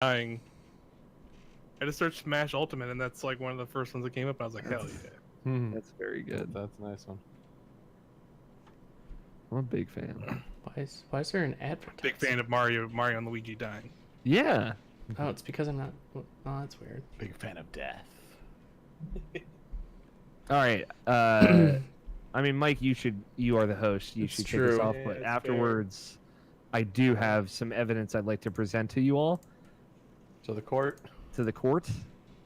dying. I just searched Smash Ultimate, and that's like one of the first ones that came up. And I was like, hell yeah. That's very good. That's a nice one. I'm a big fan. Why is there an advertisement? Big fan of Mario and Luigi dying. Yeah. Oh, it's because I'm not. Oh, that's weird. Big fan of death. All right. I mean, Mike, you are the host. You It's should true. kick us off. Yeah, But it's afterwards, I do have some evidence I'd like to present to you all, To the court. to the court,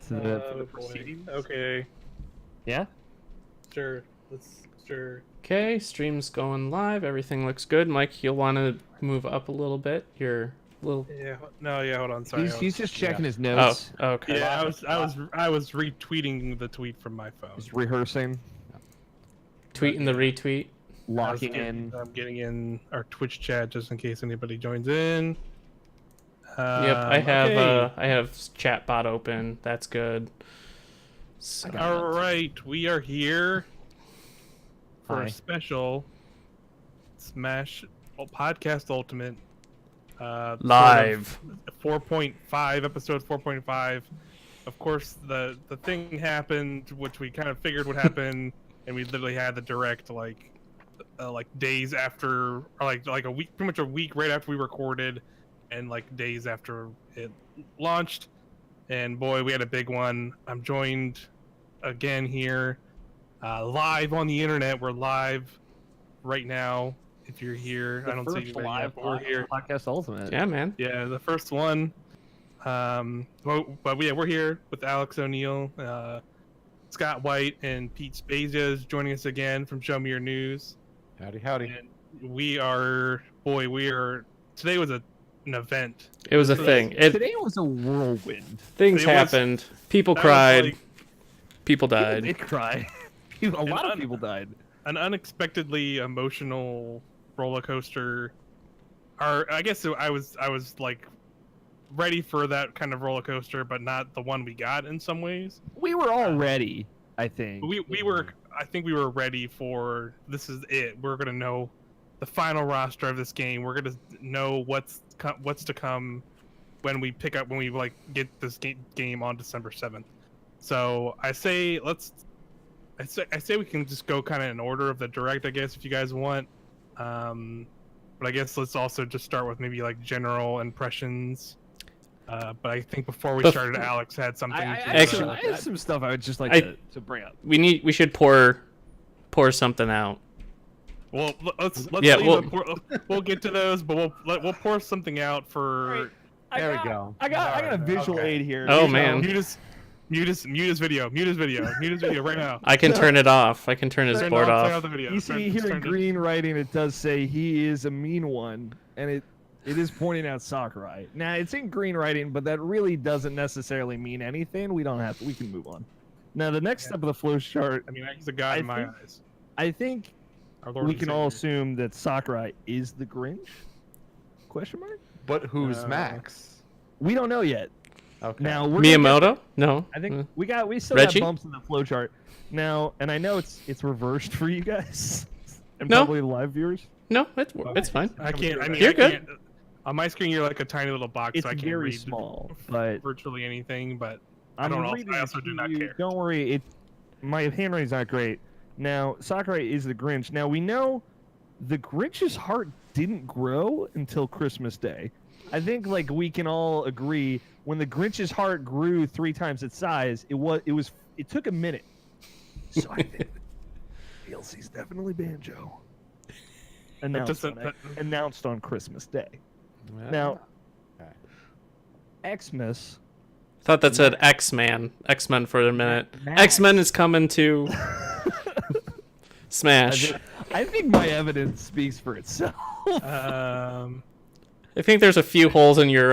to the Boy. proceedings. Okay, Yeah. sure. Sure. Okay, stream's going live. Everything looks good. Mike, you'll want to move up a little bit. Your little. Yeah. No. Yeah. Hold on. Sorry. He's just checking his Oh, notes. okay. Yeah. I was retweeting the tweet from my phone. He's rehearsing, Tweeting the retweet. locking in. I'm getting in our Twitch chat just in case anybody joins in. Yep, I have okay. I have chatbot open. That's good. So, All right, we are here for Hi. a special Smash Podcast Ultimate live. 4.5 episode 4.5. Of course, the thing happened, which we kind of figured would happen, and we literally had the direct like days after, or like a week, pretty much a week right after we recorded, and like days after it launched. And boy, we had a big one. I'm joined again here, live on the internet. We're live right now. If you're here, I don't see you right yet, but we're here. Podcast Ultimate. Yeah, man. Yeah, the first one. But we're here with Alex O'Neill, Scott White, and Pete Spezia is joining us again from Show Me Your News. Howdy, howdy. And we are today was an event. It was a thing. Today was a whirlwind. Things it was- happened. People That was cried. like People People died. did cry. A lot of people died. an unexpectedly emotional roller coaster. Or I guess I was like ready for that kind of roller coaster, but not the one we got in some ways. We were all ready, I think. I think we were ready for this is it. We're gonna know the final roster of this game. We're gonna know what's to come when we get this game on December 7th. So I say we can just go kind of in order of the direct, I guess, if you guys want. But I guess let's also just start with maybe like general impressions. But I think before we started, Alex had something. I Actually- have some stuff I would just like to bring up. We should pour something out. Well, let's Yeah, we'll get to those, but we'll pour something out for. There we go. I got a visual Okay. aid here. Oh, man. Mute his video right now. I can turn it off. I can turn his board Turn off. off the video. You see here in green writing, it does say he is a mean one, and it is pointing out Sakurai. Now it's in green writing, but that really doesn't necessarily mean anything. We can move on. Now the next step of the flow chart, I mean, he's a god in my think- eyes. I think Our Lord we and can all Savior. assume that Sakurai is the Grinch? Question mark? But who's Max? We don't know yet. Okay. Now we're gonna get- Miyamoto? No. I think we still Reggie? got bumps in the flow chart now, and I know it's reversed for you guys and No. probably the live viewers. No, it's fine. I can't. I mean, You're I good. can't, on my screen, you're like a tiny little box, It's so I can't very read small, but virtually anything. But I'm I don't. reading I it also to do not you. care. Don't worry, my handwriting's not great. Now Sakurai is the Grinch. Now we know the Grinch's heart didn't grow until Christmas Day. I think like we can all agree when the Grinch's heart grew 3 times its size, it took a minute. So I think DLC's definitely Banjo. Announced on Christmas Day. Yeah. Now, Okay. Xmas. Thought that said X-Man. X-Men for a minute. Max. X-Men is coming to Smash. I think my evidence speaks for itself. I think there's a few holes in your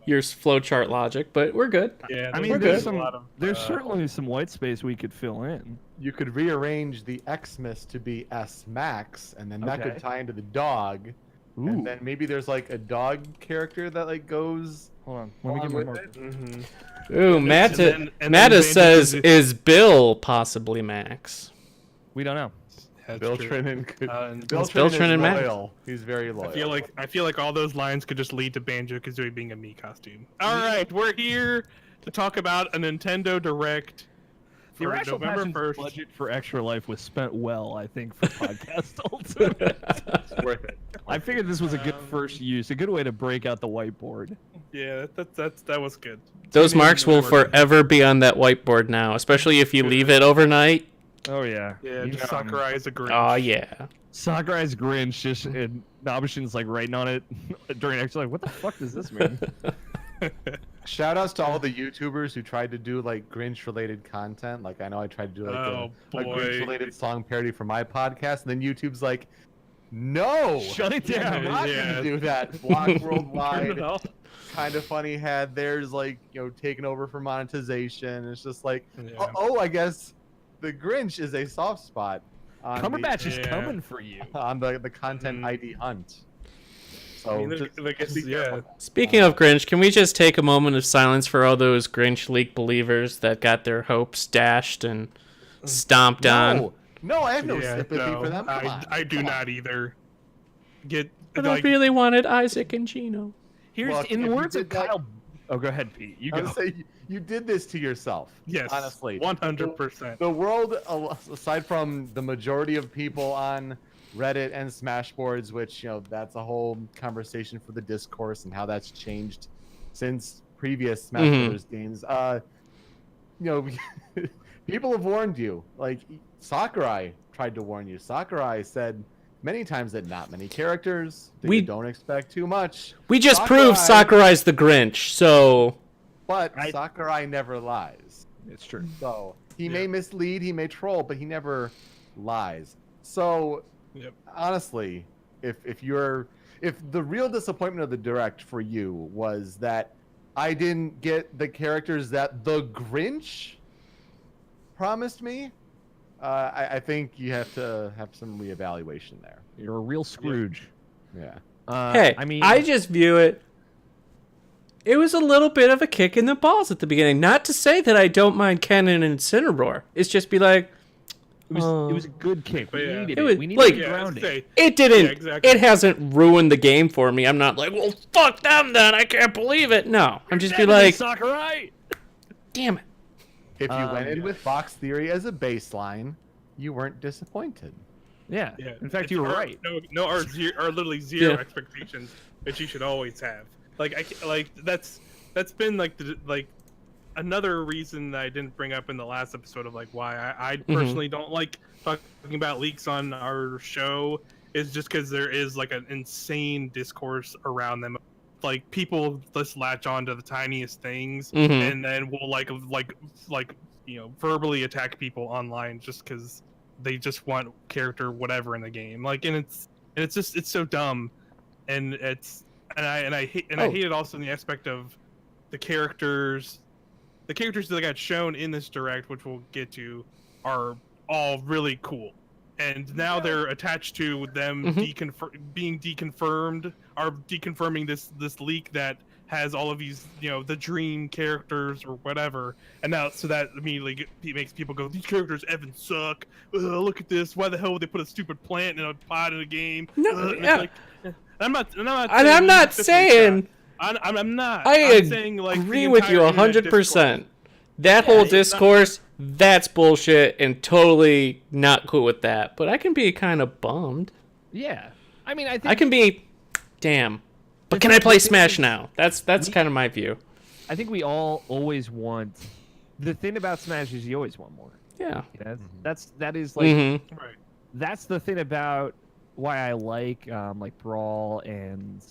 flowchart logic, but we're good. Yeah, I mean, We're there's good. there's certainly some white space we could fill in. You could rearrange the Xmas to be S Max, and then that Okay. could tie into the dog. Ooh, And then maybe there's like a dog character that like goes. hold on. Let me get my with marker. it. Mm-hmm. Ooh, And then Matta Banjo says, is- is Bill possibly Max? We don't know. That's Bill true. Trinan could. And Bill It's Bill Trinan is Trinan Matt. loyal. He's very loyal. I feel like all those lines could just lead to Banjo-Kazooie being a me costume. All right, we're here to talk about a Nintendo Direct The for Irrational November Passions 1st. budget for Extra Life was spent well, I think, for Podcast Ultimate. It's worth it. I figured this was a good first use, a good way to break out the whiteboard. Yeah, that was good. Those Tune in marks will November. forever be on that whiteboard now, especially if you leave it overnight. Oh yeah. Yeah, You just know, Sakurai is a Grinch. Oh yeah. Sakurai's Grinch just and Nobishin's like writing on it during Extra Life. What the fuck does this mean? Shout outs to all the YouTubers who tried to do like Grinch related content. Like I know I tried to do like Oh, a boy. Grinch related song parody for my podcast, and then YouTube's like, no, Shut it I'm down. not Yeah. gonna do that. Block Turn Worldwide. it off. Kind of funny had theirs like taken over for monetization. It's just like, Yeah. oh, I guess the Grinch is a soft spot on Cumberbatch is Yeah. coming for you. the content Mhm. ID hunt. So I mean, just be yeah. careful. Speaking of Grinch, can we just take a moment of silence for all those Grinch leak believers that got their hopes dashed and stomped on? No, I have no Yeah, sympathy no, for them. Come on. I do Come on. not either. Get But like I really wanted Isaac and Gino. Here's Well, in if the you words of did that- Kyle. Oh, go ahead, Pete. You I go. would say you did this to yourself. yes, honestly, 100%. The world, aside from the majority of people on Reddit and Smashboards, which that's a whole conversation for the discourse and how that's changed since previous Smash Mhm. Bros. Games. People have warned you. Like Sakurai tried to warn you. Sakurai said many times that not many characters. That We- you don't expect too much. We just proved Sakurai's the Grinch, so But Sakurai never lies. It's true. So he Yeah. may mislead, he may troll, but he never lies. So Yep. honestly, if the real disappointment of the Direct for you was that I didn't get the characters that the Grinch promised me, I think you have to have some reevaluation there. You're a real Scrooge. Yeah. hey, I mean, I just view it. It was a little bit of a kick in the balls at the beginning. Not to say that I don't mind Ken and Incineroar. It's just be like, it was a good kick. We Yeah. needed It it. was- We needed like- Yeah, grounding. say, it didn't. Yeah, exactly. It hasn't ruined the game for me. I'm not like, well, fuck them then. I can't believe it. No, I'm just be like, Sakurai. damn it. If you went in yeah. with Fox Theory as a baseline, you weren't disappointed. Yeah. yeah. In fact, it's you were our- right. No, our literally zero Yeah. expectations that you should always have. That's been like another reason that I didn't bring up in the last episode of like why I personally don't like talking about leaks on our show is just because there is like an insane discourse around them. Like people just latch on to the tiniest things Mhm. and then will like verbally attack people online just because they just want character whatever in the game. Like and it's so dumb, and I hate it also in the aspect of the characters that got shown in this Direct, which we'll get to, are all really cool. And now they're attached to them being deconfirmed, are deconfirming this leak that has all of these, the dream characters or whatever. And now, so that immediately makes people go, these characters effing suck. Ugh, look at this. Why the hell would they put a stupid plant in a pod in a game? No, Ugh. And it's yeah. like, I'm not And I'm not saying. I'm not. I I'm saying, like, agree the with you entire internet 100%. That whole it's not- discourse, that's bullshit, and totally not cool with that. But I can be kind of bummed. Yeah. I mean, I think I can be, damn. But can I play Smash now? That's kind of my view. I think we all always want. The thing about Smash is you always want more. Yeah. That is like Mm-hmm. Right. that's the thing about why I like Brawl and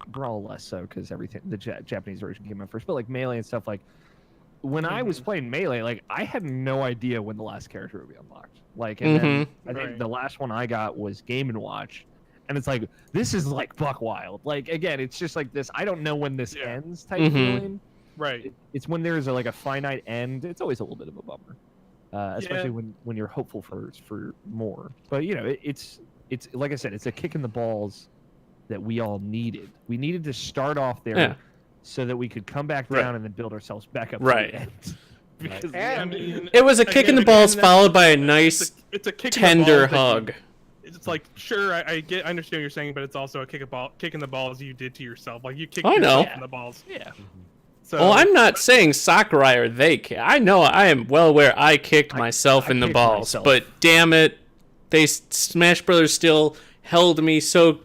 Brawl less so because everything the Japanese version came out first, but like Melee and stuff like. When I was playing Melee, like I had no idea when the last character would be unlocked. Like, and then I think Right. the last one I got was Game and Watch, and it's like this is like buck wild. Like again, it's just like this. I don't know when this Yeah. ends type Mhm. feeling. Right. It's when there's like a finite end. It's always a little bit of a bummer, especially Yeah. when you're hopeful for more. But it's like I said, it's a kick in the balls that we all needed. We needed to start off there. Yeah. So that we could come back Right. down and then build ourselves back up. Right. To the end. Because And- I mean, It was a kick in the balls followed by a nice, it's a kick tender in the balls that hug. it's like, sure, I understand what you're saying, but it's also a kick in the balls you did to yourself. Like, you kicked I know. yourself in the balls. yeah. So Well, I'm not saying Sakurai or they. I know I am well aware I kicked myself I in the kicked balls, myself. but damn it, Smash Brothers still held me so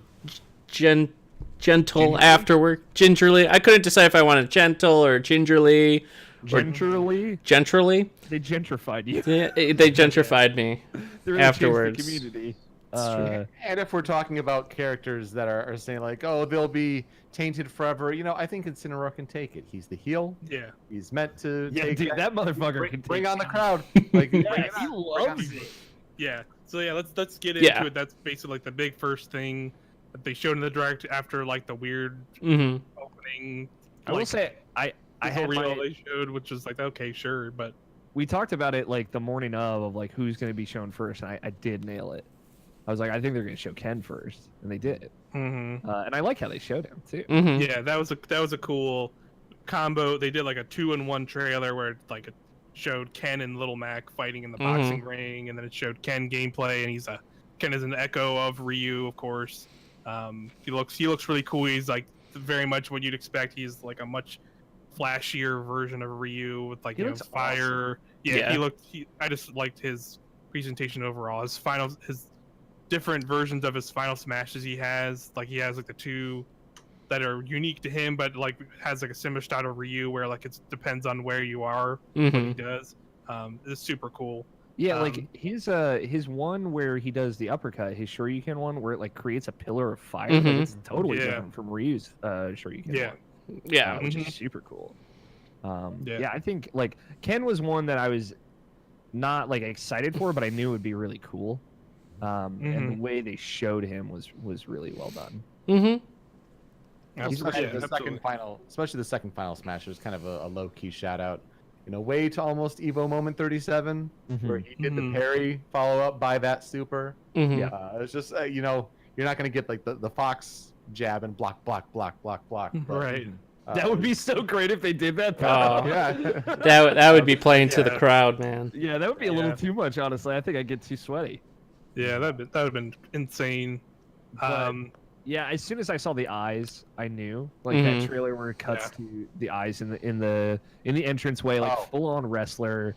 gentle afterward. Gingerly. I couldn't decide if I wanted gentle or gingerly. Gentrally, Gentrally? they gentrified you. Yeah, they gentrified me. They really changed the afterwards. community. And if we're talking about characters that are saying like, oh, they'll be tainted forever, I think Incineroar can take it. He's the heel. yeah. He's meant to Yeah, take dude, that motherfucker can bring take on the crowd. Like, bring Yeah, it he on. loves it. Yeah. So yeah, let's get into Yeah. it. That's basically like the big first thing that they showed in the direct after like the weird Hmm. opening. I will like, say, I sizzle had reel my, they showed, which was like, okay, sure, but we talked about it like the morning of like who's going to be shown first, and I did nail it. I was like, I think they're going to show Ken first, and they did. mm-hmm. And I like how they showed him too. Hmm. Yeah, that was a cool combo. They did like a 2-in-1 trailer where it showed Ken and Little Mac fighting in the boxing ring, and then it showed Ken gameplay, and Ken is an echo of Ryu, of course. He looks really cool. He's like very much what you'd expect. He's like a much flashier version of Ryu with like He you know looks fire. Yeah, Yeah. I just liked his presentation overall. His different versions of his final smashes he has. Like he has like the two that are unique to him, but like has like a similar style to Ryu where like it depends on where you are what he does. It's super cool. Yeah, like Um, his one where he does the uppercut, his Shoryuken one, where it like creates a pillar of fire. Like, Mhm. it's totally Yeah. different from Ryu's Shoryuken. Yeah. one, Yeah. which Mhm. is super cool. Yeah. Yeah, I think like Ken was one that I was not like excited for, but I knew it would be really cool. And the way they showed him was really well done. Hmm. Especially Yeah, the second final smash was kind of a low key shout out. Way to almost Evo moment 37, where he did the Mhm. parry follow up by that super. Hmm. Yeah. It's just you're not gonna get like the Fox jab and block. But, Right. That would be so great if they did that. Oh. yeah. That would be playing to the Yeah. crowd, man. Yeah, that would be a little Yeah. too much, honestly. I think I'd get too sweaty. Yeah, that would have been insane. But- Yeah, as soon as I saw the eyes, I knew. Like Mhm. that trailer where it cuts to the eyes in the entranceway, like Oh. full on wrestler.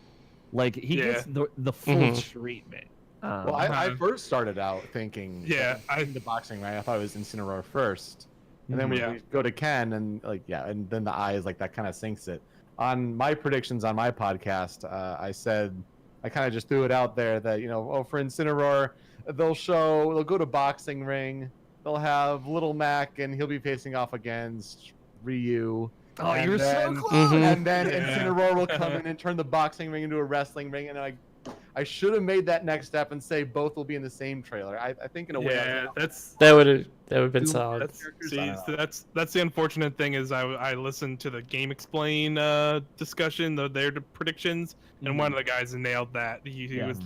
Like he Yeah. gets the full Mhm. treatment. Well, I first started out thinking, Yeah, the boxing, right? I thought it was Incineroar first, and then Yeah. we go to Ken, and and then the eyes, like that kind of sinks it. On my predictions on my podcast, I said I kind of just threw it out there that for Incineroar, they'll go to boxing ring, they'll have Little Mac, and he'll be facing off against Ryu. Oh, and you were so then- close. Mhm. And then Yeah. Incineroar will come in and turn the boxing ring into a wrestling ring, and I should have made that next step and say both will be in the same trailer. I think in a way. yeah, that's That would have been solid. that's characters, see, I don't know. that's the unfortunate thing is I listened to the Game Explain discussion, their predictions, and one of the guys nailed that. He was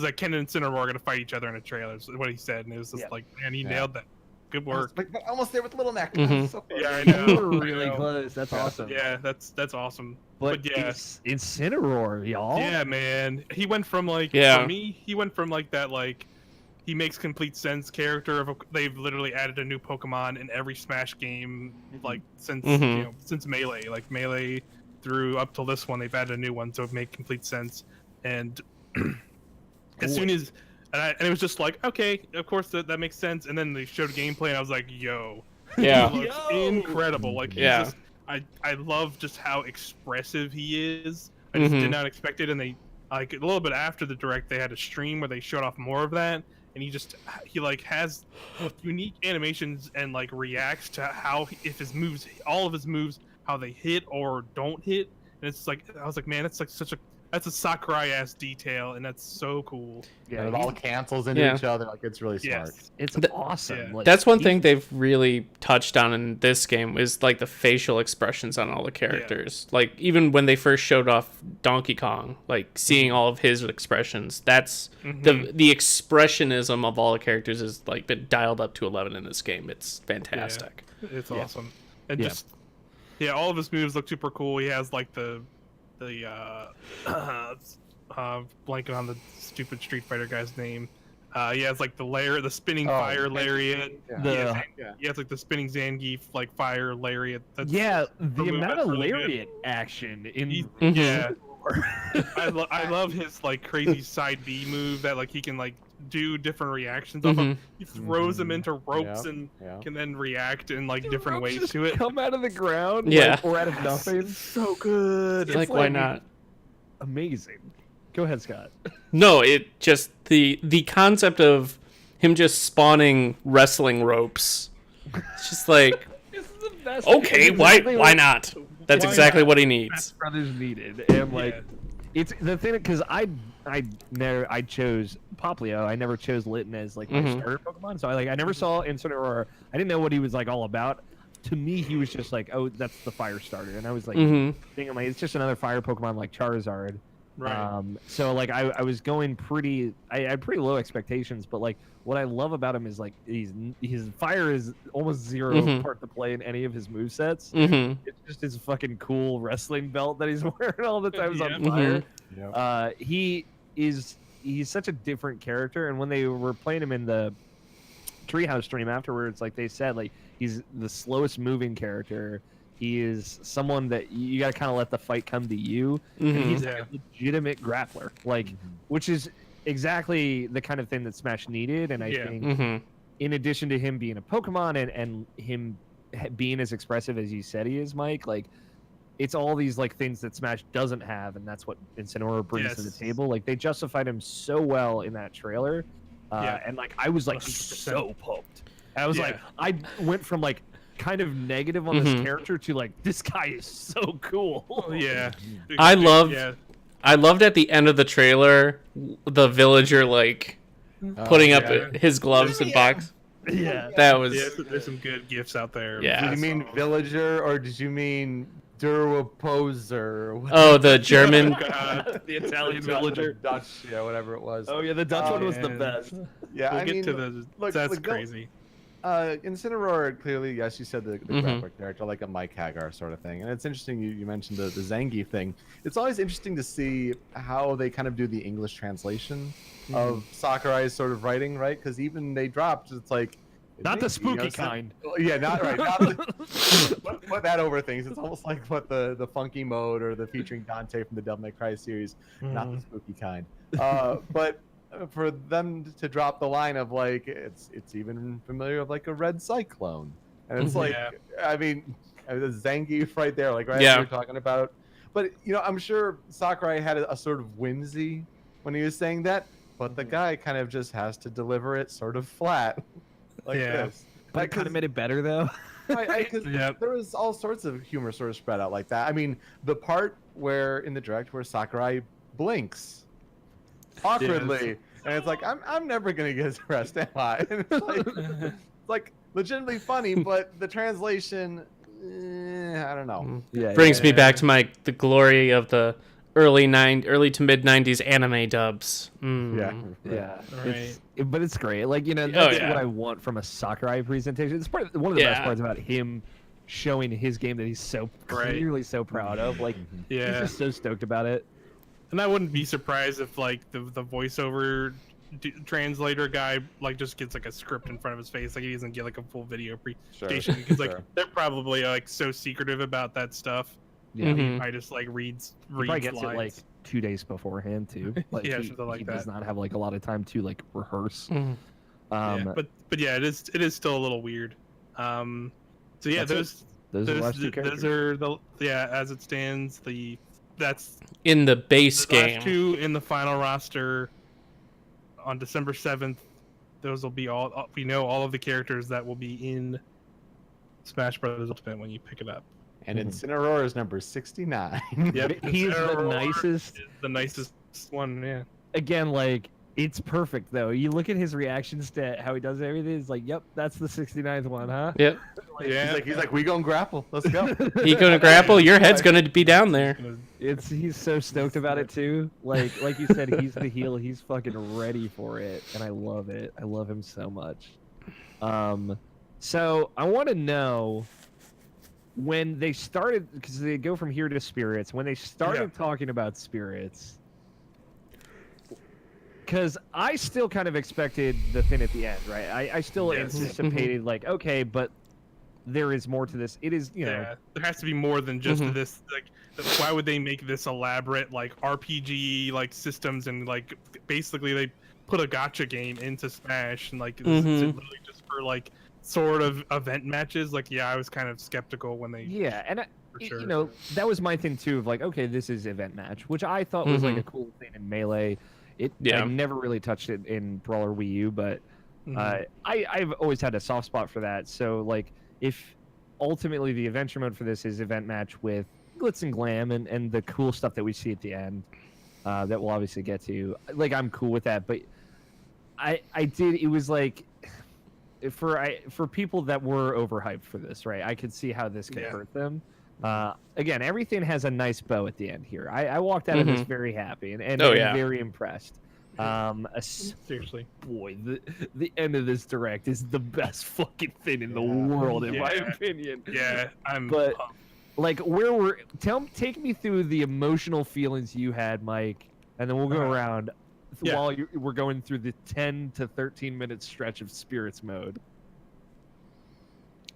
like Ken and Incineroar are gonna fight each other in a trailer. Is what he said, and it was just Yeah. like, man, he Yeah. nailed that. Good work. But almost there with Little Mac. Mhm. So close. Yeah, I You know. were I really know. close. That's awesome. Yeah, that's awesome. But But yeah. Incineroar, y'all. Yeah, man. He went from like Yeah. for me, he went from like that like he makes complete sense character of they've literally added a new Pokemon in every Smash game like since Mhm. since Melee. Like Melee through up till this one they've added a new one, so it made complete sense. And as soon as and it was just like, okay, of course that makes sense. And then they showed gameplay and I was like, yo. Yeah. He looks Yo! incredible. Like he's Yeah. just, I love just how expressive he is. I just Mhm. did not expect it, and they like a little bit after the direct they had a stream where they showed off more of that, and he like has unique animations and like reacts to how if his moves, all of his moves, how they hit or don't hit, and it's like I was like, man, that's like that's a Sakurai ass detail, and that's so cool. Yeah, it all cancels into Yeah. each other. Like it's really smart. Yes. It's Th- awesome. yeah. Like, That's one he- thing they've really touched on in this game is like the facial expressions on all the characters. Like even when they first showed off Donkey Kong, like seeing all of his expressions, that's the expressionism of all the characters is like been dialed up to 11 in this game. It's fantastic. It's Yeah. awesome, and Yeah. just all of his moves look super cool. He has like the blanking on the stupid Street Fighter guy's name. He has like the spinning Oh, fire lariat. yeah. He has like the spinning Zangief like fire lariat. That's, Yeah, the move amount that's of really good. lariat action in Yeah, I love his like crazy side B move that like he can like do different reactions off of. He throws them into ropes and can then react in like different ways just to it. come out of the ground, Yeah. like, or out of nothing. So good. It's like, why not? Amazing. Go ahead, Scott. No, it just the concept of him just spawning wrestling ropes. It's just like, This is the best. okay, why not? That's Why exactly not? what he needs. Brothers needed, and like Yeah. it's the thing because I chose Poplio. I never chose Litten as like my starter Pokemon, so I never saw Incineroar. I didn't know what he was like all about. To me, he was just like, oh, that's the fire starter, and I was like thinking like it's just another fire Pokemon like Charizard. Right. So like I was going I had pretty low expectations, but like what I love about him is like his fire is almost zero part to play in any of his movesets. It's just his fucking cool wrestling belt that he's wearing all the time is on fire. He's such a different character, and when they were playing him in the Treehouse stream afterwards, like they said, like he's the slowest moving character. He is someone that you got to kind of let the fight come to you. And he's like a legitimate grappler, like which is exactly the kind of thing that Smash needed. And I think, in addition to him being a Pokemon and him being as expressive as you said he is, Mike, like it's all these like things that Smash doesn't have, and that's what Incineroar brings to the table. Like they justified him so well in that trailer, and like I was like 100%. so pumped. I was like, I went from like kind of negative on this character to like this guy is so cool. Yeah. I loved at the end of the trailer the villager like putting up his gloves and box. Yeah, That was There's some good gifts out there. Yeah. Did you mean villager or did you mean Durwaposer? oh the German the Italian villager. Dutch, whatever it was. Oh yeah, the Dutch one was the man. best. Yeah, We'll I get mean, to the. look, That's look, crazy. Incineroar, clearly, yes, you said the grappler character, like a Mike Hagar sort of thing. And it's interesting you mentioned the Zangief thing. It's always interesting to see how they kind of do the English translation of Sakurai's sort of writing, right? Because even they dropped, it's like... Not the spooky kind. Yeah, not right. Not the, put that over things. It's almost like what the funky mode or the featuring Dante from the Devil May Cry series, not the spooky kind. But for them to drop the line of like it's even familiar of like a red cyclone, and it's like I mean the Zangief right there, like right as you're talking about. But I'm sure Sakurai had a sort of whimsy when he was saying that, but the guy kind of just has to deliver it sort of flat. Like this. But it kind of made it better though. Because there was all sorts of humor sort of spread out like that. I mean, the part where in the direct where Sakurai blinks awkwardly, and it's like I'm never gonna get his rest, am I? And it's like legitimately funny, but the translation, I don't know. brings me back to the glory of the early to mid 90s anime dubs. Right. But it's great. Like that's what I want from a Sakurai presentation. It's one of the best parts about him showing his game that he's so clearly so proud of. Like he's just so stoked about it. And I wouldn't be surprised if like the voiceover translator guy like just gets like a script in front of his face, like he doesn't get like a full video presentation because like they're probably like so secretive about that stuff. Yeah, I just like reads probably gets lines. it like 2 days beforehand too. Like something like he that. does not have like a lot of time to like rehearse. But yeah, it is still a little weird. So yeah, those are the last two characters. Those are the as it stands. That's in the base the game. last two in the final roster on December 7th. Those will be all we know. All of the characters that will be in Smash Bros. Ultimate when you pick it up. And Incineroar is number 69. Yep, he's the nicest. The nicest one, yeah. Again, like it's perfect though. You look at his reactions to how he does everything. It's like, yep, that's the 69th one, huh? Yep. He's like, we gonna grapple. Let's go. He gonna grapple. Your head's gonna be down there. He's so stoked about it too. Like you said, he's the heel. He's fucking ready for it, and I love it. I love him so much. So I want to know when they started, because they go from here to spirits, when they started talking about spirits, because I still kind of expected the thing at the end, right? I still anticipated, like, okay, but there is more to this. It is, you know. There has to be more than just this. Like, why would they make this elaborate, like, RPG, like, systems, and, like, basically they put a gacha game into Smash, and, like, it's literally just for, like, sort of event matches. Like, I was kind of skeptical when they... Yeah, and sure. you know, that was my thing too, of like, okay, this is event match, which I thought was like a cool thing in Melee. I never really touched it in Brawler Wii U, but I've always had a soft spot for that. So, like, if ultimately the adventure mode for this is event match with glitz and glam and the cool stuff that we see at the end, that we'll obviously get to, like, I'm cool with that. But it was like, for people that were overhyped for this, right? I could see how this could hurt them. Again, everything has a nice bow at the end here. I walked out of this very happy and very impressed. Seriously, boy, the end of this direct is the best fucking thing in the world, in my opinion. Yeah, But like, take me through the emotional feelings you had, Mike, and then we'll go around while we're going through the 10 to 13 minute stretch of spirits mode.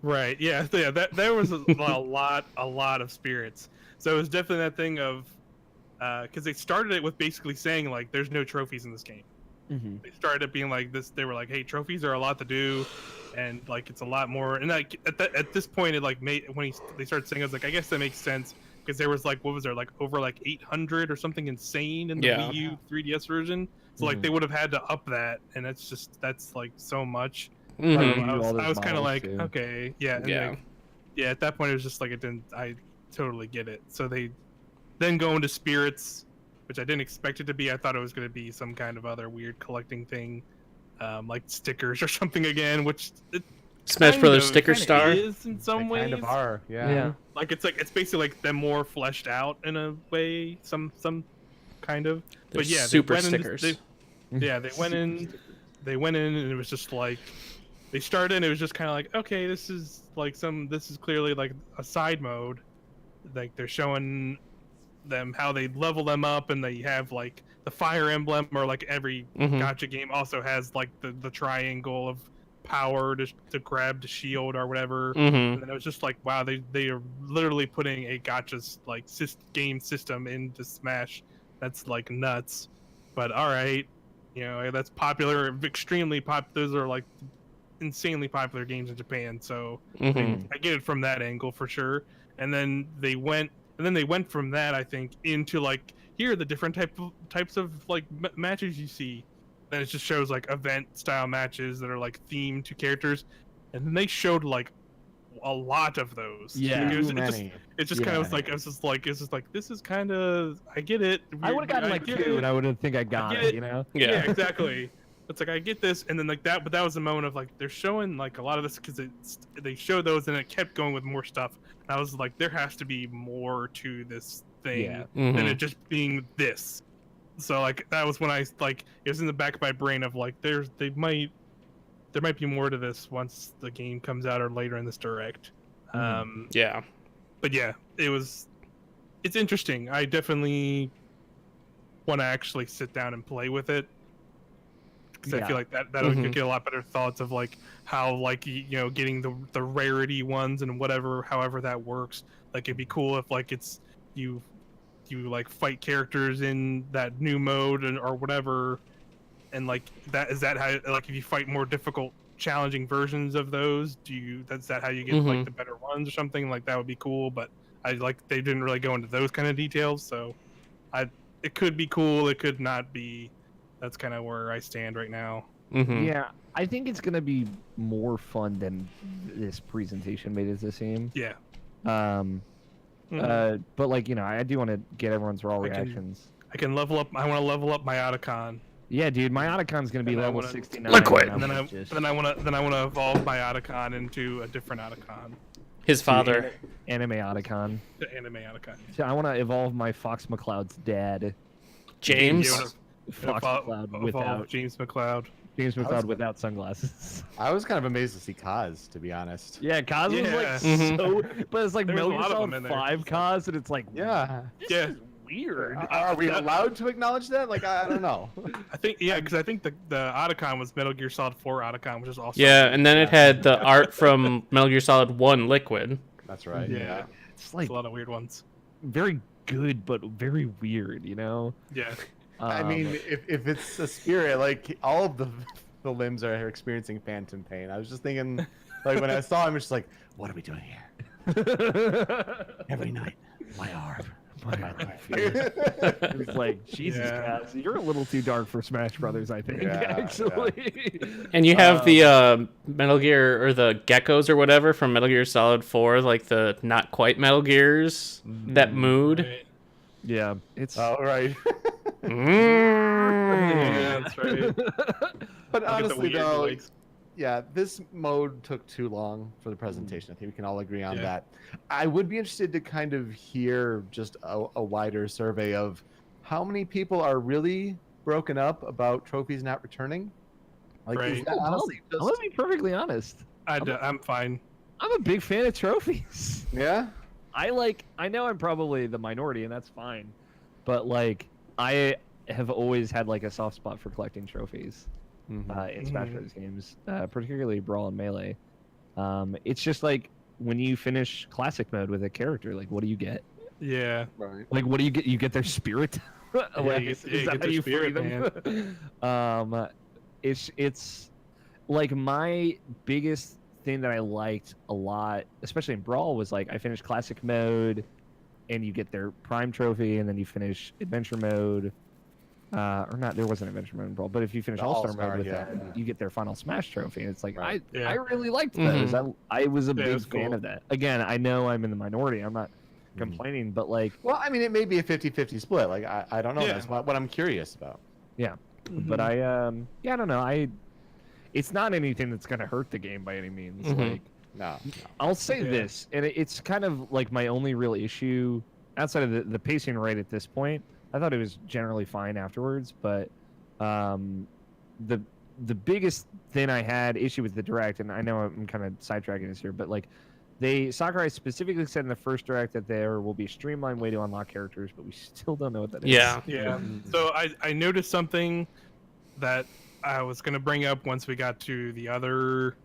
Right. Yeah. There was a lot of spirits. So it was definitely that thing of, because they started it with basically saying, like, there's no trophies in this game. They started it being like this. They were like, hey, trophies are a lot to do, and, like, it's a lot more. And, like, at this point, it, like, made they started saying, I was like, I guess that makes sense, because there was, like, what was there, like, over like 800 or something insane in the Wii U 3DS version. So like they would have had to up that, and that's like so much. I was kind of like, okay, like, at that point it was just like, I totally get it. So they then go into spirits, which I didn't expect it to be. I thought it was going to be some kind of other weird collecting thing, like stickers or something again, which Smash Brothers Sticker Star is in some ways. Kind of are, yeah. Like it's basically like them more fleshed out in a way, some kind of. They're but yeah, super stickers. They went in, and it was just like, they started, and it was just kind of like, okay, this is clearly like a side mode. Like, they're showing them how they level them up, and they have like the fire emblem, or like every gacha game also has like the triangle of power to grab the shield or whatever. And then it was just like, wow, they are literally putting a gacha like game system into Smash. That's like nuts. But all right, you know, that's popular, extremely popular. Those are like insanely popular games in Japan, so I get it from that angle for sure. And then they went from that, I think, into like, here are the different types of like matches you see. Then it just shows like event style matches that are like themed to characters, and then they showed like a lot of those. Yeah, it just kind of like, it's just like this is kind of, I get it. I would have gotten like 2, and I wouldn't think I got it, you know? Yeah, exactly. It's like, I get this, and then like that, but that was the moment of like, they're showing like a lot of this, because they showed those, and it kept going with more stuff. And I was like, there has to be more to this thing than it just being this. So like, that was when I like, it was in the back of my brain of like, there might be more to this once the game comes out or later in this direct. But yeah, it's interesting. I definitely want to actually sit down and play with it, because I feel like that'll get a lot better thoughts of like how, like, you know, getting the rarity ones and however that works. Like, it'd be cool if like it's you like fight characters in that new mode or whatever, and like is that how, like, if you fight more difficult, challenging versions of those, is that how you get like the better ones or something? Like, that would be cool. But they didn't really go into those kind of details, so it could be cool, it could not be. That's kind of where I stand right now. Yeah, I think it's gonna be more fun than this presentation made it seem. Yeah. But like, you know, I do want to get everyone's raw reactions. I can level up. I want to level up my Otacon. Yeah, dude, my Otacon's gonna be level 69. Liquid. And then I want to evolve my Otacon into a different Otacon. His father. Anime Otacon. The anime Otacon. So I want to evolve my Fox McCloud's dad. James. Fox McCloud without James McCloud. James McLeod without sunglasses. I was kind of amazed to see Kaz, to be honest. Yeah, Kaz was like Mhm. so, but it's like There was a Metal Gear lot of them Solid in there. 5 Kaz, and it's like, Yeah. this Yeah. is weird. Are we allowed to acknowledge that? Like, I don't know. I think because I think the Otacon was Metal Gear Solid 4 Otacon, which is also Yeah, and then it had the art from Metal Gear Solid 1 Liquid. That's right. yeah, It's like it's a lot of weird ones. very good, but very weird, you know? Yeah, I mean, if it's a spirit, like all of the limbs are experiencing phantom pain. I was just thinking, like when I saw him, it's just like, what are we doing here? Every night, my arm. It's like, Jesus, Yeah. Kaz, you're a little too dark for Smash Brothers, I think, Yeah, actually. And you have the Metal Gear, or the geckos or whatever from Metal Gear Solid 4, like the not quite Metal Gears, that mood. right. Yeah, it's... Oh, right. Yeah, that's right. But I'll get the honestly, weird though, legs. yeah, this mode took too long for the presentation. I think we can all agree on Yeah. that. I would be interested to kind of hear just a wider survey of how many people are really broken up about trophies not returning. Like, is Right. that honestly I'm just... gonna be perfectly honest. I'm fine. I'm a big fan of trophies. Yeah? I know I'm probably the minority, and that's fine. But, like, I have always had, like, a soft spot for collecting trophies in Smash Mhm. Bros. Games, particularly Brawl and Melee. It's just, like, when you finish Classic Mode with a character, like, what do you get? Yeah, Right. Like, what do you get? You get their spirit? Like, you is get that how their you free spirit, them? It's like my biggest thing that I liked a lot, especially in Brawl, was like I finished Classic Mode, and you get their Prime Trophy, and then you finish Adventure Mode. Or not, there wasn't Adventure Mode in Brawl, but if you finish The All-Star All-Star, Mode with yeah, that, yeah. you get their final Smash Trophy. And it's like, Right. Yeah. I really liked Mhm. those. I was a Yeah, it big was fan cool. of that. Again, I know I'm in the minority. I'm not Mhm. complaining, but like, Well, I mean, it may be a 50-50 split. Like, I don't know. Yeah. That's what I'm curious about. but I don't know. It's not anything that's gonna hurt the game by any means. Mhm. Like, No. I'll say Yeah. this, and it's kind of like my only real issue outside of the pacing right at this point. I thought it was generally fine afterwards, but the biggest thing I had issue with the direct, and I know I'm kind of sidetracking this here, but like Sakurai specifically said in the first direct that there will be a streamlined way to unlock characters, but we still don't know what that is. Yeah. yeah. So I noticed something that I was gonna bring up once we got to the other,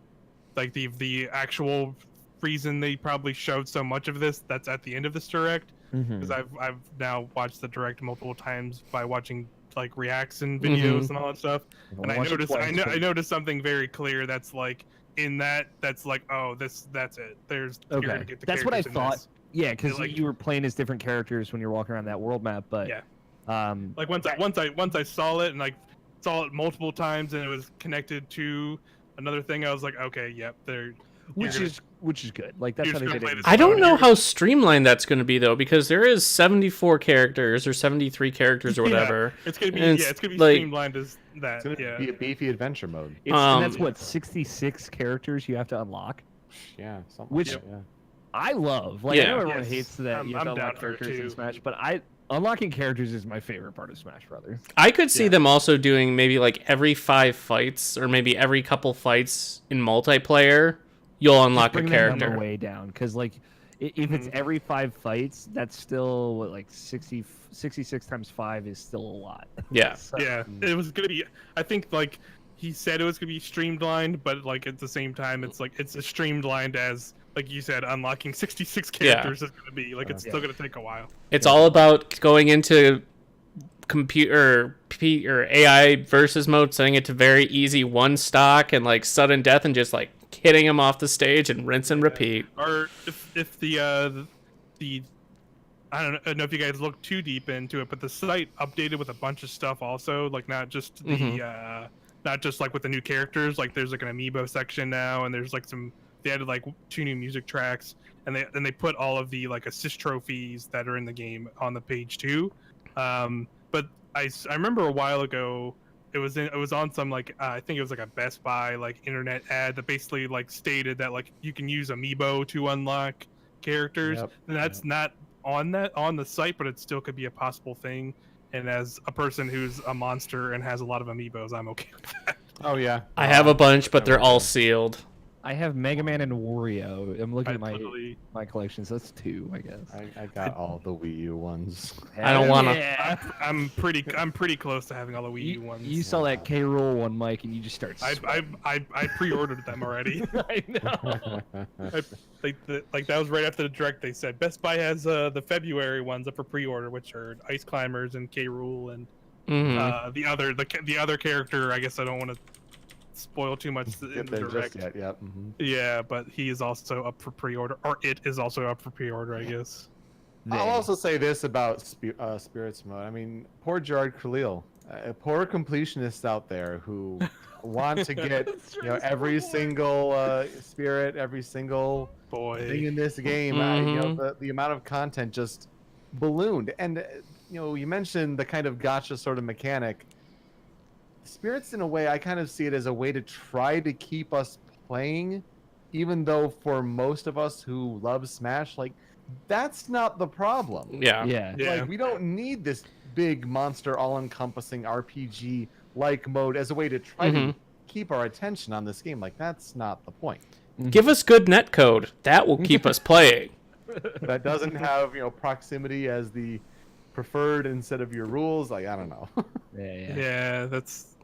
like the actual reason they probably showed so much of this. That's at the end of this direct, Mhm. because I've now watched the direct multiple times by watching like reacts and videos and all that stuff. I've And only I watched it noticed twice, but- I noticed something very clear that's like in that's like, oh, that's it. You're Okay. gonna get the That's what I characters in thought. this. Yeah, because like- you were playing as different characters when you're walking around that world map, but Yeah. um, Like once I saw it and like saw it multiple times and it was connected to another thing, I was like, okay, yep, they're which gonna- is good. Like that's you're how just they gonna did play it. this I don't You're know gonna- how streamlined that's going to be though, because there is 74 characters or 73 characters or Yeah. whatever. it's gonna be And it's gonna be like- streamlined as that. It's going to Yeah. be a beefy adventure mode. And that's Um, what 66 characters you have to unlock. Yeah. Something Which- like that, yeah. I love. Like I Yeah. know everyone Yes. hates that I'm- you have to I'm unlock down for it, characters in too. Smash, but unlocking characters is my favorite part of Smash Brothers. I could see Yeah. them also doing maybe like every 5 fights or maybe every couple fights in multiplayer, you'll unlock a Bring that number character. way down because like if it's Mhm. every 5 fights, that's still what, like 66 times 5 is still a lot. Yeah. So- Yeah, it was gonna be. I think like he said it was gonna be streamlined, but like at the same time, it's like it's as streamlined as like you said, unlocking 66 Yeah. characters is gonna be. Like it's Yeah. still gonna take a while. It's all about going into computer or AI versus mode, setting it to very easy one stock and like sudden death and just like hitting him off the stage and rinse and repeat. Or if the I don't know if you guys looked too deep into it, but the site updated with a bunch of stuff also, like not just the not just like with the new characters, like there's like an amiibo section now, and there's like they added like 2 new music tracks, and they put all of the like assist trophies that are in the game on the page too. But I remember a while ago it was on some like I think it was like a Best Buy like internet ad that basically like stated that like you can use amiibo to unlock characters, Yep. and that's not on the site, but it still could be a possible thing. And as a person who's a monster and has a lot of amiibos, I'm okay with that. Oh yeah. I have a bunch, but they're all sealed. I have Mega Man and Wario. I'm looking I at my totally- my collection, so that's 2, I guess. I got all the Wii U ones. I don't wanna- Yeah. I'm pretty cause to having all the Wii U ones. You saw that K. Rool one, Mike, and you just start. I pre-ordered them already. I know. Like that was right after the direct. They said Best Buy has the February ones up for pre-order, which are Ice Climbers and K. Rool and the other character. I guess I don't want to spoil too much in Get the there direct. just yet. Yep. Mhm. Yeah, but he is also up for pre-order, or it is also up for pre-order, I guess. I'll also say this about Spirits Mode. I mean, poor Gerard Khalil, poor completionists out there who want to get every single spirit, every single thing in this game. The amount of content just ballooned, and you mentioned the kind of gotcha sort of mechanic. Spirits, in a way, I kind of see it as a way to try to keep us playing, even though for most of us who love Smash, like, that's not the problem. Yeah. Like, we don't need this big monster all-encompassing RPG-like mode as a way to try to keep our attention on this game. Like, that's not the point. Give us good netcode. That will keep us playing. That doesn't have, proximity as the preferred instead of your rules. Like, I don't know. Yeah, that's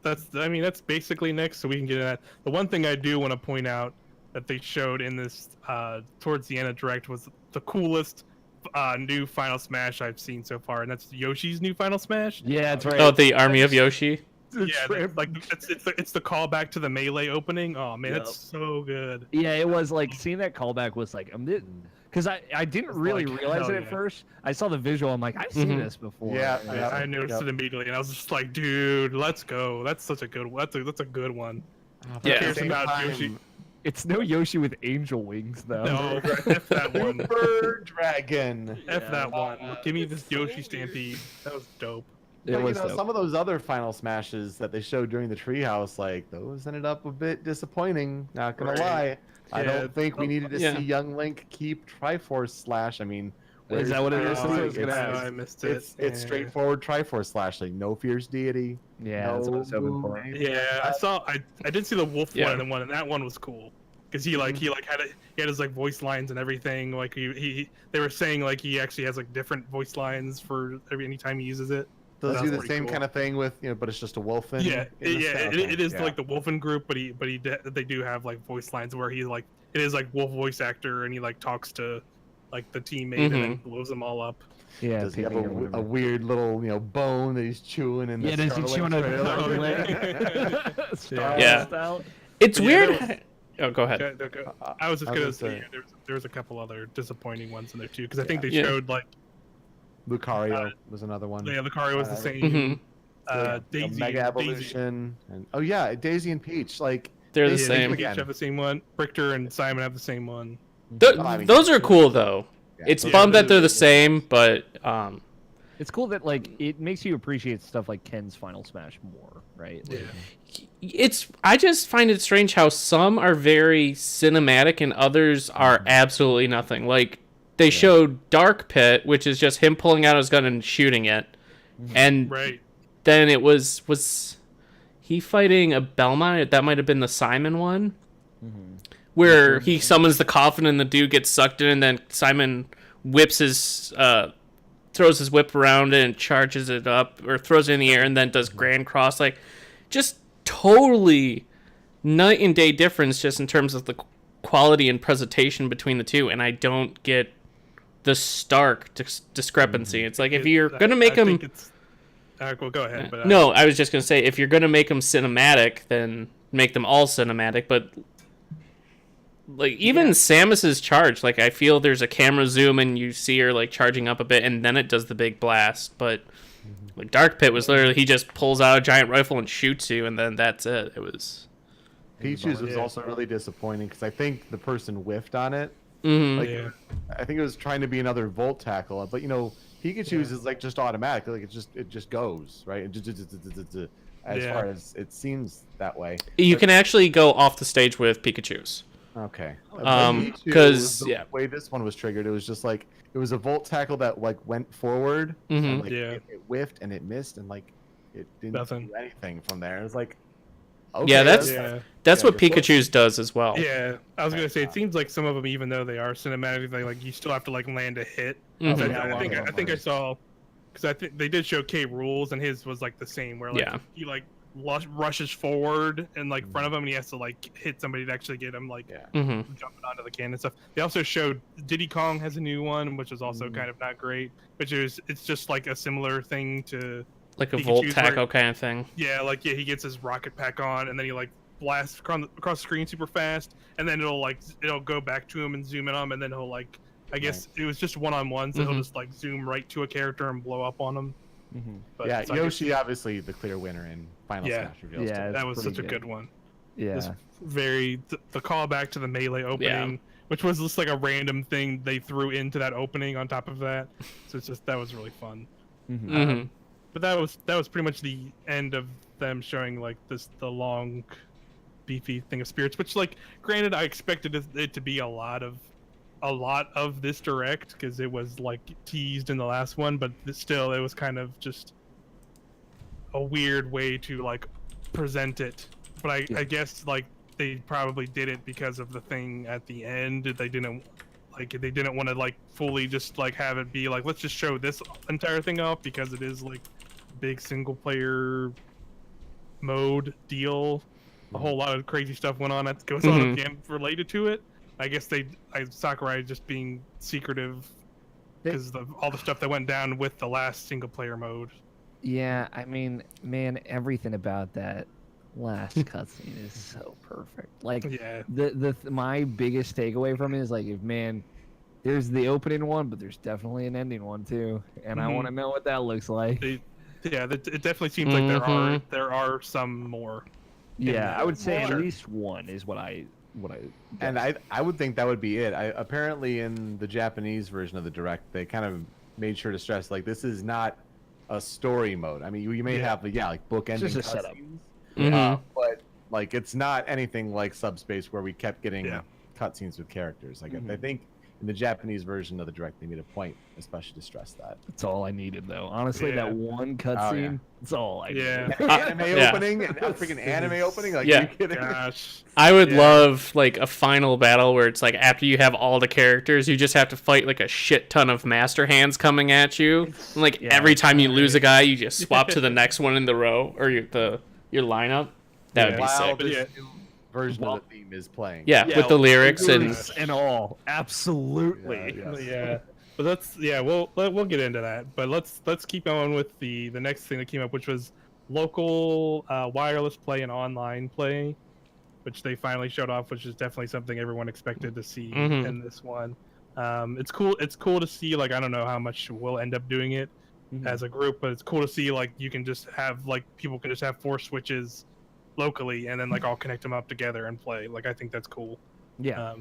basically next, so we can get at the one thing I do want to point out that they showed in this towards the end of Direct was the coolest new Final Smash I've seen so far, and that's Yoshi's new Final Smash. Yeah, that's right. Oh, the Army of Yoshi. Yeah, it's the callback to the Melee opening. Oh man, it's so good. Yeah, it was like seeing that callback was like because I didn't really like, realize it hell at first. I saw the visual. I'm like, I've seen this before. Yeah, I noticed it immediately, and I was just like, dude, let's go. That's such a good one. That's a good one. Yeah. Cares about Yoshi. It's no Yoshi with angel wings though. No, F that one. Super Dragon. F that one. Give me this Yoshi Stampede. That was dope. It was dope. Some of those other Final Smashes that they showed during the Treehouse, like, those ended up a bit disappointing. Not gonna lie. I don't think we needed to see Young Link keep Triforce Slash. I mean, Is that what it is? I missed it. It's straightforward Triforce Slash, like no fierce deity. Yeah, that's what I was hoping for. Yeah, I did see the wolf one, and that one was cool. Because he had his like voice lines and everything. Like they were saying like he actually has like different voice lines for any time he uses it. Does do the same kind of thing with but it's just a wolfen. It is like the wolfen group, but they do have like voice lines where he like it is like wolf voice actor, and he like talks to like the teammate and then blows them all all up. Yeah, does he have a weird little bone that he's chewing in? Yeah, does he chew on a yeah. It's weird. Oh, go ahead. I was just gonna say there was a couple other disappointing ones in there too, because I think they showed like Lucario was another one. Yeah, Lucario was the same. Daisy, Mega Evolution, and Daisy and Peach, like they're the same. Peach have the same one. Richter and Simon have the same one. Those are cool though. Yeah, it's bummed that they're the same, but it's cool that like it makes you appreciate stuff like Ken's Final Smash more, right? Yeah. I just find it strange how some are very cinematic and others are absolutely nothing. Like they showed Dark Pit, which is just him pulling out his gun and shooting it, and then it was he fighting a Belmont? That might have been the Simon one, where he summons the coffin and the dude gets sucked in, and then Simon whips his throws his whip around it and charges it up, or throws it in the air and then does Grand Cross. Like, just totally night and day difference just in terms of the quality and presentation between the two, and I don't get the stark discrepancy. It's like if you're gonna make them well, go ahead. But, no, I was just gonna say if you're gonna make them cinematic, then make them all cinematic. But like even Samus's charge, like I feel there's a camera zoom and you see her like charging up a bit, and then it does the big blast. But like Dark Pit was literally he just pulls out a giant rifle and shoots you, and then that's it. It was. Peach's was also really disappointing because I think the person whiffed on it. I think it was trying to be another Volt Tackle, but Pikachu's is like just automatic, like it just goes right. As far as it seems that way, you can actually go off the stage with Pikachu's. Okay. Because the way this one was triggered, it was just like it was a Volt Tackle that like went forward, and, like, it whiffed and it missed, and like it didn't do anything from there. It was like, Okay, Yeah, that's Yeah. what you're close. Pikachu's does as well. Yeah, I was gonna say it seems like some of them, even though they are cinematic, they like you still have to like land a hit. Mhm. So Yeah, a I lot think of I them think I are. saw because I think they did show K rules and his was like the same where like Yeah. he like rushes forward and like front of him and he has to like hit somebody to actually get him like Yeah. Mm-hmm. jumping onto the can and stuff. They also showed Diddy Kong has a new one, which is also Mhm. kind of not great, which is it's just like a similar thing to Like a Pikachu's Volt where- tackle kind of thing. yeah, he gets his rocket pack on and then he like blasts across the screen super fast and then it'll go back to him and zoom in on him and then he'll like I guess it was just one-on-one, so he'll Mhm. just like zoom right to a character and blow up on him. Mm-hmm. But Yeah, so I guess Yoshi obviously the clear winner in Final Yeah. Smash reveals. Yeah. today. that was pretty such a good. good one. Yeah. This very the callback to the melee opening, which was just like a random thing they threw into that opening on top of that. So it's just that was really fun. Mm-hmm. Mhm. But that was pretty much the end of them showing like the long, beefy thing of spirits. Which like granted, I expected it to be a lot of this direct because it was like teased in the last one, but still it was kind of just a weird way to like present it. But I guess like they probably did it because of the thing at the end. They didn't want to like fully just like have it be like let's just show this entire thing off because it is like big single player mode deal. A whole lot of crazy stuff went on that goes on at the end related to it. I guess Sakurai just being secretive because of all the stuff that went down with the last single player mode. Yeah, I mean, man, everything about that last cutscene is so perfect. Like, Yeah. my biggest takeaway from it is like, there's the opening one, but there's definitely an ending one too, and I want to know what that looks like. It definitely seems like there are some more. Yeah, I would say at Sure. least one is what I. And I would think that would be it. Apparently in the Japanese version of the direct, they kind of made sure to stress like this is not a story mode. I mean, you may have like bookending Just a setup. cutscenes, but like it's not anything like Subspace where we kept getting Yeah. cutscenes with characters. Like I think in the Japanese version of the direct, they made a point especially to stress that. That's all I needed, though. Honestly, Yeah. that one cutscene. That's all I Yeah. needed. Anime Yeah. opening, and a freaking anime opening. Like, Yeah. are you kidding? Gosh. I would Yeah. love like a final battle where it's like after you have all the characters, you just have to fight like a shit ton of master hands coming at you. And, like every time you lose a guy, you just swap to the next one in the row or your lineup. That would be While sick. this Yeah. new version of the theme is playing. Yeah, Yeah, with the lyrics and Lyrics and all, absolutely. Yeah, yes. Yeah. But we'll get into that. But let's keep going with the next thing that came up, which was local wireless play and online play, which they finally showed off, which is definitely something everyone expected to see in this one. It's cool to see, like I don't know how much we'll end up doing it as a group, but it's cool to see like you can just have like people can just have 4 switches locally and then like all connect them up together and play. Like I think that's cool. Yeah.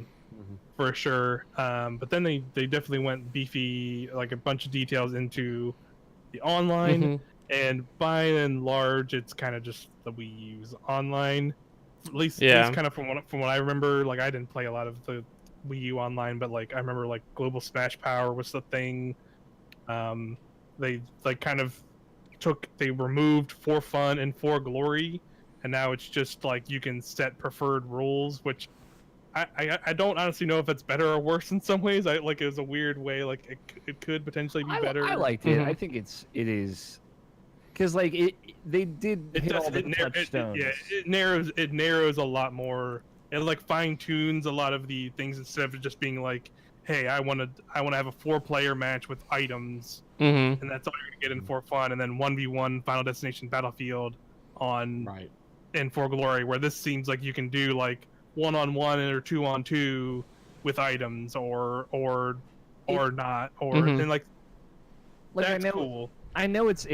For sure. But then they definitely went beefy, like a bunch of details into the online, and by and large, it's kind of just the Wii U's online. At least kind of from what I remember. Like I didn't play a lot of the Wii U online, but like I remember like Global Smash Power was the thing. They like kind of they removed For Fun and For Glory, and now it's just like you can set preferred rules, which I don't honestly know if it's better or worse in some ways. I like it was a weird way. Like it could potentially be better. I liked it. I think it is because like they did hit all the touchstones. It narrows a lot more. It like fine tunes a lot of the things instead of just being like, hey, I want to have a 4-player match with items, and that's all you're gonna get in For Fun, and then 1v1 Final Destination Battlefield on in For Glory, where this seems like you can do like 1-on-1 or 2-on-2 with items or not and like that's cool. I know it's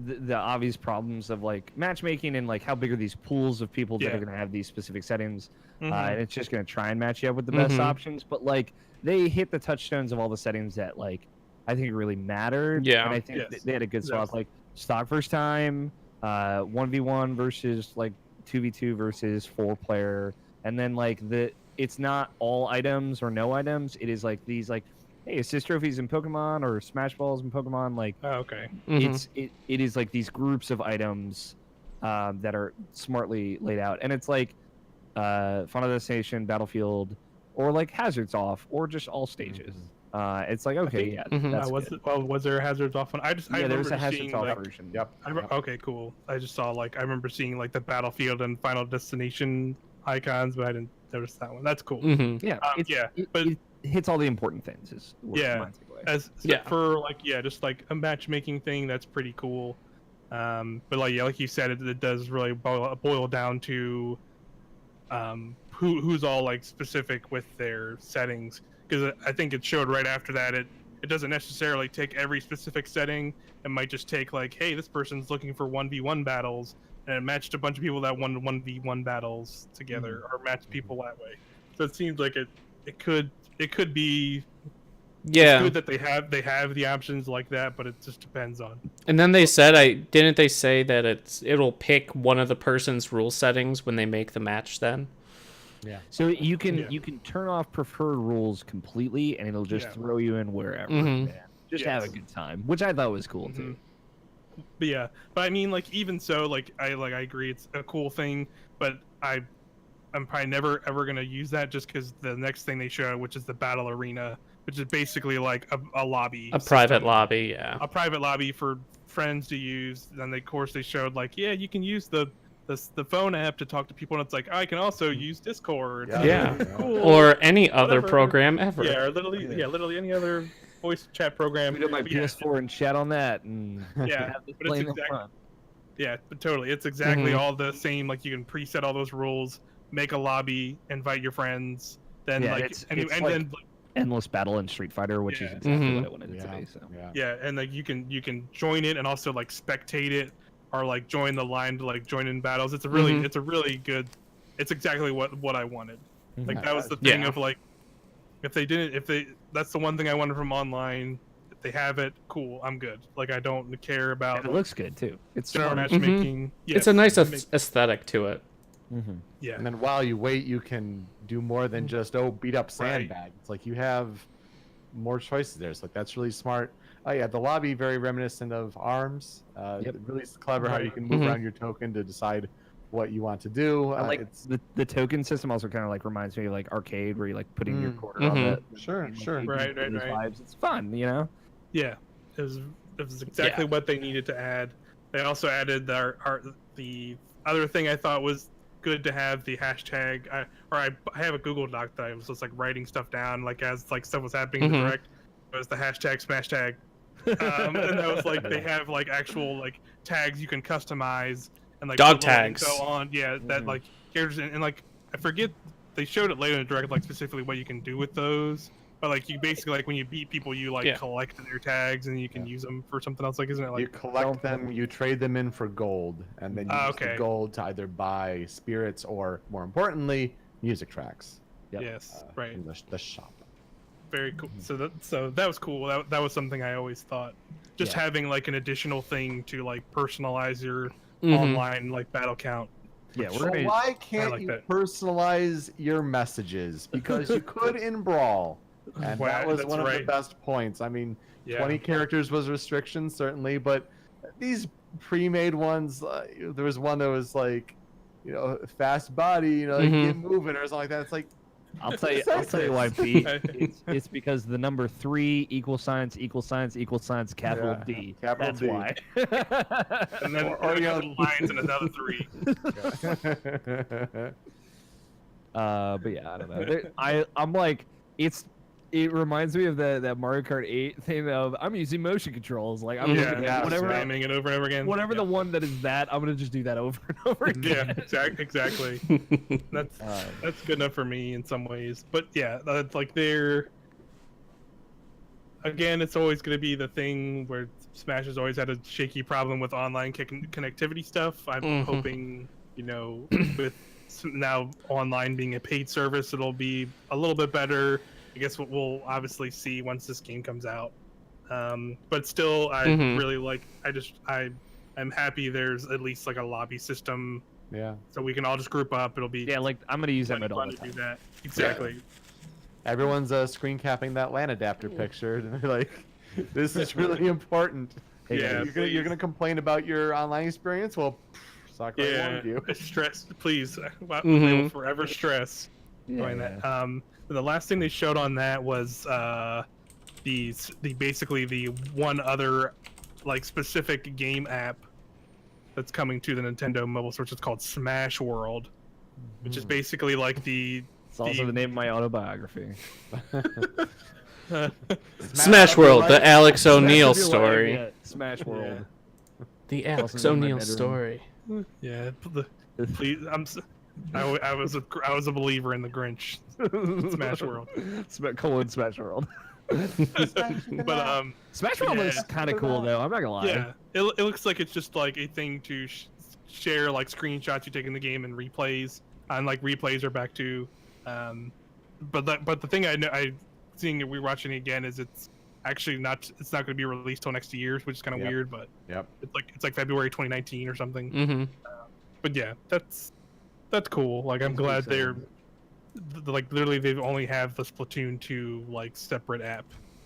the obvious problems of like matchmaking and like how big are these pools of people that are going to have these specific settings, and it's just going to try and match you up with the best options. But like they hit the touchstones of all the settings that like I think really mattered. Yeah, and I think they had a good spot, like stock first time, 1v1 versus like 2v2 versus 4-player. And then like it's not all items or no items. It is like these like, hey, assist trophies in Pokemon or Smash Balls in Pokemon. Like okay, it is like these groups of items that are smartly laid out, and it's like Final Destination, Battlefield, or like Hazards Off, or just all stages. It's like okay, yeah, that's good. was there a Hazards Off one? I Yeah, there was remember a Hazards seeing, Off like, version. Yep. Okay, cool. I just saw I remember seeing like the Battlefield and Final Destination icons, but I didn't notice that one. That's cool. Yeah, but it hits all the important things. Is what Yeah. my takeaway. For just like a matchmaking thing, that's pretty cool. But like you said, it does really boil down to who's all like specific with their settings, because I think it showed right after that it doesn't necessarily take every specific setting. It might just take like, hey, this person's looking for 1v1 battles, and it matched a bunch of people that won 1v1 battles together, or matched people that way. So it seems like it could be it's good that they have the options like that, but it just depends on. And then they said, didn't they say that it'll pick one of the person's rule settings when they make the match then? Yeah. So you can turn off preferred rules completely, and it'll just throw you in wherever. Just have a good time, which I thought was cool too. But I mean, like, even so, like I agree, it's a cool thing, but I'm probably never ever gonna use that, just because the next thing they show, which is the battle arena, which is basically like a lobby, private lobby, a private lobby for friends to use. Then of course they showed like, yeah, you can use the phone app to talk to people, and it's like, I can also use Discord. Cool. Or any other program ever. Yeah, or literally any other voice chat program. We do my PS4 and chat on that, and have this play in the front. Yeah, but totally, it's exactly all the same. Like, you can preset all those rules, make a lobby, invite your friends, then then endless battle in Street Fighter, which is exactly what I wanted it to be. So and like you can join it and also like spectate it, or like join the line to like join in battles. It's a really good. It's exactly what I wanted. Like, that was the thing of like, if that's the one thing I wanted from online. If they have it, cool, I'm good. Like, I don't care about. And it looks good too. It's smart matchmaking. It's a nice aesthetic to it. Yeah. And then while you wait, you can do more than just beat up sandbag. It's like you have more choices there. It's like, that's really smart. Oh yeah, the lobby very reminiscent of ARMS. Really clever how you can move around your token to decide what you want to do. I like the token system. Also kind of like reminds me of like arcade, where you like putting your quarter on it. Sure. Right. Vibes. It's fun, you know. Yeah, it was exactly what they needed to add. They also added the other thing I thought was good to have, the hashtag. I have a Google Doc that I was just like writing stuff down, like as like stuff was happening in the direct. It was the hashtag smash tag, and that was like, they have like actual like tags you can customize, and like dog tags, so on. That like characters, and like, I forget, they showed it later in the direct, like specifically what you can do with those. But like, you basically, like, when you beat people, you like collect their tags, and you can use them for something else. Like, isn't it like, you collect them, you trade them in for gold, and then you use the gold to either buy spirits or, more importantly, music tracks. Yes, right. In the shop. Very cool. So that was cool. That was something I always thought. Just having like an additional thing to like personalize your online like battle count. Yeah, so why can't you personalize your messages? Because you could in Brawl. And that was one of the best points. I mean, 20 characters was restriction, certainly, but these pre-made ones, there was one that was like, fast body, get moving or something like that. It's like, I'll tell you why, Pete. It's because the number 3 == capital D. Capital That's D. why. And then lines and another 3. But yeah, I don't know. I'm like, it reminds me of that Mario Kart 8 thing of, I'm using motion controls. Like, I'm spamming it over and over again. Whatever the one that is that, I'm gonna just do that over and over again. Yeah, exactly. That's good enough for me in some ways. But yeah, that's like again, it's always gonna be the thing where Smash has always had a shaky problem with online connectivity stuff. I'm hoping, with now online being a paid service, it'll be a little bit better. I guess what we'll obviously see once this game comes out. But still, I really like. I'm happy there's at least like a lobby system. Yeah. So we can all just group up. It'll be like, I'm gonna use that all the time. Do that. Exactly. Yeah. Everyone's screen capping that LAN adapter picture, and they're like, "This is really important." Yeah. You're gonna complain about your online experience? Well, Sakurai warned you. Stress, please. They Mhm. will forever stress doing Yeah. that. The last thing they showed on that was the basically the one other like specific game app that's coming to the Nintendo mobile Switch. It's called Smash World, which is basically like the It's also the name of my autobiography. Smash World, the Alex O'Neil Smash story. Yeah, Smash World. The Also Alex in my O'Neil bedroom. story. yeah. Please, I was a believer in the Grinch. Smash World. Smash World. But Smash World Yeah. looks kind of cool though. I'm not gonna lie. yeah, it looks like it's just like a thing to share like screenshots you take in the game and replays, and like replays are back to. But the thing I seeing it, we're watching it again, is it's actually not going to be released till next year, which is kind of Yep. weird. But Yep. it's like February 2019 or something. Mm-hmm. But yeah, that's cool. Like I'm glad they're like literally they only have the Splatoon 2 like separate app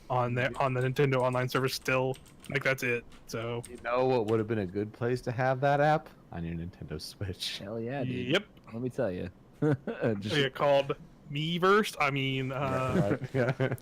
on the Nintendo Online service still. Like that's it. So You know what would have been a good place to have that app? On your Nintendo Switch. Hell yeah, dude. yep, Let me tell you. Just yeah, called Miiverse. I mean, Yeah.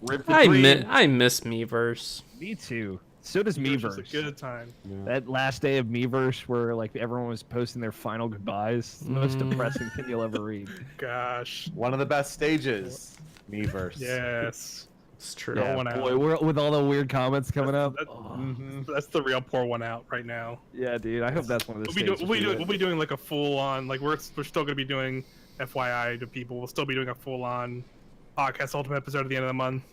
rip the I dream. miss Miiverse. Me too. So does it was just Miiverse. a good time. That last day of Miiverse where like everyone was posting their final goodbyes. It's the most depressing thing you'll ever read. Gosh, One of the best stages, Miiverse. yes, It's true. Yeah. one out. boy, with all the weird comments coming up. That- Oh, that's the real pour one out right now. yeah, dude. I hope that's one of the stages. We'll be doing like a full on like we're still gonna be doing FYI to people. We'll still be doing a full on podcast Ultimate episode at the end of the month,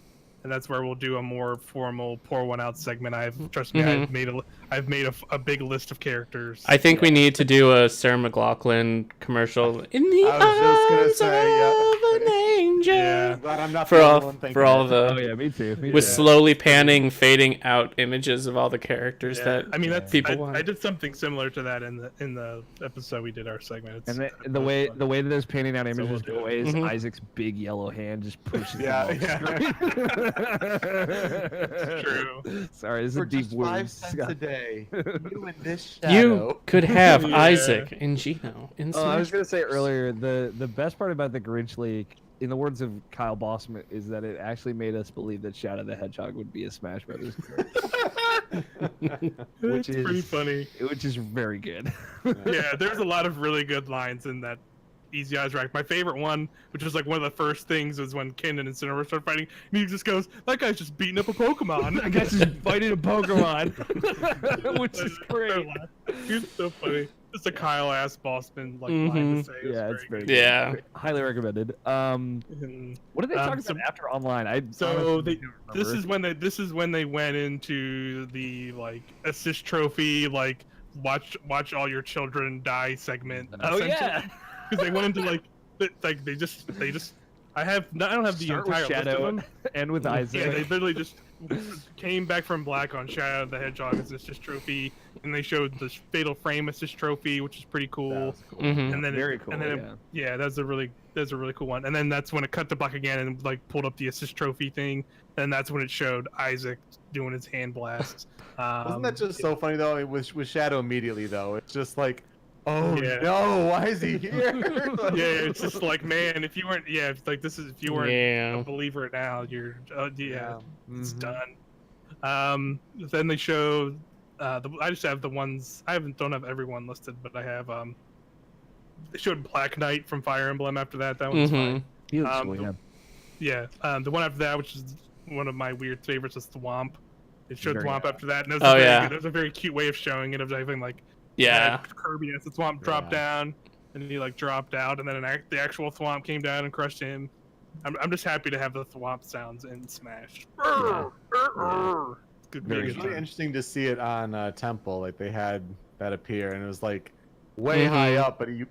and that's where we'll do a more formal pour one out segment. Trust me, I've made a big list of characters. I think we need to do a Sarah McLachlan commercial. In the I was just gonna arms say, of an angel. Yeah. Glad I'm not For the all only one thinking for all it. the Oh yeah, me too. Me with too. slowly panning, fading out images of all the characters Yeah. that I mean that's people I, want. I did something similar to that in the episode we did our segment. It's, And the way fun. that those painting out So images we'll do go it. away is Mhm. Isaac's big yellow hand just pushes Yeah, them It's true. Sorry, this is For a deep just wound. 5 cents a day, you in this shadow. You could have Yeah. Isaac and Gino in Oh, I was Smash. gonna say earlier, the best part about the Grinch leak, in the words of Kyle Bossman, is that it actually made us believe that Shadow the Hedgehog would be a Smash Brothers character, It's pretty funny. which is very good. Yeah, there's a lot of really good lines in that Easy Eyes Rack. My favorite one, which was like one of the first things, was when Ken and Incineroar start fighting, and he just goes, "That guy's just beating up a Pokemon." I guess just fighting a Pokemon, which is great. He's so funny. Just a Kyle ass Bossman like Mhm. line to say. It was Yeah, it's very good. good. Yeah. Highly recommended. And What did they talk so- about after online? I So honestly they, don't this remember. is when they went into the like assist trophy, like watch all your children die segment. Oh yeah. because they went into like they just I don't have the Start entire with list of Shadow them. and with Isaac. Yeah, they literally just came back from black on Shadow the Hedgehog assist trophy, and they showed the Fatal Frame assist trophy, which is pretty cool. That was cool. Mhm. And then Very cool, And then yeah, that's a really cool one. And then that's when it cut to black again and like pulled up the assist trophy thing. And that's when it showed Isaac doing his hand blast. Wasn't that just so funny though? With Shadow immediately though, it's just like, oh Yeah. no, why is he here? Yeah, it's just like, man, if you weren't, if you weren't Yeah. a believer now, you're, it's Mhm. done. Then they show, I just have the ones, don't have everyone listed, but I have, they showed Black Knight from Fire Emblem after that. That one's fine. He looks Um, cool, yeah. Yeah, the one after that, which is one of my weird favorites, is Thwomp. They showed Very Thwomp good. after that, and it was Oh, a very yeah. good, it was a very cute way of showing it, of having like Yeah. Kirby as the Thwomp dropped down, and he like dropped out, and then the actual Thwomp came down and crushed him. I'm just happy to have the Thwomp sounds in Smash. Yeah. Good, Very good It's really time. interesting to see it on Temple. Like they had that appear, and it was like way Mhm. high up, but you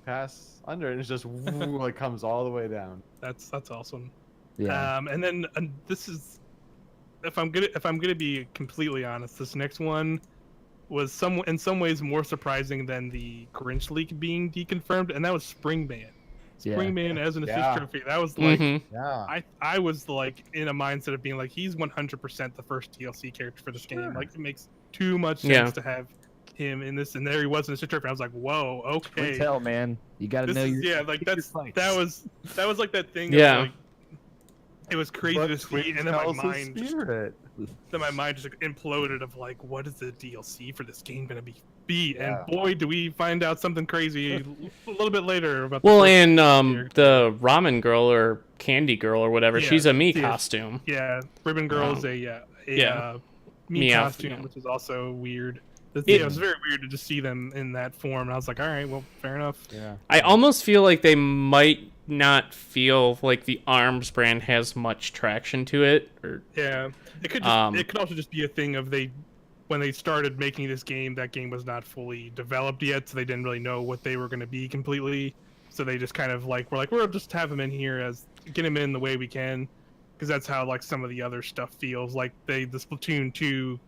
pass under, it, and it's just like comes all the way down. That's awesome. Yeah. And then this is, if I'm gonna be completely honest, this next one was in some ways more surprising than the Grinch leak being deconfirmed, and that was Springman. Yeah. Springman as an assist Yeah. trophy. That was like. Mhm. Yeah. I was like in a mindset of being like, he's 100% the first DLC character for this game. Sure. Like it makes too much sense Yeah. to have him in this, and there he was in the trophy. I was like, whoa, okay. Tell, man. You got to This know is, your yeah, like your that fights. was like that thing. Yeah. Of, like, it was crazy But to see, Twin and then my tells his mind just spirit. then my mind just like, imploded of like, what is the DLC for this game gonna be? Yeah. And boy, do we find out something crazy a little bit later about. Well, the first and character. the ramen girl or candy girl or whatever, Yeah, she's a me yeah. costume. Yeah, Ribbon Girl is Yeah. me Me costume, outfit. which is also weird. It- It was very weird to just see them in that form, and I was like, all right, well, fair enough. Yeah. I almost feel like they might not feel like the ARMS brand has much traction to it. Or Yeah, it could it could also just be a thing of when they started making this game, that game was not fully developed yet, so they didn't really know what they were going to be completely. So they just kind of we'll just have them in here get them in the way we can, because that's how like some of the other stuff feels. Like the Splatoon 2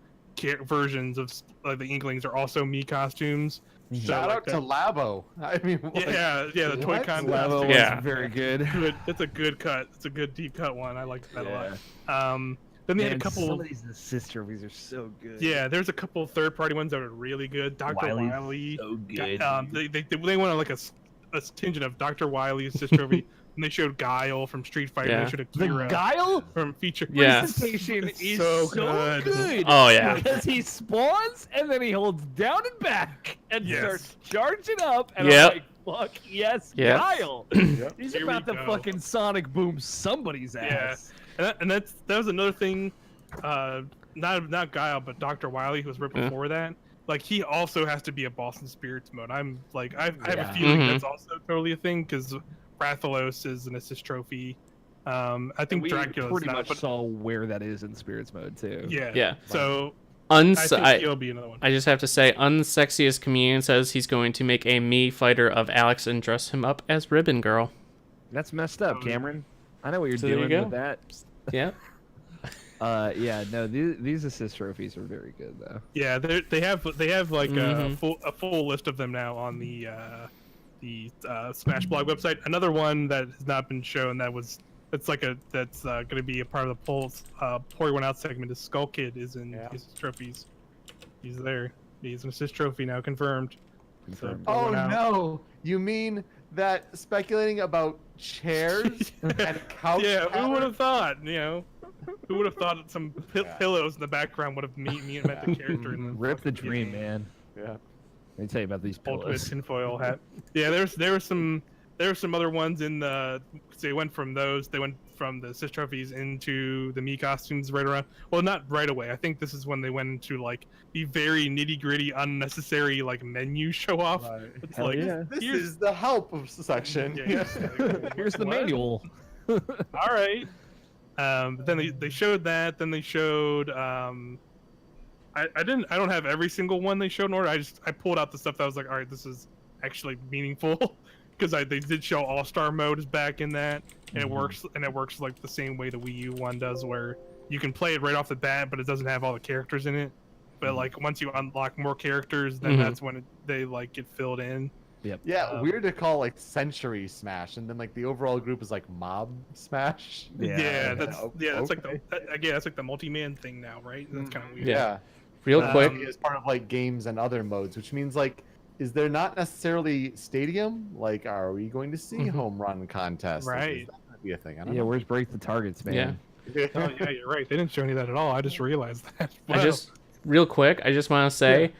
versions of the Inklings are also me costumes. Shout like out to Labo. I mean, like, Yeah, the toy what? contest. Lavo was Yeah. very good. It's a good cut. It's a good deep cut one. I liked that Yeah. a lot. Then they had a Man, couple. Some of these assist trophies are so good. Yeah, there's a couple third-party ones that are really good. Dr. Wily's Wily. so good. They went on like a tangent of Dr. Wily's assist trophy, and they showed Guile from Street Fighter. Yeah. They showed The Akira Guile from Feature. Yeah. presentation It's is so so good. good. Oh, yeah. Because he spawns and then he holds down and back and Yes. starts charging up, and Yep. I'm like, "Fuck yes, Yep. Guile! Yep. He's Here about we to go. fucking Sonic boom somebody's ass." And that was another thing. Not Guile, but Dr. Wily, who was right Yeah. before that. Like he also has to be a Boston Spirits mode. I'm like I have Yeah. a feeling Mhm. that's also totally a thing because Rathalos is an assist trophy. I think We Dracula's pretty not, much but saw where that is in Spirits mode too. yeah. Yeah. So I think I he'll be another one. just have to say, Unsexiest Comedian says he's going to make a me fighter of Alex and dress him up as Ribbon Girl. That's messed up, Cameron. I know what you're So there you doing go. with that. Yeah. Yeah, no, these assist trophies are very good though. Yeah, they have like Mhm. a full list of them now on the Smash Blog website. Another one that has not been shown that's going to be a part of the Pour One Out segment is Skull Kid is in his trophies. He's there. He's an assist trophy now confirmed. So, pour Oh one out. no! You mean that speculating about chairs and couch? Yeah, who patterns? would have thought? Who would have thought that some pillows in the background would have meant the character in the Rip the fucking dream, game. man. Yeah. Let me tell you about these Ultimate pillows. tinfoil hat. Yeah, there were some other ones in the. They went from the assist trophies into the me costumes right around. Well, not right away. I think this is when they went into like the very nitty gritty, unnecessary like menu show off. Right. It's Hell like yeah. This here's- is the help section. Yeah, Here's the What? manual. all right. But then they showed that. Then they showed. I don't have every single one they showed in order. I pulled out the stuff that I was like, all right, this is actually meaningful, because they did show All Star mode is back in that, and it works like the same way the Wii U one does, where you can play it right off the bat, but it doesn't have all the characters in it. But like once you unlock more characters, then that's when they like get filled in. Yeah, weird to call like Century Smash, and then like the overall group is like Mob Smash. That's like okay. that's like the multi-man thing now, right? That's kind of weird. Yeah. Real quick. As part of like games and other modes, which means like, is there not necessarily stadium? Like, are we going to see home run contests? Like, Right. is that gonna be a thing? I don't Yeah, know. where's break the targets, man? Yeah. Oh yeah, you're right. They didn't show any of that at all. I just realized that. I Wow. just real quick, I just want to say,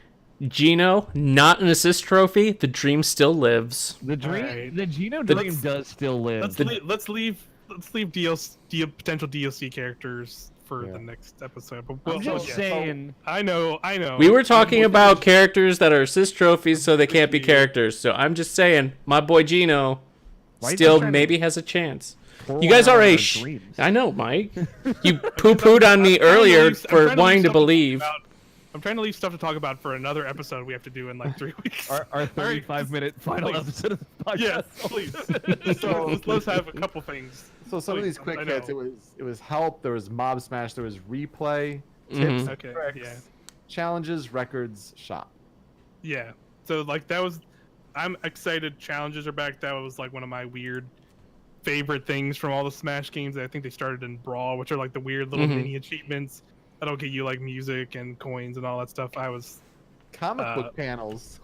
Gino, not an assist trophy. The dream still lives. The dream, Alright. the Geno Let's- dream does still live. let's leave DLC potential DLC characters for Yeah. the next episode. But I'm just saying. I know. We were talking about characters that are assist trophies, so they can't be characters. So I'm just saying, my boy Gino Why are you still trying to maybe has a chance. pour You guys one out are on a. our dreams? I know, Mike. You poo-pooed on me earlier for wanting to believe. I'm trying to leave stuff to talk about for another episode we have to do in like 3 weeks. Our 35-minute final please. episode of the podcast. Yes, please. So let's have a couple things. So some of Please, these quick I hits, know. it was help. There was Mob Smash. There was replay. Tips, Mhm. Okay. tricks, Yeah. challenges, records, shop. Yeah. So like that was. I'm excited. Challenges are back. That was like one of my weird favorite things from all the Smash games. I think they started in Brawl, which are like the weird little Mhm. mini achievements that'll get you like music and coins and all that stuff. comic book panels.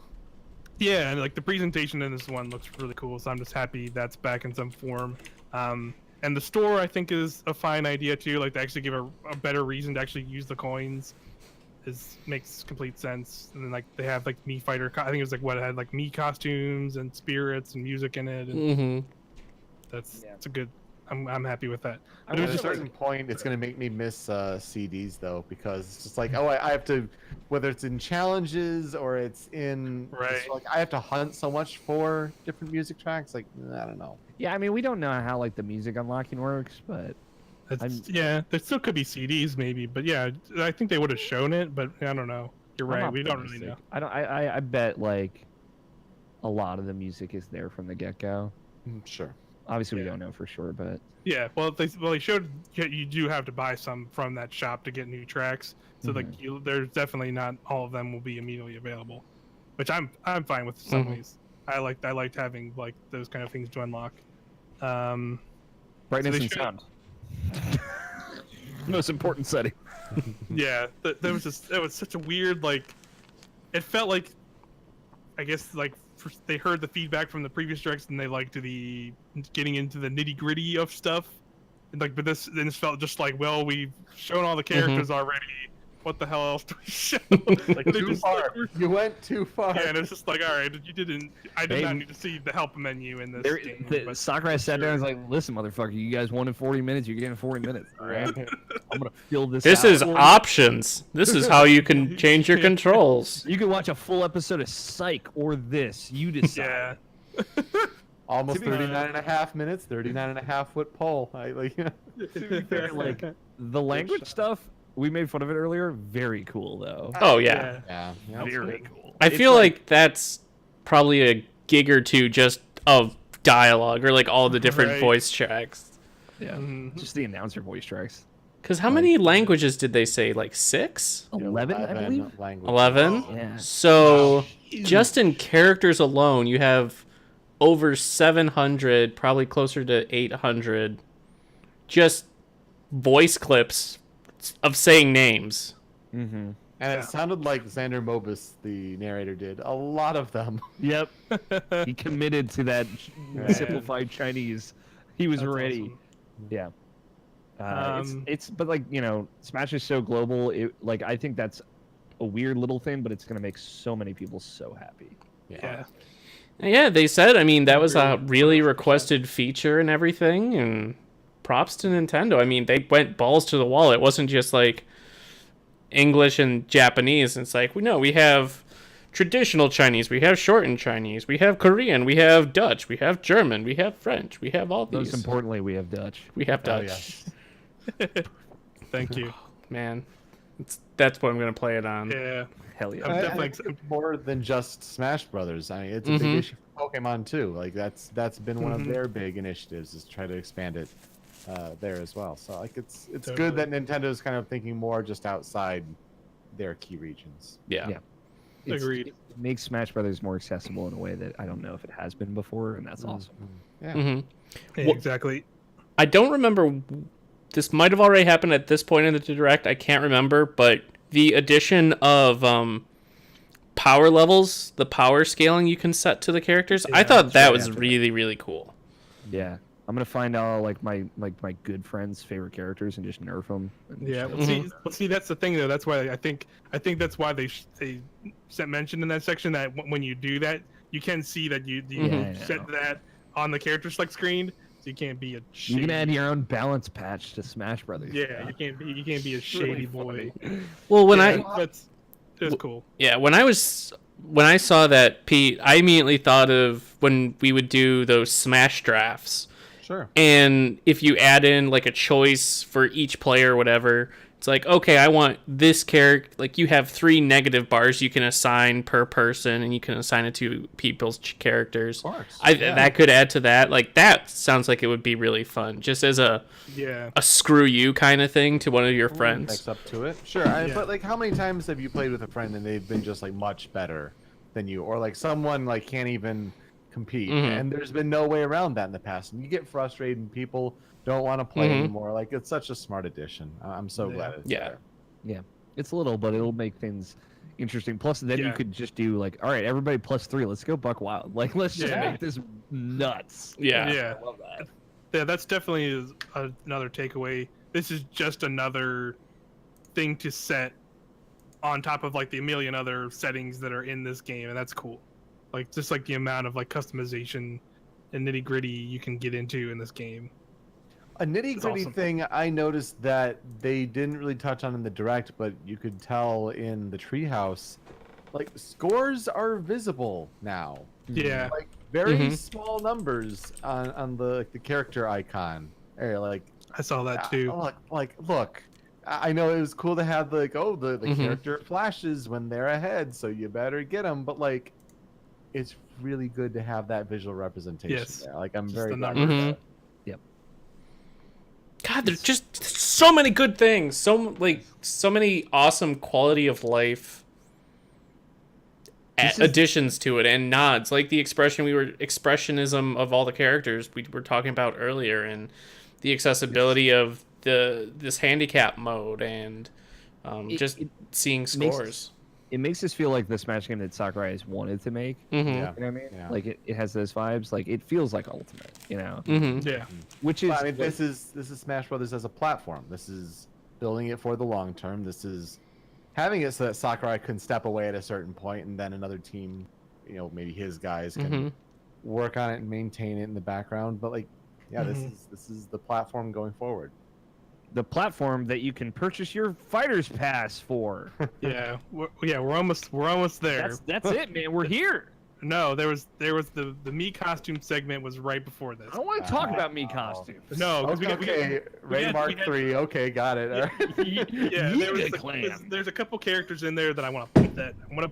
Yeah, and like the presentation in this one looks really cool, so I'm just happy that's back in some form. And the store I think is a fine idea too. Like to actually give a better reason to actually use the coins makes complete sense. And then like they have like Mii Fighter. I think it was like what it had like Mii costumes and spirits and music in it. And that's a good. I'm happy with that. But it At was a just certain point, it's going to make me miss CDs, though, because it's just like, I have to, whether it's in challenges or it's in, Right. like, I have to hunt so much for different music tracks. Like, I don't know. Yeah, I mean, we don't know how like the music unlocking works, but yeah, there still could be CDs maybe, but yeah, I think they would have shown it, but I don't know. You're I'm right. We don't really optimistic. know. I bet like a lot of the music is there from the get-go. Sure. Obviously, we Yeah. don't know for sure, but Yeah, well, they showed you do have to buy some from that shop to get new tracks. So like, there's definitely not all of them will be immediately available, which I'm fine with some ways. I liked having like those kind of things to unlock. brightness they and showed- sound. Most important setting. Yeah, that was just it was such a weird like. It felt like, I guess like they heard the feedback from the previous directs and they liked the getting into the nitty gritty of stuff, and like but this felt just like, well, we've shown all the characters already. What the hell else do we show? Like, They're too just far. like, You went too far. yeah, and it's just like, all right, you didn't. I did not need to see the help menu in this game. but Sakurai sat down and was like, "Listen, motherfucker, you guys wanted 40 minutes. You're getting 40 minutes. All right, I'm gonna fill this. This out is for you. options. This is how you can change your controls. You can watch a full episode of Psych or this. You decide." Yeah. Almost To be 39 and a half minutes, 39 and a half foot pole. I like. To be fair, like the language stuff, we made fun of it earlier. Very cool though. Oh yeah. Yeah. Very cool. I It's feel like that's probably a gig or two just of dialogue or like all the different Right. voice tracks. yeah, just the announcer voice tracks. Because how many languages did they say? Like 6? 11, I believe. Language. 11? Yeah. So just in characters alone, you have over 700, probably closer to 800, just voice clips of saying names. Mm-hmm. And it sounded like Xander Mobus, the narrator, did a lot of them. Yep. He committed to that Right. simplified Chinese. He was That's ready. awesome. Yeah. Um, It's but like Smash is so global. It like I think that's a weird little thing, but it's gonna make so many people so happy. Yeah. Yeah, they said, I mean, that was a really requested feature and everything, and props to Nintendo. I mean, they went balls to the wall. It wasn't just like English and Japanese. It's like, we have traditional Chinese, we have shortened Chinese, we have Korean, we have Dutch, we have German, we have French, we have all these. Most importantly, we have Dutch. We have Oh, Dutch. Thank you. Man, that's what I'm going to play it on. Yeah. Hell yeah. I'm I definitely think it's more than just Smash Brothers. I mean, it's a big issue for Pokemon too. Like that's been one of their big initiatives is try to expand it there as well. So like it's Totally. good that Nintendo's kind of thinking more just outside their key regions. Yeah. Yeah. Agreed. It makes Smash Brothers more accessible in a way that I don't know if it has been before, and that's awesome. Yeah. Mhm. Yeah, Well- exactly. I don't remember. This might have already happened at this point in the direct. I can't remember, but the addition of power levels, the power scaling you can set to the characters, I Yeah, thought that's that right was after that. really, really cool. Yeah. I'm gonna find all like my good friends' favorite characters and just nerf them. Yeah. Well, see, that's the thing though. That's why I think that's why they mentioned in that section that when you do that, you can see that you Yeah, I set know. that on the character select screen, so you can't be a You shady. can add your own balance patch to Smash Brothers. Yeah, you can't be a shady boy. Well, when That's cool. Yeah, when I saw that, Pete, I immediately thought of when we would do those Smash drafts. Sure. And if you add in like a choice for each player or whatever, it's like, okay, I want this character. Like you have 3 negative bars you can assign per person, and you can assign it to people's characters. Of course. That could add to that. Like that sounds like it would be really fun, just as a Yeah. screw you kind of thing to one of your friends. Next up to it. Sure. Yeah. But like, how many times have you played with a friend and they've been just like much better than you, or like someone like can't even compete, and there's been no way around that in the past, and you get frustrated and people don't want to play anymore. Like it's such a smart addition. I'm so glad it's Yeah. there. Yeah. It's little, but it'll make things interesting. Plus, then you Yeah. could just do like, all right, everybody +3. Let's go buck wild. Like, let's just Yeah. make this nuts. Yeah. Yeah. I love that. Yeah, that's definitely another takeaway. This is just another thing to set on top of like the million other settings that are in this game, and that's cool. Like just like the amount of like customization and nitty gritty you can get into in this game. A nitty gritty awesome. thing I noticed that they didn't really touch on in the direct, but you could tell in the treehouse, like scores are visible now. Yeah. Like very Mhm. small numbers on the character icon. Or like I saw that too. look. I know it was cool to have the Mhm. character flashes when they're ahead, so you better get them. But like, it's really good to have that visual representation. Yes. There. Like I'm Just very the glad numbers. with that. God, there's just so many good things. So many awesome quality of life additions to it and nods, like the expressionism of all the characters we were talking about earlier, and the accessibility of this handicap mode, and just seeing scores. It makes us feel like the Smash game that Sakurai has wanted to make. Mm-hmm. Yeah. You know what I mean? Yeah. Like it has those vibes. Like it feels like Ultimate. You know, Mm-hmm. Yeah. which is But, I mean, this is Smash Brothers as a platform. This is building it for the long term. This is having it so that Sakurai can step away at a certain point, and then another team, maybe his guys can Mm-hmm. work on it and maintain it in the background. But like, yeah, Mhm. this is the platform going forward. the platform that you can purchase your fighter's pass for. Yeah. We're almost there. That's it, man. We're here. No, there was the me costume segment was right before this. I don't want to talk about me Wow. costumes. No, 'cause Okay, Ray had- Mark we had- 3. Okay, got it. All right. Yeah, there's a couple characters in there that I want to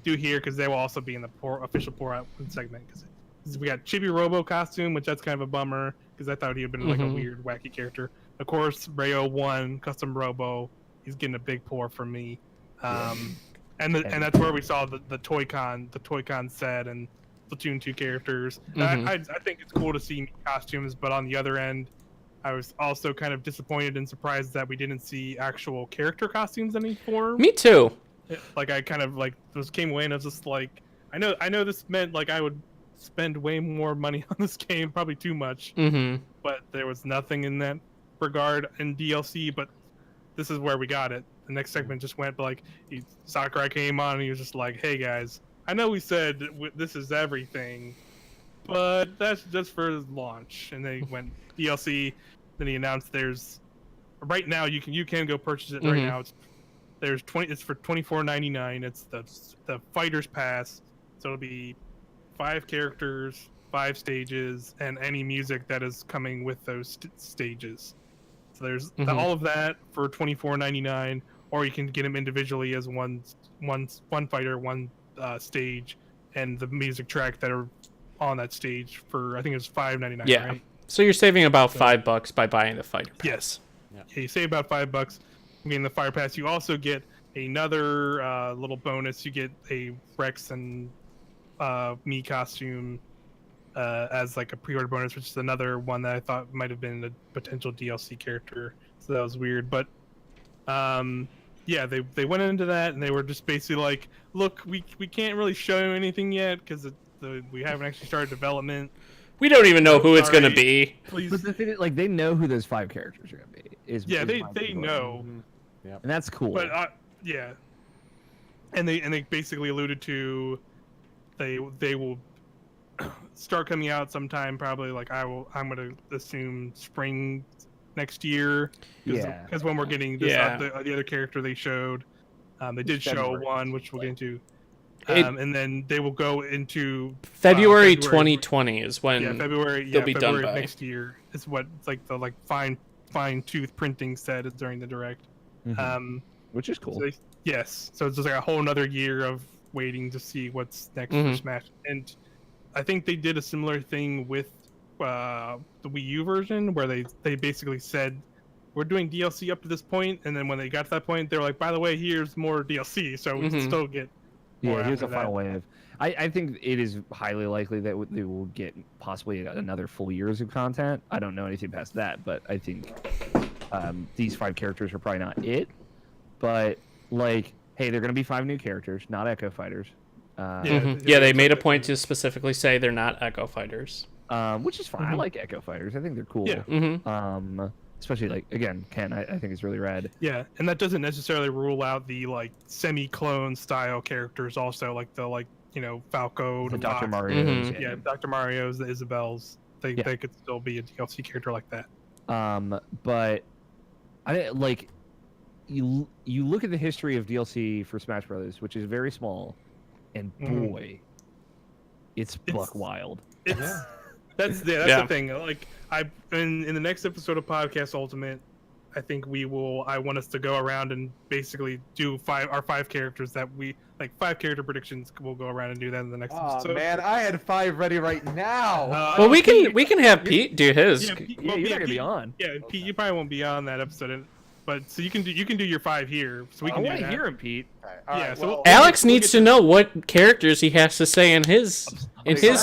do here because they will also be in the official pour out segment. Because we got Chibi Robo costume, which that's kind of a bummer because I thought he had been like a Mhm. weird, wacky character. Of course, Rayo 1 custom Robo, he's getting a big pour from me. And that's where we saw the Toy-Con set and Splatoon 2 characters. Mhm. I think it's cool to see costumes, but on the other end, I was also kind of disappointed and surprised that we didn't see actual character costumes in any form. Me too. Like I kind of like those came away and I was just like, I know this meant like I would spend way more money on this game, probably too much, Mm-hmm. but there was nothing in that regard in DLC. But this is where we got it. The next segment just went like Sakurai came on and he was just like, "Hey guys, I know we said this is everything, but that's just for launch." And they went DLC. Then he announced there's right now you can go purchase it right Mhm. now. It's for $24.99. It's the Fighter's Pass, so it'll be 5 characters, 5 stages, and any music that is coming with those stages. So there's Mhm. all of that for $24.99, or you can get them individually as one fighter, one stage, and the music track that are on that stage for I think it's $5.99. Yeah. Right? So you're saving about So- $5 by buying the fighter pass. Yes. Yeah, you save about $5. In the Fire Pass, you also get another little bonus. You get a Rex and me costume as like a pre-order bonus, which is another one that I thought might have been a potential DLC character. So that was weird, but yeah, they went into that and they were just basically like, look, we can't really show you anything yet because we haven't actually started development. We don't even know who it's Sorry. going to be. Please, But the thing is, like, they know who those 5 characters are gonna be. yeah, is they my takeaway. know. and that's cool. But yeah, and they basically alluded to they will start coming out sometime probably like I'm gonna assume spring next year. Yeah. Because when we're getting this, Yeah. the other character they showed, they did show February. one which we'll get into, It- and then they will go into February February. 2020 is when February. they'll Yeah, be done February by. next year is what it's like the fine tooth printing said during the direct. Mhm. Which is cool. So yes, so it's just like a whole another year of waiting to see what's next Mhm. for Smash. And I think they did a similar thing with the Wii U version, where they basically said we're doing DLC up to this point, and then when they got to that point, they were like, by the way, here's more DLC, so we can Mhm. still get more Yeah, here's after a final that. wave. I think it is highly likely that they will get possibly another full years of content. I don't know anything past that, but I think these 5 characters are probably not it. But like, hey, they're gonna be 5 new characters, not Echo Fighters. Yeah, they made a point to specifically say they're not Echo Fighters. Which is fine. I like Echo Fighters. I think they're cool. Yeah. Especially like again, Ken. I think it's really rad. Yeah, and that doesn't necessarily rule out the like semi-clone style characters. Also, like the Falco, The Dr. Fox. Mario's. Yeah, Dr. Mario's, the Isabels. They could still be a DLC character like that. But I like you look at the history of DLC for Smash Brothers, which is very small, and boy, it's buck wild. That's the thing. Like in the next episode of Podcast Ultimate, I think I want us to go around and basically do our 5 characters that we like 5 character predictions. We'll go around and do that in the next episode. Oh man, I had 5 ready right now. Well, we can have Pete do his. Yeah, you're not gonna be on. Yeah, Pete, you probably won't be on that episode. But so you can do your 5 here. So we can. I want to hear him, Pete. All Yeah, right, so well, Alex needs to know what characters he has to say in his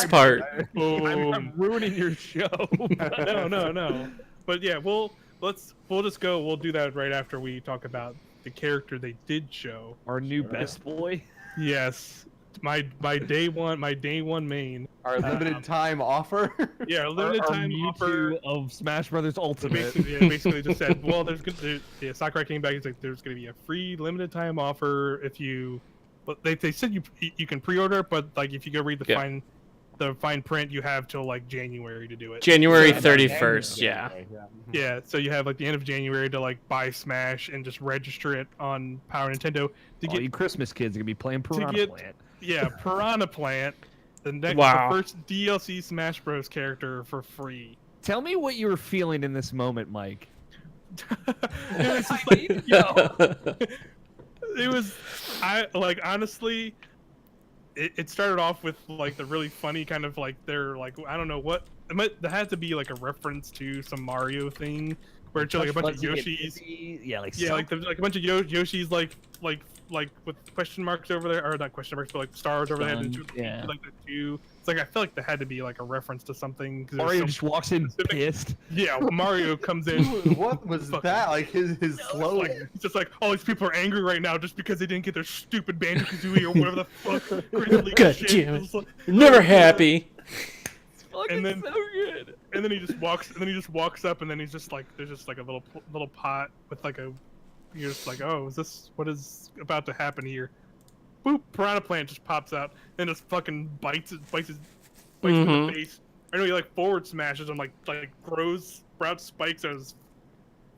part. I'm ruining your show. No. But yeah, we'll just go. We'll do that right after we talk about the character they did show. Our new best boy. Yes, my day one main. our limited time offer. Yeah, our limited time offer of Smash Brothers Ultimate. basically just said, well, Sakurai came back. He's like, there's going to be a free limited time offer if you. But they said you can pre-order, but like if you go read the fine print, you have till like January to do it. January 31st. Yeah. Yeah, so you have like the end of January to like buy Smash and just register it on Power Nintendo to All you Christmas kids are gonna be playing Piranha Plant. Yeah, Piranha Plant, the first DLC Smash Bros. Character for free. Tell me what you were feeling in this moment, Mike. Honestly, it started off with like the really funny kind of like they're like I don't know what there had to be like a reference to some Mario thing where it's like a bunch of Yoshis. Like there's like a bunch of Yoshis like with question marks over there, or not question marks, but like stars over there. Like the 2. It's like I feel like there had to be like a reference to something. Mario just walks in pissed. Yeah, Mario comes in. What was that? Like his slow. Like, it's just like all these people are angry right now just because they didn't get their stupid Banjo-Kazooie or whatever the fuck. God damn it! Never happy. And then so good. And then he just walks up, and then he's just like, there's just like a little pot with like a. You're just like, oh, what is about to happen here? Boop! Piranha Plant just pops out, and just fucking bites him in the face. I know he like forward smashes him, like grows sprout spikes on his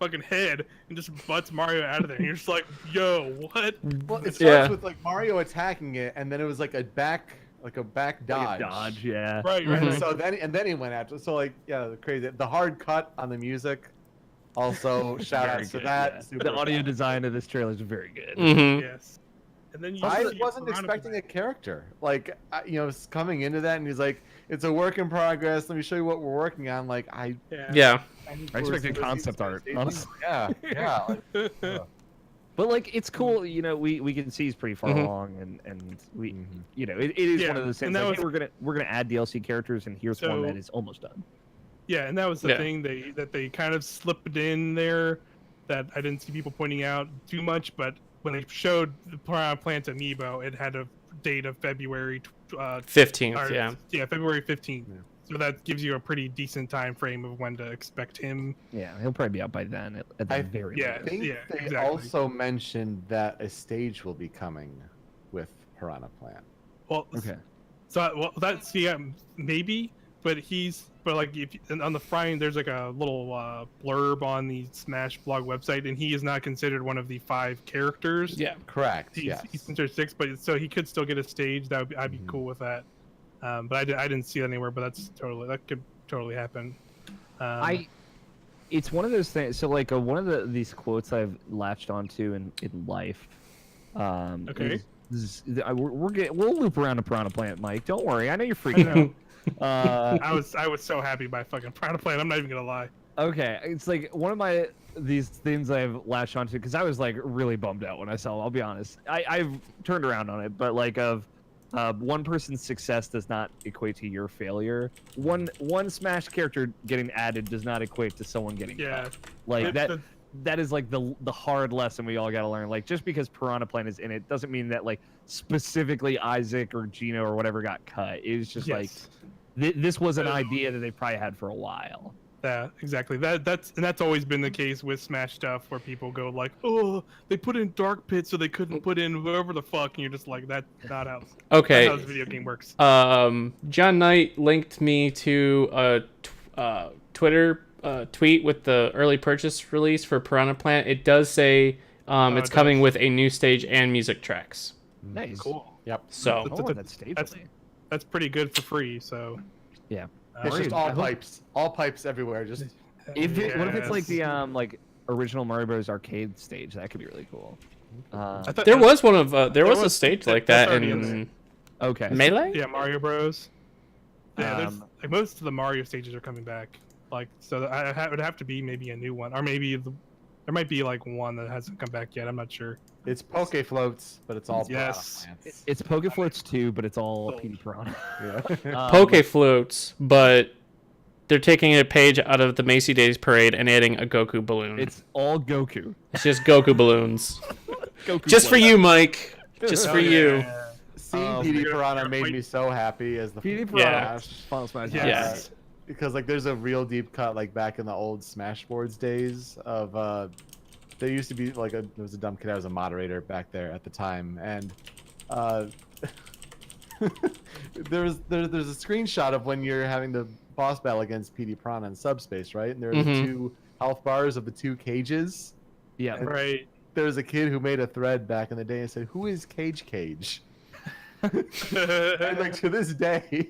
fucking head, and just butts Mario out of there. And you're just like, yo, what? Well, it starts with like Mario attacking it, and then it was like a back dodge. Dodge, yeah. Right. So then he went after. So like, yeah, crazy. The hard cut on the music. Also, shout out to that. Yeah. The audio design of this trailer is very good. Yes. And then I wasn't expecting a character. Like, coming into that, and he's like, "It's a work in progress. Let me show you what we're working on." Like, I expected concept art, honestly. Yeah. But like, it's cool. We can see he's pretty far along, and we, it is one of those things. Like, hey, we're gonna add DLC characters, and here's one that is almost done. Yeah, and that was the thing that they kind of slipped in there that I didn't see people pointing out too much, but when they showed the Piranha Plant amiibo, it had a date of February 15th. February 15th. Yeah. So that gives you a pretty decent time frame of when to expect him. Yeah, he'll probably be out by then at the very least. I think they also mentioned that a stage will be coming with Piranha Plant. Well, okay. So that's maybe, but like if on the front there's like a little blurb on the Smash blog website, and he is not considered one of the 5 characters. Yeah, correct. He's considered 6, but so he could still get a stage. I'd be cool with that. But I didn't see that anywhere. But that could totally happen. It's one of those things. So like one of these quotes I've latched onto in life. Okay. We'll loop around to Piranha Plant, Mike. Don't worry. I know you're freaking out. I was so happy by fucking Piranha Plant. I'm not even gonna lie. Okay, it's like one of these things I've latched onto because I was like really bummed out when I saw it. I'll be honest. I've turned around on it, but like one person's success does not equate to your failure. One Smash character getting added does not equate to someone getting cut. Like that is like the hard lesson we all got to learn. Like, just because Piranha Plant is in it doesn't mean that like specifically Isaac or Gino or whatever got cut. It was just like this was an idea that they probably had for a while. Yeah, exactly. That's always been the case with Smash stuff, where people go like, "Oh, they put in Dark Pit so they couldn't put in whoever the fuck," and you're just like, "That's not how. Okay. That's how this video game works." John Knight linked me to a Twitter tweet with the early purchase release for Piranha Plant. It does say it's coming with a new stage and music tracks. Nice. Cool. Yep. So That's pretty good for free. So yeah. It's just all pipes everywhere. Just what if it's like the like original Mario Bros. Arcade stage? That could be really cool. there was one of there was a stage like that in Melee. Yeah, Mario Bros. Yeah, there's like most of the Mario stages are coming back. Like, so it would have to be maybe a new one, or maybe there might be like one that hasn't come back yet. I'm not sure. It's Poke Floats, but it's all Piranha Plants. It's Poke Floats too, but it's all PD Piranha. Yeah. Poke Floats, but they're taking a page out of the Macy Days Parade and adding a Goku balloon. It's all Goku. It's just Goku balloons. Goku just for you, Mike. Just for you. Seeing PD Piranha made me so happy as the PD Piranha Final Smash. Yes. Because like there's a real deep cut like back in the old Smash Boards days of there used to be like there was a dumb kid. I was a moderator back there at the time, and there's a screenshot of when you're having the boss battle against PD Piranha in Subspace, right? And there are the two health bars of the two cages. Yeah, and right. There's a kid who made a thread back in the day and said, "Who is Cage?" And like to this day,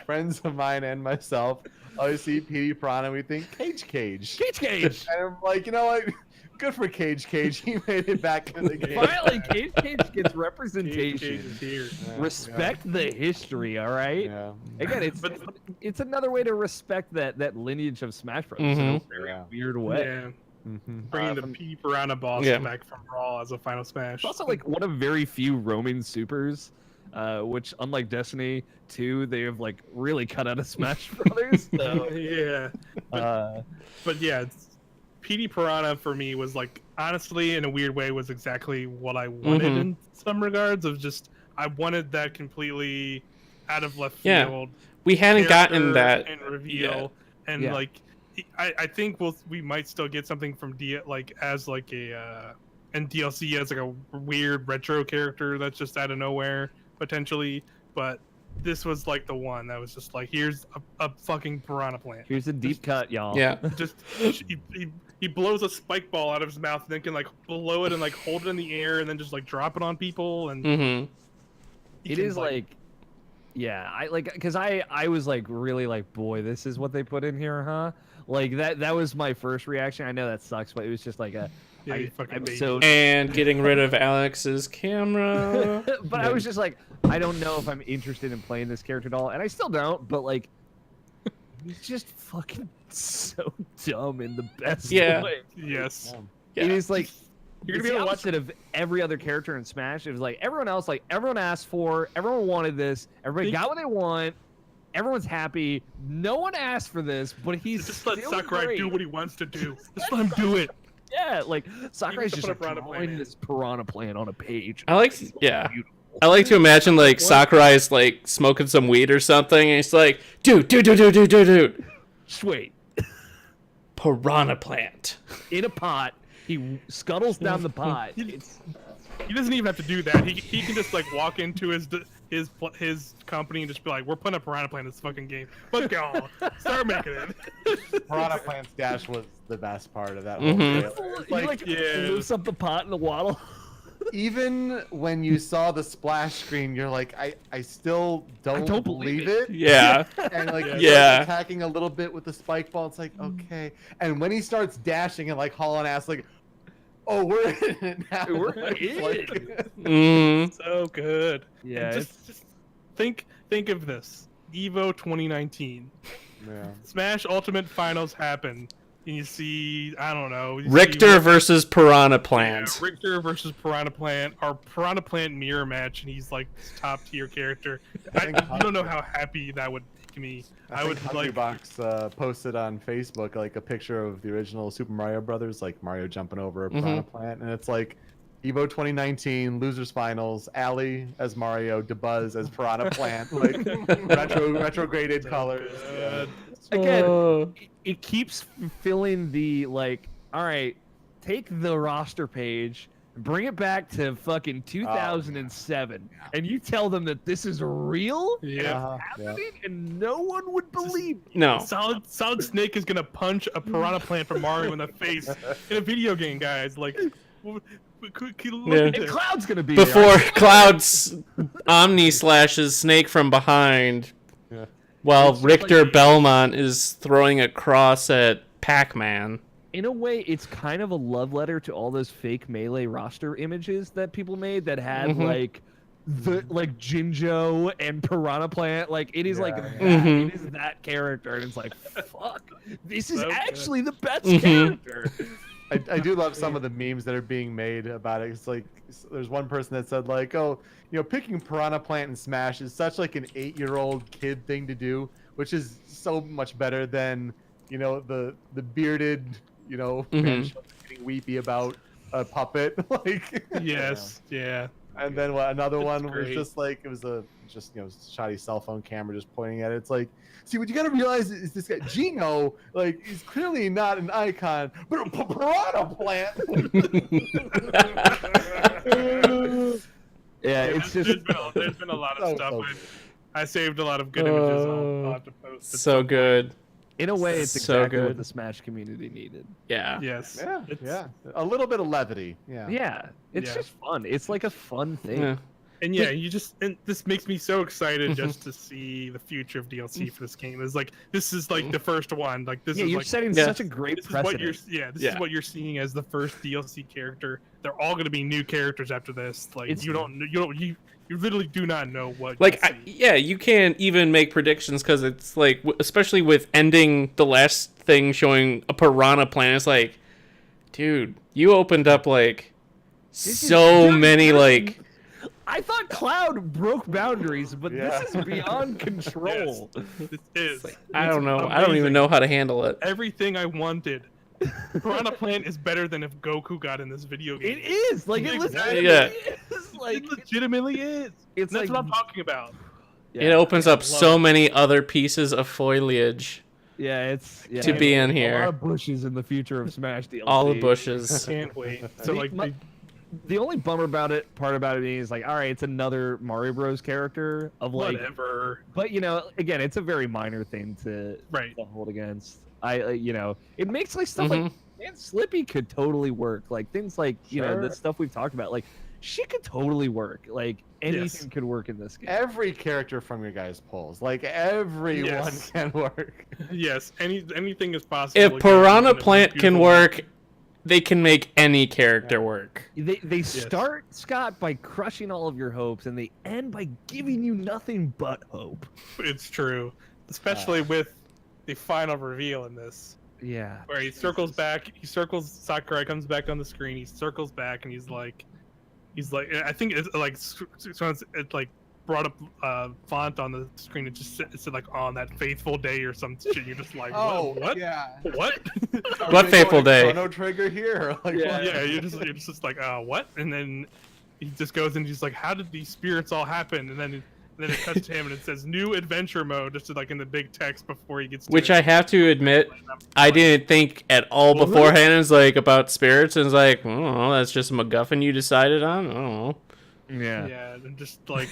friends of mine and myself always see PD Piranha and we think Cage. And I'm like, you know what? Good for Cage. He made it back in the game. Finally, Cage gets representation. Cage is here. Respect the history, all right? Yeah. Again, it's another way to respect that lineage of Smash Bros. In a very weird way. Yeah. Mm-hmm. Bringing the PD Piranha boss back from Brawl as a Final Smash. It's also like one of very few roaming supers, which unlike Destiny 2, they have like really cut out of Smash Brothers. So. Yeah. But yeah, PD Piranha for me was like, honestly, in a weird way, was exactly what I wanted in some regards. Of just, I wanted that completely out of left field. We hadn't gotten that and reveal, and like, I think we might still get something from as like a and DLC as like a weird retro character that's just out of nowhere potentially, but this was like the one that was just like, here's a fucking Piranha Plant. Here's a deep cut, y'all. Yeah. Just he blows a spike ball out of his mouth and then can like blow it and like hold it in the air and then just like drop it on people and it is like I like because I was like really like, boy, this is what they put in here, huh? Like that was my first reaction. I know that sucks, but it was just like and getting rid of Alex's camera. But I was just like, I don't know if I'm interested in playing this character at all, and I still don't. But like, he's just fucking so dumb in the best way. Yes. Yeah. It is like you're gonna be able to watch it of every other character in Smash. It was like everyone else, like everyone asked for, everyone wanted this, everybody got what they want. Everyone's happy. No one asked for this, but he's just let Sakurai do what he wants to do. Just let him do it. Yeah, like Sakurai's just drawing this Piranha Plant on a page. I like to imagine like Sakurai's like smoking some weed or something, and he's like, dude. Sweet. Piranha Plant. In a pot. He scuttles down the pot. He doesn't even have to do that. He can just like walk into his company and just be like, "We're putting a Piranha Plant in this fucking game. Let's go. Start making it." Piranha Plant's dash was the best part of that whole trailer. Like lifts up the pot in the waddle. Even when you saw the splash screen, you're like, I still don't believe it. Yeah. And like attacking a little bit with the spike ball, it's like, okay. And when he starts dashing and like hauling ass, like, oh, we're in it now. We're in it. So good. Yeah. Just think of this. Evo 2019. Yeah. Smash Ultimate Finals happened. and you see, I don't know, Richter versus Piranha Plant. Yeah, Richter versus Piranha Plant, our Piranha Plant mirror match, and he's like this top tier character. You don't know how happy that would make me. I would like Box posted on Facebook like a picture of the original Super Mario Brothers, like Mario jumping over a Piranha Plant, and it's like Evo 2019 Losers Finals, Allie as Mario, DeBuzz as Piranha Plant, like retrograded colors. Yeah. Again, it keeps filling the like. All right, take the roster page, bring it back to fucking 2007, and you tell them that this is real, Yeah. happening, and no one would believe. No. Solid Snake is gonna punch a Piranha Plant from Mario in the face in a video game, guys. Like, look at And this. Cloud's gonna be Before there. Cloud's Omni slashes Snake from behind, Yeah. while It's Richter like- Belmont is throwing a cross at Pac-Man. In a way, it's kind of a love letter to all those fake Melee roster images that people made that had like Jinjo and Piranha Plant. Like it is like that. It is that character, and it's like fuck. This is So good. actually the best character. I do love some of the memes that are being made about it. It's like there's one person that said like, oh, picking Piranha Plant in Smash is such like an 8-year-old kid thing to do, which is so much better than the bearded man getting weepy about a puppet. Like Yes, yeah. And then another It's one was great. just like it was a shoddy cell phone camera just pointing at it. It's like, see, what you gotta realize is this guy Gino, like, he's clearly not an icon, but a Piranha Plant. Yeah, it's just there's been a lot of So stuff. good. I saved a lot of good images. I'll have to post. at So some good. in a way, it's So exactly good. what the Smash community needed. Yeah. point. Yes. Yeah, It's- yeah, a little bit of levity. Yeah. Yeah, it's Yeah. just fun. It's like a fun thing. Yeah. And yeah, and this makes me so excited just to see the future of DLC for this game. It's like this is like the first one. Like this Yeah, is you're like setting Yeah. such a great this is what precedent. you're this Yeah. is what you're seeing as the first DLC character. They're all going to be new characters after this. Like It's- you literally do not know what Like, you'll see. yeah, you can't even make predictions because it's like, especially with ending the last thing showing a Piranha Plant, it's like, dude, you opened up like so many like. I thought Cloud broke boundaries, but Yeah. this is beyond control. This is. I It's don't know. I don't even amazing. know how to handle it. Everything I wanted. Piranha Plant is better than if Goku got in this video game. It is like it Exactly. legitimately is. It Like legitimately is. it's That's like what I'm talking about. It opens up love so it. many other pieces of foliage it's to be in A lot here. of bushes in the future of Smash DLC. All the bushes. Can't wait. So like, The only bummer part about it is like, all right, it's another Mario Bros. Character of like, whatever. but again, it's a very minor thing to Right. hold against. It makes like stuff like man, Slippy could totally work. Like things like the Sure. stuff we've talked about. Like she could totally work. Like anything Yes. could work in this game. Every character from your guys' polls, like everyone Yes. can work. Yes. Anything is possible. If again, Piranha and it's Plant can beautiful. work, they can make any character work. They start, Scott, by crushing all of your hopes, and they end by giving you nothing but hope. It's true, especially with the final reveal in this, Yeah. where he circles back. He circles Sakurai, comes back on the screen. He circles back, and he's like, I think it's like it's like brought up font on the screen. It said like on that faithful day or some shit. You're just like, what? yeah. What? What fateful day? Chrono Trigger here. Like, Yeah. what? Yeah, you're just like, what? And then he just goes and he's like, how did these spirits all happen? And then it cuts to him and it says new adventure mode, just like in the big text before he gets to Which it. I have to admit, I didn't think at all beforehand. It's like about spirits, and it's like, oh, that's just a MacGuffin you decided on. I don't know. Yeah. Yeah, and just like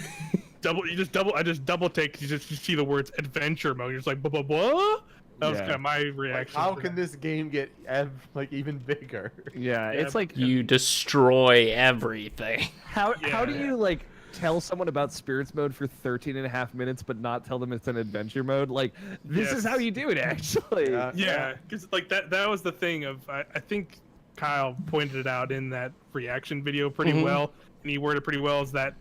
I just double take. You see the words adventure mode. You're just like, what? That was Yeah. kind of my Like, reaction. how to can that. this game get even bigger? Yeah. Yeah, It's like You destroy everything. how do Yeah. you like tell someone about spirits mode for 13 and a half minutes but not tell them it's an adventure mode? Like this is Yes. how you do it actually. Yeah. Yeah, because like that was the thing of I think Kyle pointed it out in that reaction video pretty well, and he worded pretty well, is that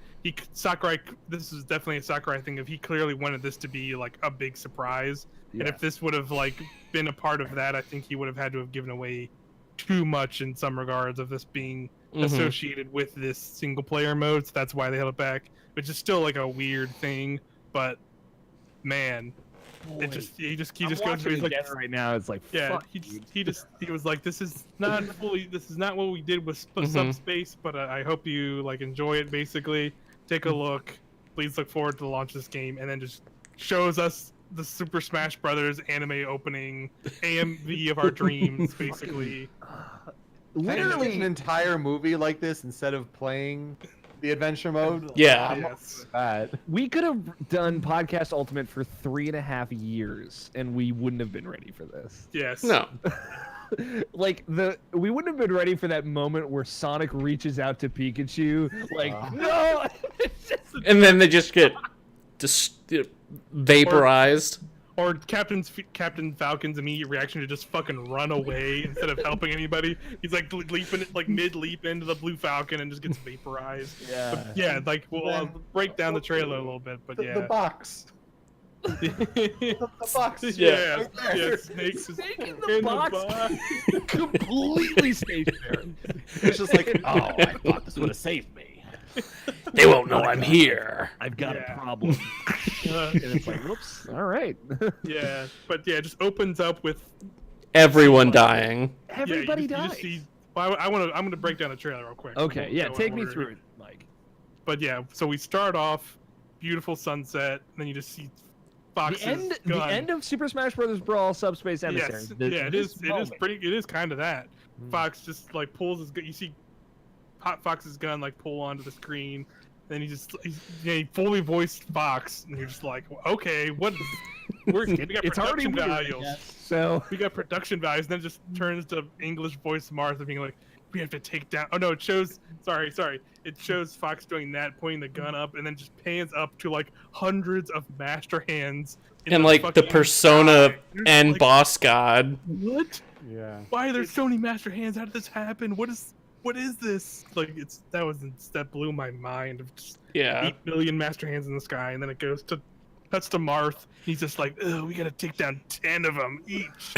Sakurai, this is definitely a Sakurai thing. If he clearly wanted this to be like a big surprise, and if this would have like been a part of that, I think he would have had to have given away too much in some regards of this being associated with this single player mode. So that's why they held it back, which is still like a weird thing. But man, he just goes through. He's like right now. It's like fuck, he was like, this is not what we did with Subspace, but I hope you like enjoy it. Basically, take a look. Please look forward to the launch of this game, and then just shows us the Super Smash Brothers anime opening AMV of our dreams, basically. Literally an entire movie like this instead of playing the adventure mode. Yeah. Yes. We could have done Podcast Ultimate for 3.5 years, and we wouldn't have been ready for this. Yes. No. Like we wouldn't have been ready for that moment where Sonic reaches out to Pikachu, like no, And then they just get vaporized. Or Captain Falcon's immediate reaction to just fucking run away instead of helping anybody. He's like mid-leap into the Blue Falcon and just gets vaporized. Yeah. But yeah, like I'll break down the trailer a little bit, but The box. the box. Yeah, right there. yeah, Snakes is Snake in the box. Completely stationary. It's just like, oh, I thought this would have saved me. They won't know I'm here. I've got Yeah. a problem. And it's like, whoops. All right. Yeah, but yeah, it just opens up with Everyone dying. Everybody you dies. just see, well, I'm gonna break down the trailer real quick. Okay. Yeah. Go in Take me order. through it, Mike. But yeah, so we start off beautiful sunset, and then you just see Fox's The end of Super Smash Bros. Brawl Subspace Emissary. Yes, yeah, it is kind of that. Fox just like pulls his gun. You see Hot Fox's gun like pull onto the screen. Then he fully voiced Fox, and you're just like, okay, we got It's already production weird, values. So We got production values. Then it just turns to English voice Martha being like, we have to take down. Oh no, it shows. Sorry. It shows Fox doing that, pointing the gun up, and then just pans up to like hundreds of master hands. in And like the fucking Persona sky. You're just and like, boss god. What? Yeah. Why are there so many master hands? How did this happen? What is this? Like that blew my mind of just Yeah. 8 billion master hands in the sky, and then it cuts to Marth. He's just like, oh, we gotta take down 10 of them each.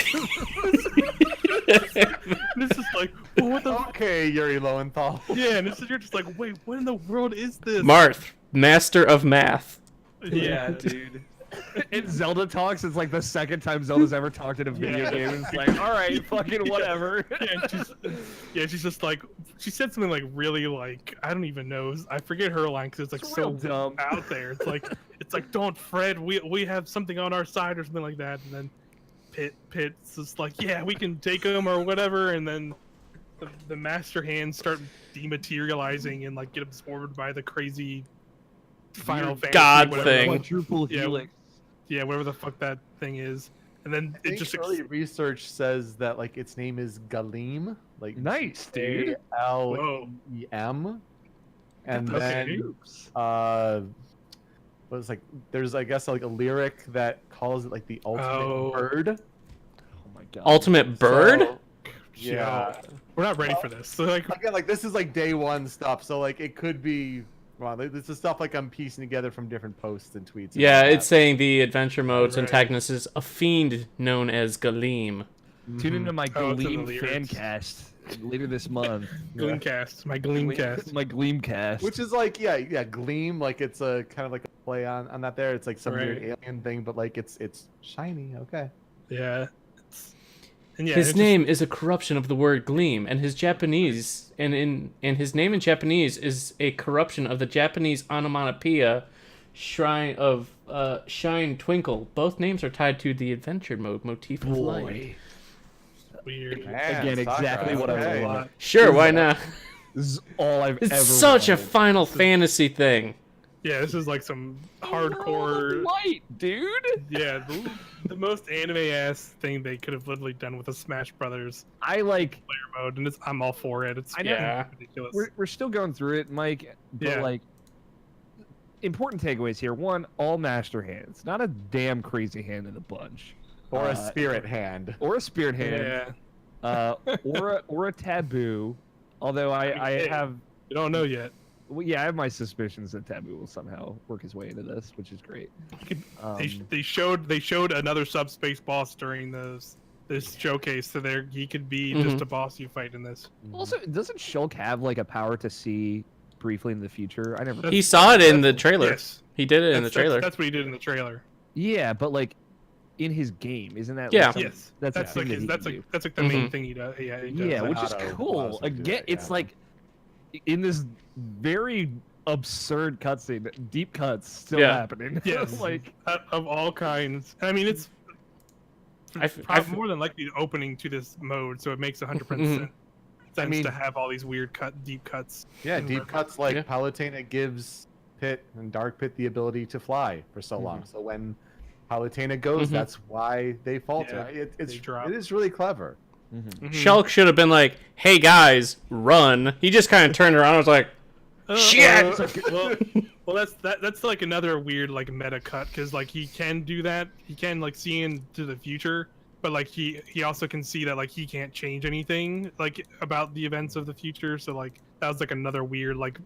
And it's just like, well, what the? Okay, Yuri Lowenthal. Yeah, and you're just like, wait, what in the world is this? Marth, master of math. Yeah, dude. In Zelda talks, it's like the second time Zelda's ever talked in a video game. And it's like, all right, fucking whatever. She's just like, she said something like really like, I don't even know. I forget her line because it's like It's so real dumb. out there. It's like don't fret, we have something on our side or something like that. And then Pit's just like, yeah, we can take them or whatever. And then the master hands start dematerializing and like get absorbed by the crazy Final Fantasy God whatever. thing. Quadruple Yeah. helix. Yeah, whatever the fuck that thing is. And then I it think just early research says that like its name is Galeem, like Nice, dude. Galeem, and Okay. then was like there's I guess like a lyric that calls it like the ultimate bird. Oh my god. Ultimate bird? So, yeah. we're not ready for this. So like, Again, like this is like day one stuff, so like it could be. Well, this is stuff like I'm piecing together from different posts and tweets. and Yeah, all it's that. saying the adventure mode's Right. antagonist is a fiend known as Galeem. Tune into my Oh, it's in the Gleam lyrics. fan cast later this month. Gleamcast, my Gleamcast. My Gleamcast. Which is like yeah, Gleam, like it's a kind of like a play on that there. It's like some weird Right. alien thing, but like it's shiny. Okay. Yeah. And yeah, His it name is a corruption of the word gleam, and his Japanese and his name in Japanese is a corruption of the Japanese onomatopoeia shrine of shine twinkle. Both names are tied to the adventure mode motif of light. boy. Just weird. Man, Again, exactly what I okay. want. Sure, why not? This is all I've It's ever such a wanted. Final Fantasy thing. Yeah, this is like some Oh, hardcore. light, dude. Yeah, the most anime-ass thing they could have literally done with a Smash Brothers I like. player mode, and I'm all for it. It's I know. Yeah. ridiculous. We're still going through it, Mike. But Yeah. like, important takeaways here. One, all master hands, not a damn crazy hand in a bunch, Or a spirit hand. or a spirit hand. Yeah. or a taboo. Although I Hey, have, You don't know yet. well, yeah, I have my suspicions that taboo will somehow work his way into this, which is great. They showed another subspace boss during this showcase, so he could be just a boss you fight in this. Also, doesn't Shulk have like a power to see briefly in the future? I never. He saw it in the trailer. Yes, He did it in the trailer. That's what he did in the trailer. Yeah, but like in his game, isn't that? Yeah. Like Yes, that's a that's thing like that he that's can like do. that's like the main thing he does. Yeah, he does. Yeah, like which is auto allows cool. him to do Again, it, it's yeah. like in this very absurd cutscene, deep cuts still Yeah. happening. Yes, like of all kinds. I mean, it's more than likely the opening to this mode, so it makes 100% sense to have all these weird deep cuts. Yeah, deep cuts like Yeah. Palutena gives Pit and Dark Pit the ability to fly for so long. So when Palutena goes, that's why they falter. Yeah, It drop. is really clever. Shulk should have been like, "Hey guys, run!" He just kind of turned around and was like, "Shit!" Well, that's like another weird like meta cut, because like he can do that. He can like see into the future, but like he also can see that like he can't change anything like about the events of the future. So like that was like another weird like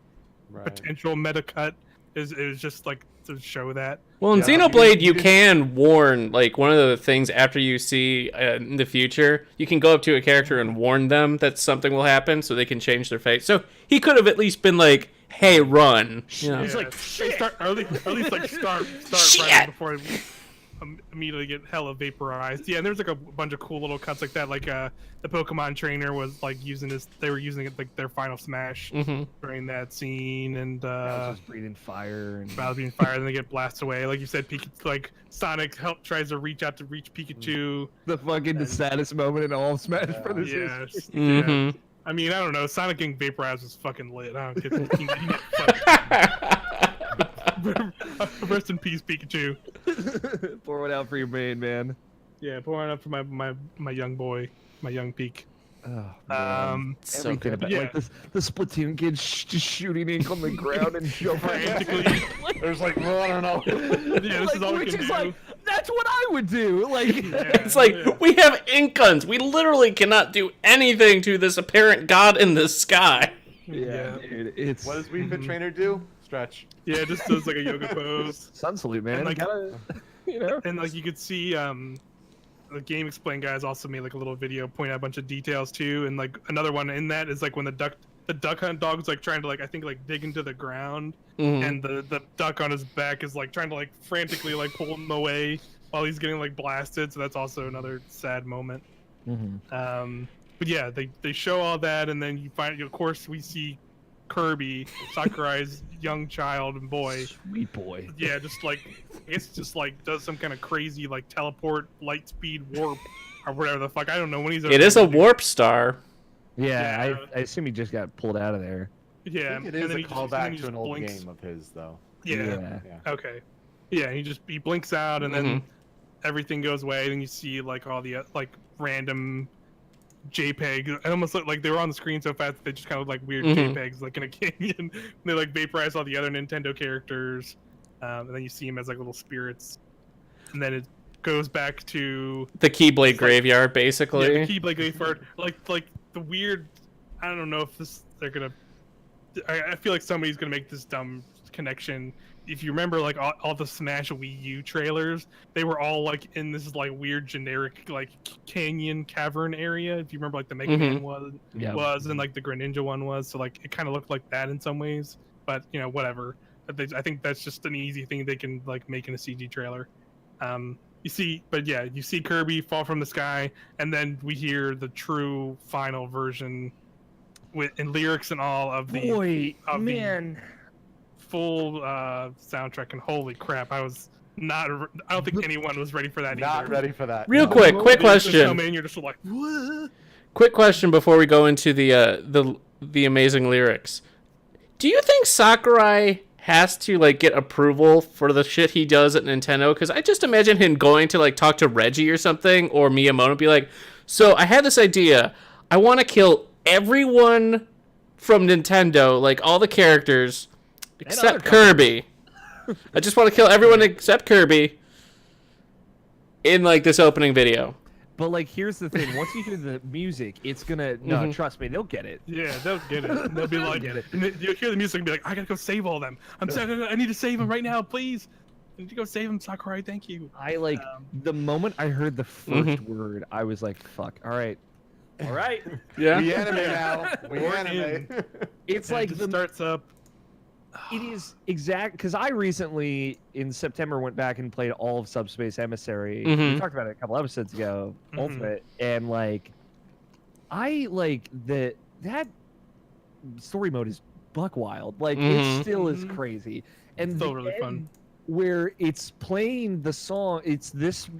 potential meta cut. It was just like to show that. Well, in Yeah, Xenoblade, you you didn't- can warn, like, one of the things after you see in the future, you can go up to a character and warn them that something will happen so they can change their fate. So he could have at least been like, "Hey, run." You know? He's like, They start or at least like start Shit! right before immediately get hella vaporized. Yeah, and there's like a bunch of cool little cuts like that. Like the Pokemon trainer was like they were using it like their final smash during that scene, and just breathing fire and about being fired, and they get blasted away. Like you said, like Sonic tries to reach Pikachu. the fucking saddest moment in all of Smash Brothers. Yeah, history. yeah. I mean, I don't know. Sonic getting vaporized was fucking lit. I don't get he get fucked. Rest in peace, Pikachu. Pour one out for your main man. Yeah, pouring up for my young boy, my young Peak. Oh, So everything good. about Yeah. like the Splatoon kids just shooting ink on the ground and jumping Frantically. There's like, well, I don't know. Yeah, this is all we which can is do. like that's what I would do. Like It's like, we have ink guns. We literally cannot do anything to this apparent god in the sky. Yeah. dude, it's What does Wii Fit Trainer do? Stretch. Yeah, just does like a yoga pose. sun salute, man. And, like- Gotta, you know. And like you could see, the Game Explain guys also made like a little video pointing out a bunch of details too. And like another one in that is like when the duck hunt dog's like trying to like I think like dig into the ground, and the duck on his back is like trying to like frantically like pull him away while he's getting like blasted. So that's also another sad moment. But yeah, they show all that, and then you find, of course, we see Kirby, Sakurai's young child and boy. Sweet boy. Yeah, just like it's just like does some kind of crazy like teleport, light speed warp, or whatever the fuck. I don't know when he's. It is a warp star. Yeah, Yeah. I assume he just got pulled out of there. Yeah, I think it and is then a he just- and then callback he to an just old blinks. game of his, though. Yeah. Yeah. Okay. Yeah, he blinks out, and then everything goes away. Then you see like all the like random JPEG. It almost looked like they were on the screen so fast that they just kind of like weird JPEGs like in a canyon. They like vaporize all the other Nintendo characters, and then you see them as like little spirits, and then it goes back to The Keyblade Graveyard, basically. yeah, the Keyblade Graveyard. Like the weird. I don't know if they're gonna. I feel like somebody's gonna make this dumb connection. If you remember, like all the Smash Wii U trailers, they were all like in this like weird generic like canyon cavern area. If you remember, like the Mega Man was, and like the Greninja one was. So like it kind of looked like that in some ways. But you know, whatever. I think that's just an easy thing they can like make in a CG trailer. You see Kirby fall from the sky, and then we hear the true final version in lyrics and all of the Boy, of the man. full soundtrack. And holy crap, I don't think anyone was ready for that Not either. ready for that. Real no. quick Just question. come in, you're just like, what? Quick question before we go into the amazing lyrics. Do you think Sakurai has to like get approval for the shit he does at Nintendo? Because I just imagine him going to like talk to Reggie or something, or Miyamoto, and be like, "So I had this idea. I want to kill everyone from Nintendo, like all the characters except Kirby. I just want to kill everyone except Kirby in like this opening video." but like, here's the thing: once you hear the music, it's gonna no, trust me, they'll get it. Yeah, they'll get it. They'll be like, Get it. and you'll hear the music and be like, I gotta go save all them. I need to save them right now, please. I need to go save them, Sakurai. Thank you. I like the moment I heard the first word, I was like, "Fuck! All right." Yeah. We anime now. We We're anime. It's And like it the starts up. It is exact because I recently in September went back and played all of Subspace Emissary. We Mhm. talked about it a couple episodes ago, Mhm. Ultimate, and like I like that story mode is buck wild. Like it Mhm. still is Mhm. crazy, and Still the really fun. end where it's playing the song. It's this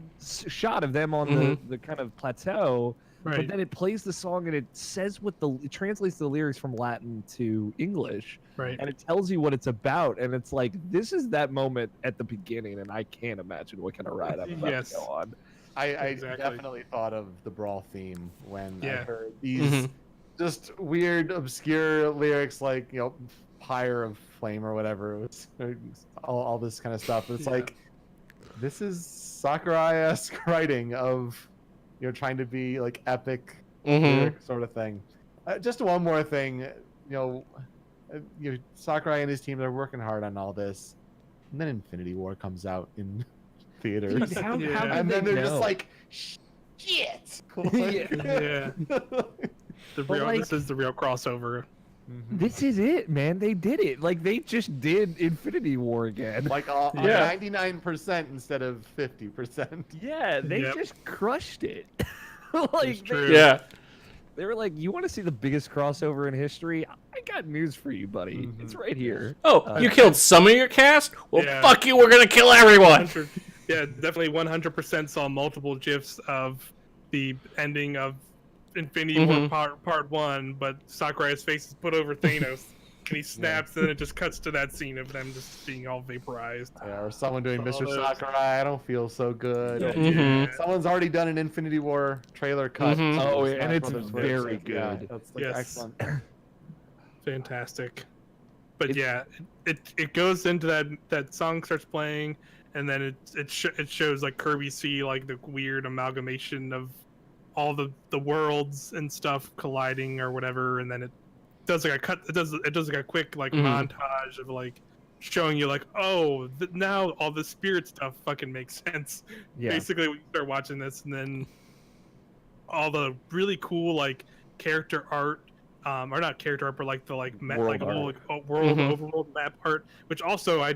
shot of them on the kind of plateau. But Right. then it plays the song and it says it translates the lyrics from Latin to English, Right. and it tells you what it's about. And it's like, this is that moment at the beginning, and I can't imagine what kind of ride I'm about Yes. to go on. I Exactly. definitely thought of the Brawl theme when I Yeah. heard these just weird, obscure lyrics like, Pyre of Flame or whatever. It was all this kind of stuff. It's Yeah. like, this is Sakurai-esque writing of, trying to be like epic lyric sort of thing. Just one more thing, Sakurai and his team, they're working hard on all this. And then Infinity War comes out in theaters. Dude, how Yeah. did And they then they're know? just like, shit. Yeah. The real. like- This is the real crossover. This is it, man. They did it. Like they just did Infinity War again. Like Yeah. 99% instead of 50%. Yeah, they Yep. just crushed it. It's like true. Yeah. they were like, "You want to see the biggest crossover in history? I got news for you, buddy. It's right here." Oh, you killed some of your cast? Well, Yeah. fuck you. We're gonna kill everyone. 100 Yeah, definitely 100% saw multiple gifs of the ending of Infinity War part 1, but Sakurai's face is put over Thanos, and he snaps, and then it just cuts to that scene of them just being all vaporized. Yeah, or someone doing All Mr. those- Sakurai, I don't feel so good. Yeah. Mhm. Someone's already done an Infinity War trailer cut. Mhm. for Oh, Smash and it's Brothers very website. Yeah, good. that's like Yes. excellent. Fantastic. But It's- yeah, it goes into that song starts playing, and then it shows like Kirby see like the weird amalgamation of all the worlds and stuff colliding or whatever, and then it does like a cut. It does like a quick like montage of like showing you like, oh, now all the spirit stuff fucking makes sense. Yeah. Basically, when you start watching this, and then all the really cool like character art, or not character art, but like the World art. world overworld map art, which also I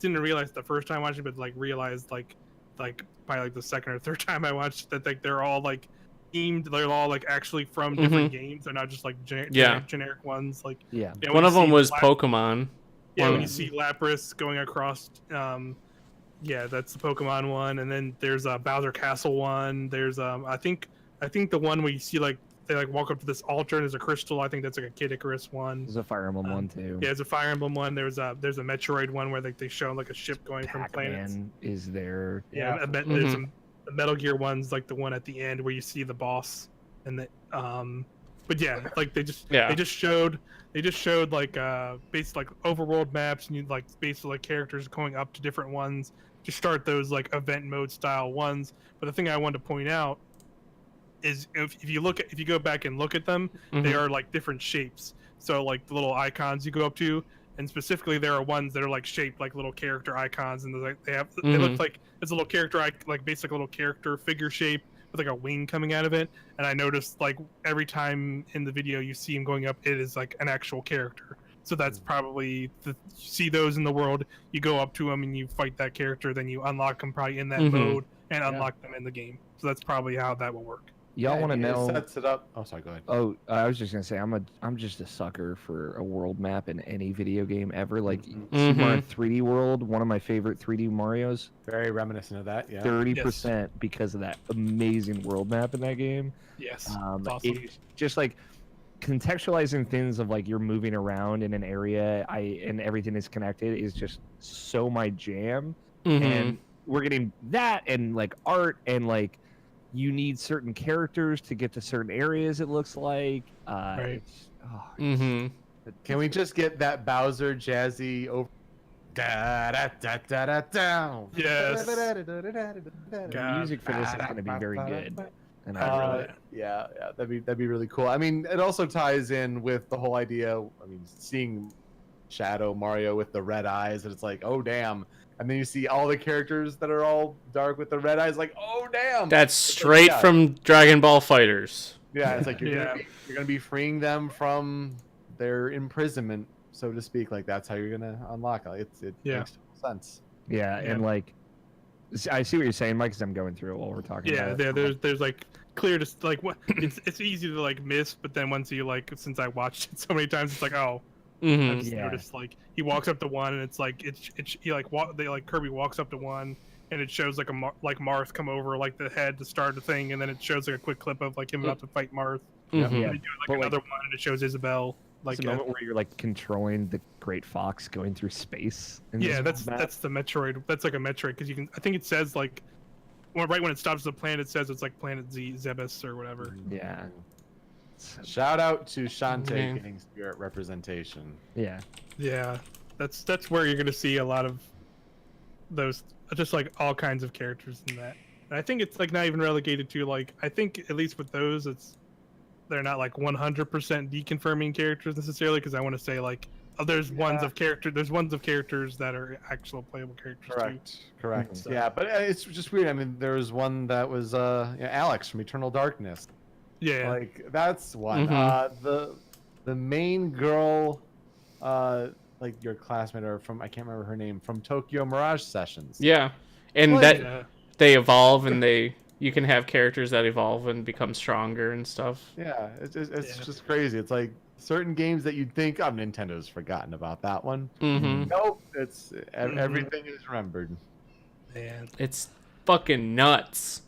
didn't realize the first time watching, but like realized like by like the second or third time I watched that like they're all like themed. They're all like actually from different games. They're not just like generic ones. Like Yeah. when One you of them see was Pokemon. Yeah, when One- you see Lapras going across, yeah, that's the Pokemon one, and then there's a Bowser Castle one. There's I think the one where you see like they like walk up to this altar and there's a crystal. I think that's like a Kid Icarus one. There's a Fire Emblem one too. Yeah, there's a Fire Emblem one. There's a Metroid one where they show like a ship going from planets. Pac-Man is there. Yeah, there's some the Metal Gear ones, like the one at the end where you see the boss, and the but yeah, like they just showed like basically like overworld maps, and you like basically like characters going up to different ones to start those like event mode style ones. But the thing I wanted to point out is if you go back and look at them, they are like different shapes. So like the little icons you go up to, and specifically there are ones that are like shaped like little character icons, and they look like it's a little character like basic little character figure shape with like a wing coming out of it. And I noticed like every time in the video you see him going up, it is like an actual character. So that's probably you see those in the world. You go up to them and you fight that character, then you unlock them probably in that mode and unlock them in the game. So that's probably how that will work. Y'all want to know? It sets it up. Oh, sorry. Go ahead. Oh, I was just gonna say I'm just a sucker for a world map in any video game ever. Like Super Mario 3D World, one of my favorite 3D Marios. Very reminiscent of that. Yeah. 30% because of that amazing world map in that game. Yes, It's awesome. It's just like contextualizing things of like you're moving around in an area, and everything is connected is just so my jam. And we're getting that and like art and like you need certain characters to get to certain areas. It looks like. Right. Can we just get that Bowser jazzy over? Da, da, da, da, da, da. Yes. The music for this is going to be very good. And Yeah, that'd be really cool. I mean, it also ties in with the whole idea. I mean, seeing Shadow Mario with the red eyes, and it's like, oh damn. And then you see all the characters that are all dark with the red eyes, like, oh damn. That's straight from Dragon Ball Fighters. Yeah, it's like you're gonna be freeing them from their imprisonment, so to speak. Like that's how you're gonna unlock. Like, it makes total sense. Yeah, and like, I see what you're saying, Mike. Because I'm going through it while we're talking. about it. There's like clear to like what it's easy to like miss, but then once you like, since I watched it so many times, it's like, oh. I just noticed like he walks up to one and it's like he like Kirby walks up to one and it shows like Marth come over like the head to start the thing, and then it shows like a quick clip of like him about to fight Marth. Yeah, and they do like another one and it shows Isabelle. Like it's a moment where you're like controlling the Great Fox going through space. That's the Metroid. That's like a Metroid because you can. I think it says like right when it stops the planet, it says it's like Planet Zebes or whatever. Yeah. Shout out to Shantae getting spirit representation. Yeah. Yeah, that's where you're gonna see a lot of those, just like all kinds of characters in that. And I think it's like not even relegated to like, I think at least with those they're not like 100% deconfirming characters necessarily, because I want to say like there's ones of characters that are actual playable characters too. Correct. So. Yeah, but it's just weird. I mean, there was one that was Alex from Eternal Darkness. Yeah, like that's one. The main girl, like your classmate or from, I can't remember her name, from Tokyo Mirage Sessions. Yeah, and they evolve and you can have characters that evolve and become stronger and stuff. Yeah, it's just crazy. It's like certain games that you'd think, oh, Nintendo's forgotten about that one. Nope, it's everything is remembered. Man, it's fucking nuts.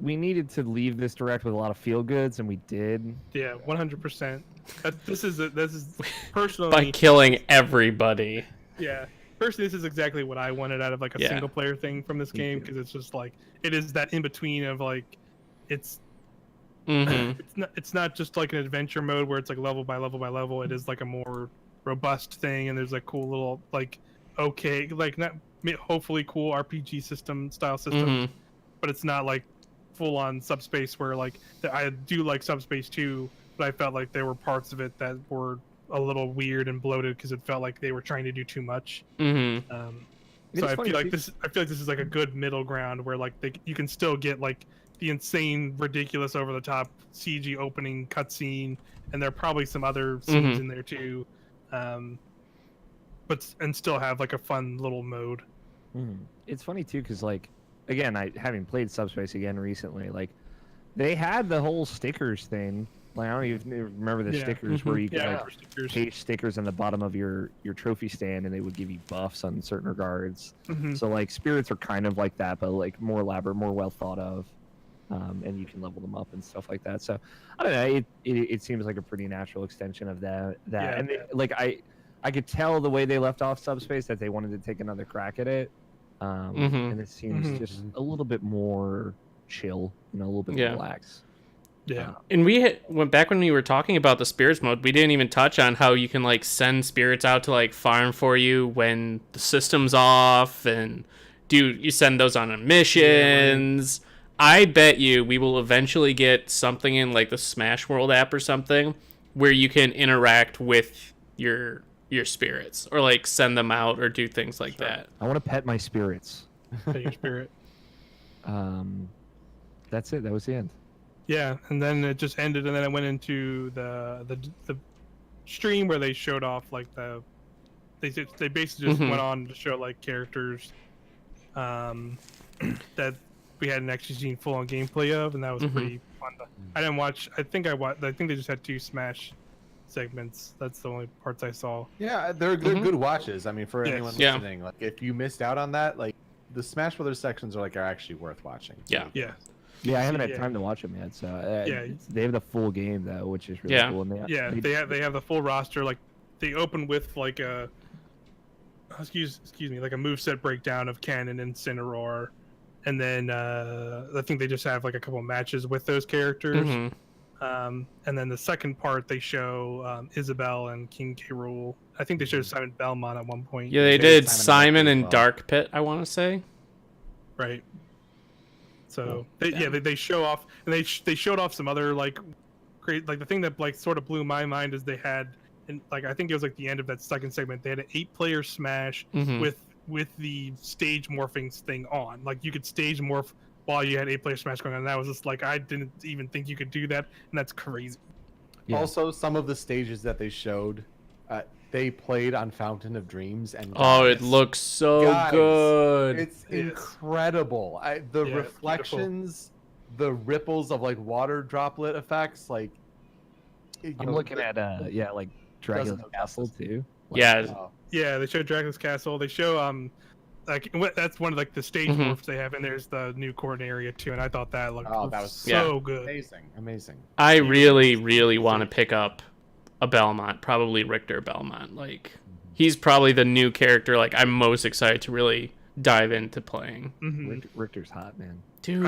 We needed to leave this direct with a lot of feel goods, and we did. Yeah, 100%. This is personally by killing everybody. Yeah, personally, this is exactly what I wanted out of like a single player thing from this game, because it's just like it is that in between of like it's not just like an adventure mode where it's like level by level by level. It is like a more robust thing, and there's like cool little like not hopefully cool RPG style system, but it's not like full on Subspace where like I do like Subspace 2, but I felt like there were parts of it that were a little weird and bloated because it felt like they were trying to do too much. So I feel like this is like a good middle ground where like you can still get like the insane, ridiculous, over the top CG opening cutscene, and there are probably some other scenes in there too, but still have like a fun little mode. It's funny too because like, again, having played Subspace again recently, like they had the whole stickers thing. Like I don't even remember the stickers where you could paste stickers on the bottom of your trophy stand, and they would give you buffs on certain regards. So like spirits are kind of like that, but like more elaborate, more well thought of, and you can level them up and stuff like that. So I don't know. It seems like a pretty natural extension of that. And like I could tell the way they left off Subspace that they wanted to take another crack at it. And it seems just a little bit more chill, a little bit more relaxed. Yeah. And went back when we were talking about the spirits mode, we didn't even touch on how you can like send spirits out to like farm for you when the system's off, and you send those on missions. I bet you we will eventually get something in like the Smash World app or something where you can interact with your spirits or like send them out or do things like that. I want to pet my spirits. Pet your spirit. That's it. That was the end. Yeah, and then it just ended, and then I went into the stream where they showed off like they basically just went on to show like characters that we hadn't actually seen full on gameplay of, and that was pretty fun. I didn't watch. I think they just had 2 Smash segments. That's the only parts I saw. Yeah, they're good watches. I mean, for anyone listening, like if you missed out on that, like the Smash Brothers sections are actually worth watching. Yeah. Yeah, I haven't had time to watch them yet. So they have the full game though, which is really cool. And they have the full roster. Like they open with like a excuse me, like a moveset breakdown of Ken and Incineroar, and then I think they just have like a couple matches with those characters. And then the second part they show Isabelle and King K. Rool. I think they showed Simon Belmont at one point. Yeah, they did Simon and Dark Pit, I want to say. Right. So they show off, and they showed off some other like great, like the thing that like sort of blew my mind is they had, and like I think it was like the end of that second segment, they had an 8-player Smash with the stage morphing thing on. Like you could stage morph while you had 8-player Smash going on. And that was just like I didn't even think you could do that, and that's crazy. Yeah. Also, some of the stages that they showed, they played on Fountain of Dreams, and Oh, it looks so guys, good. It's incredible. The reflections, the ripples of like water droplet effects, like. I'm looking at like Dracula's Castle too. Like, Yeah, they show Dracula's Castle. They show that's one of like the stage morphs they have, and there's the new court area too. And I thought that looked that was so good, amazing. I really want to pick up a Belmont, probably Richter Belmont. Like he's probably the new character like I'm most excited to really dive into playing. Richter's hot, man. Dude,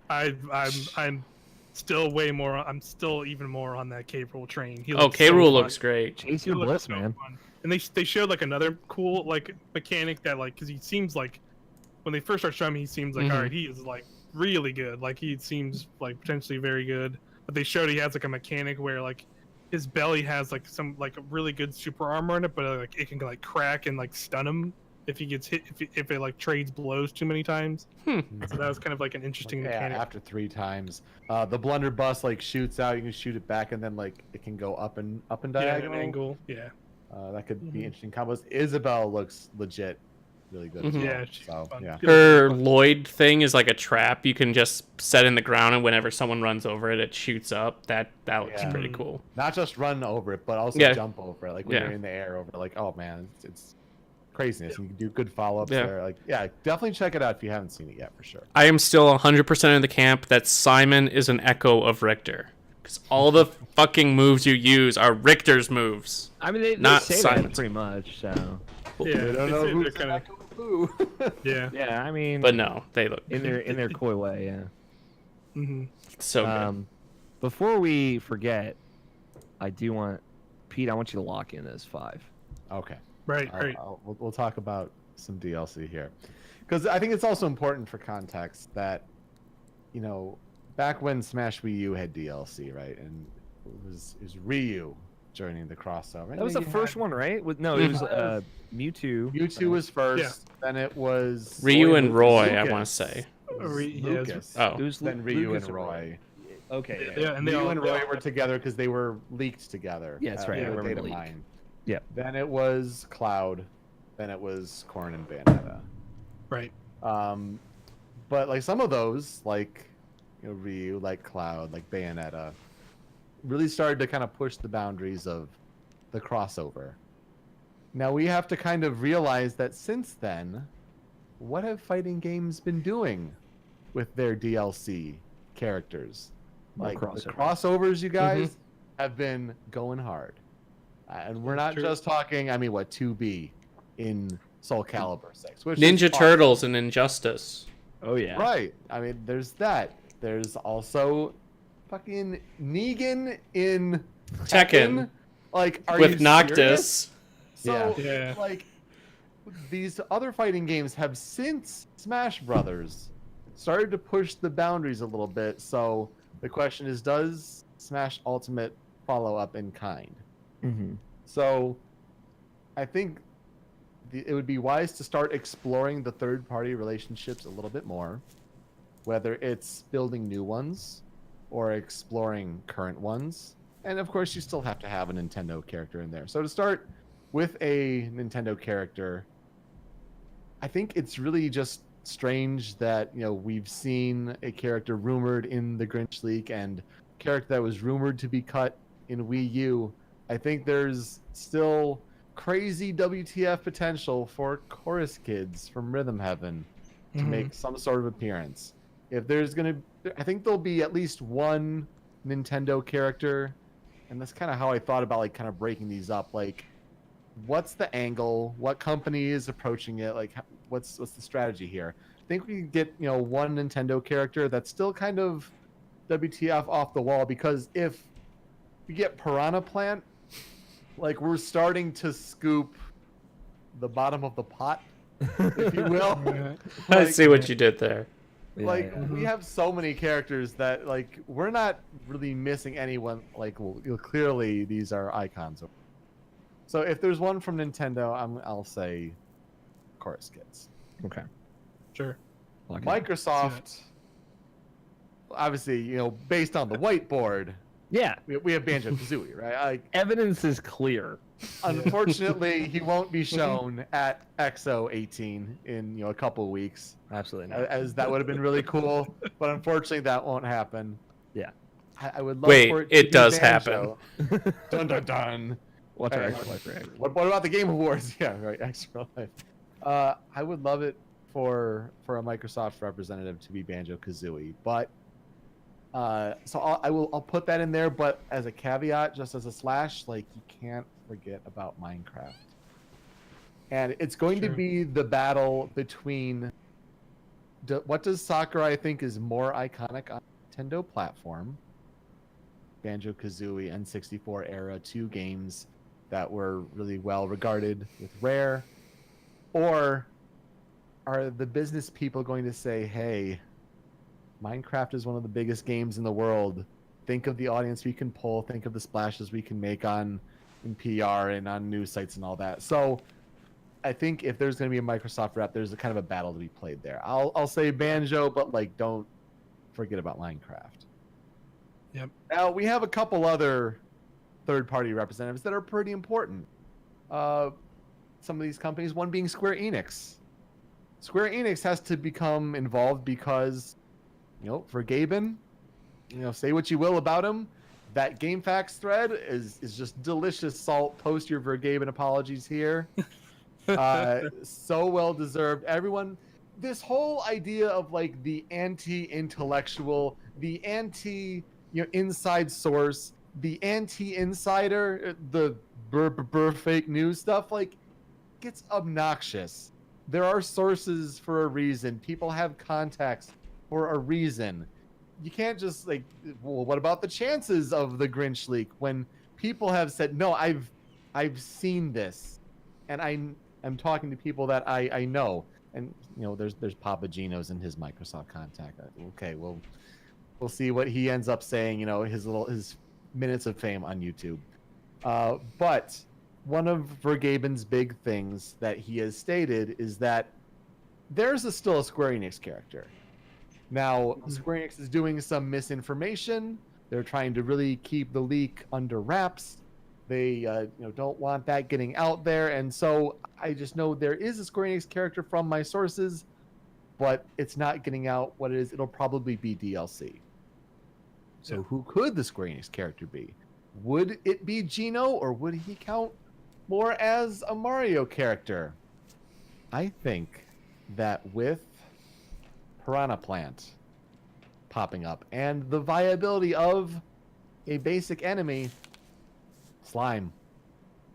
I'm still way more. I'm still even more on that K. Rool train. K. Rool looks great. Chase your bliss, man. Fun. And they showed like another cool like mechanic that like because he seems like when they first start showing me he seems like all right, he is like really good. Like he seems like potentially very good. But they showed he has like a mechanic where like his belly has like some like a really good super armor in it, but like it can like crack and like stun him if he gets hit if it like trades blows too many times. So that was kind of like an interesting mechanic. After 3 times, the blunderbuss like shoots out. You can shoot it back, and then like it can go up and diagonal. An angle. Yeah. That could be interesting combos. Isabel looks legit, really good. As well. Yeah, she's fun. Her Lloyd thing is like a trap you can just set in the ground, and whenever someone runs over it, it shoots up. That looks pretty cool. Not just run over it, but also jump over it. Like when you're in the air over it. Like, oh man, it's craziness. And you can do good follow-ups there. Like, definitely check it out if you haven't seen it yet, for sure. I am still 100% in the camp that Simon is an echo of Richter. Because all the fucking moves you use are Richter's moves. I mean, they not say Simon's. That pretty much, so. Yeah, they don't know who's kind of. Yeah, I mean. But no, they look in their coy way, yeah. So good. Before we forget, I do want Pete. I want you to lock in this 5. Okay. Right. We'll talk about some DLC here, because I think it's also important for context that, back when Smash Wii U had DLC, right, and it was Ryu joining the crossover. That was the first one, right? It was Mewtwo. Mewtwo was first. Then it was Ryu and Roy. I want to say. Lucas. It was then Ryu Lucas and Roy. Okay. Yeah, and Ryu and Roy were together because they were leaked together. Yeah, that's right. I remember data the leak. mine. Yeah. Then it was Cloud. Then it was Corrin and Bayonetta. Right. But like some of those, like Ryu, like Cloud, like Bayonetta, really started to kind of push the boundaries of the crossover. Now we have to kind of realize that since then, what have fighting games been doing with their DLC characters? Like the crossovers, you guys have been going hard. And we're not just talking, 2B in Soul Calibur 6. Which Ninja Turtles and Injustice. Oh, yeah. Right. There's that. There's also fucking Negan in Tekken. Like, are with you Noctis. Serious? So, Yeah. like, these other fighting games have since Smash Brothers started to push the boundaries a little bit. So the question is, does Smash Ultimate follow up in kind? So I think it would be wise to start exploring the third-party relationships a little bit more, whether it's building new ones or exploring current ones. And of course, you still have to have a Nintendo character in there. So to start with a Nintendo character, I think it's really just strange that we've seen a character rumored in the Grinch leak and a character that was rumored to be cut in Wii U. I think there's still crazy WTF potential for Chorus Kids from Rhythm Heaven to make some sort of appearance. If there's I think there'll be at least one Nintendo character, and that's kind of how I thought about like kind of breaking these up. Like, what's the angle? What company is approaching it? Like, what's the strategy here? I think we get one Nintendo character that's still kind of WTF off the wall, because if we get Piranha Plant, like, we're starting to scoop the bottom of the pot, if you will. I see what you did there. Like Yeah. we have so many characters that like we're not really missing anyone. Like clearly these are icons. So if there's one from Nintendo, I'll say Chorus Kids. Okay. Sure. Okay. Microsoft, obviously, based on the whiteboard, Yeah. we have Banjo Kazooie, right? Like, Evidence is clear. unfortunately, he won't be shown at EXO 18 in a couple of weeks, Absolutely not. as that would have been really cool. But unfortunately, that won't happen. Yeah. I would love Wait, for it to it be does Banjo. Dun dun dun. What's Hey, our extra life reaction? What about the Game Awards? Yeah, right. Extra life. I would love it for a Microsoft representative to be Banjo Kazooie, but so I'll put that in there. But as a caveat, just as a slash, like you can't forget about Minecraft, and it's going to be the battle between what does Sakurai think is more iconic on Nintendo platform. Banjo Kazooie N64 era, 2 games that were really well regarded with Rare, or are the business people going to say, hey, Minecraft is one of the biggest games in the world, think of the audience we can pull, think of the splashes we can make in PR and on news sites and all that. So I think if there's going to be a Microsoft rep, there's a kind of a battle to be played there. I'll say Banjo, but like don't forget about Minecraft. Yep. Now we have a couple other third-party representatives that are pretty important. Some of these companies, one being Square Enix. Square Enix has to become involved because, for Gaben, say what you will about him, that GameFAQs thread is just delicious salt. Post your Vergaben apologies here. So well deserved. Everyone, this whole idea of like the anti-intellectual, the anti inside source, the anti-insider, the fake news stuff, like gets obnoxious. There are sources for a reason. People have contacts for a reason. You can't just like, well, what about the chances of the Grinch leak when people have said, no, I've seen this, and I'm talking to people that I know, and there's Papa Gino's in his Microsoft contact. Okay, well, we'll see what he ends up saying. His minutes of fame on YouTube. But one of Vergaben's big things that he has stated is that there's still a Square Enix character. Now, Square Enix is doing some misinformation. They're trying to really keep the leak under wraps. They don't want that getting out there. And so I just know there is a Square Enix character from my sources, but it's not getting out what it is. It'll probably be DLC. So who could the Square Enix character be? Would it be Gino, or would he count more as a Mario character? I think that with Piranha Plant popping up and the viability of a basic enemy, Slime.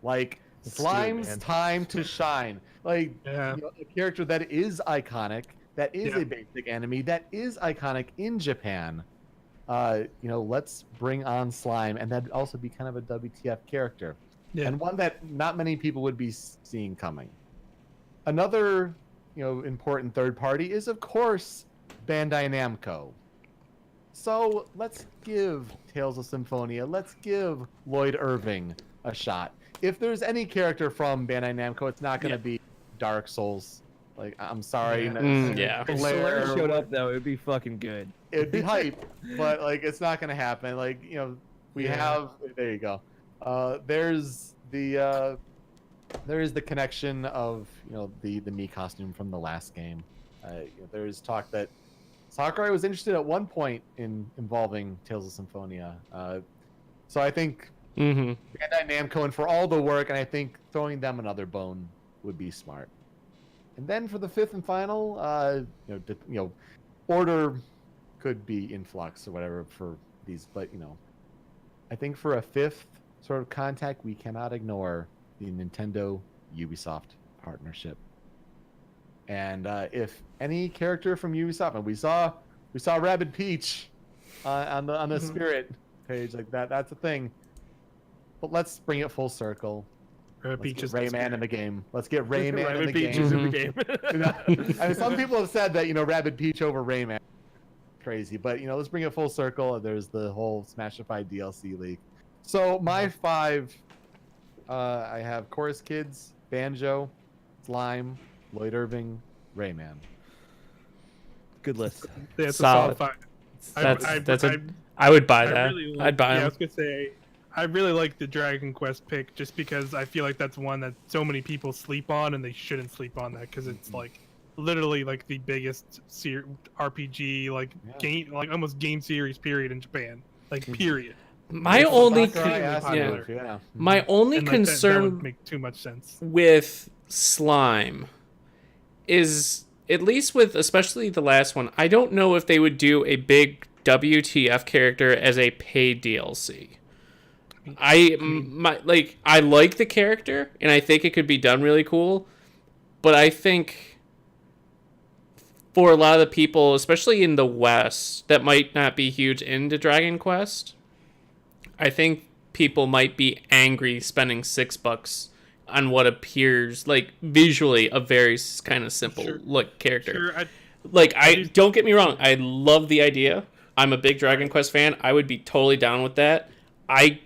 Like, Slime's time to shine. Like, a character that is iconic, that is a basic enemy, that is iconic in Japan. Let's bring on Slime, and that'd also be kind of a WTF character. Yeah. And one that not many people would be seeing coming. Another, important third party is, of course, Bandai Namco. So let's give Tales of Symphonia, let's give Lloyd Irving a shot. If there's any character from Bandai Namco, it's not going to be Dark Souls. Like, I'm sorry. Yeah. If Solaire showed up, though, it'd be fucking good. It'd be hype, but like, it's not going to happen. Like, we have. There you go. There is the connection of the Mii costume from the last game. There is talk that Sakurai was interested at one point in involving Tales of Symphonia. So I think Bandai Namco, and for all the work, and I think throwing them another bone would be smart. And then for the fifth and final, order could be in flux or whatever for these, but I think for a fifth sort of contact, we cannot ignore the Nintendo Ubisoft partnership. And if any character from Ubisoft, and we saw Rabbid Peach on the Spirit page, like that's a thing. But let's bring it full circle. Peach is Rayman in the game. Let's get Rayman in the game. In the game. I mean, some people have said that Rabbid Peach over Rayman. crazy. But let's bring it full circle. There's the whole Smashify DLC leak. So my 5, I have Chorus Kids, Banjo, Slime, Lloyd Irving, Rayman. Good list. That's Solid. a solid 5. I would buy I that. really I'd buy I them. was gonna say, I really like the Dragon Quest pick just because I feel like that's one that so many people sleep on, and they shouldn't sleep on that because it's like literally like the biggest RPG game, like almost game series period in Japan, like period. My It's only extremely popular. Yeah. my only And, like, that concern would make too much sense. with Slime is, at least with especially the last one, I don't know if they would do a big WTF character as a paid DLC. I like the character and I think it could be done really cool, but I think for a lot of the people, especially in the West, that might not be huge into Dragon Quest, I think people might be angry spending $6 on what appears like visually a very kind of simple look character. Sure, Don't get me wrong, I love the idea. I'm a big Dragon Quest fan. I would be totally down with that. I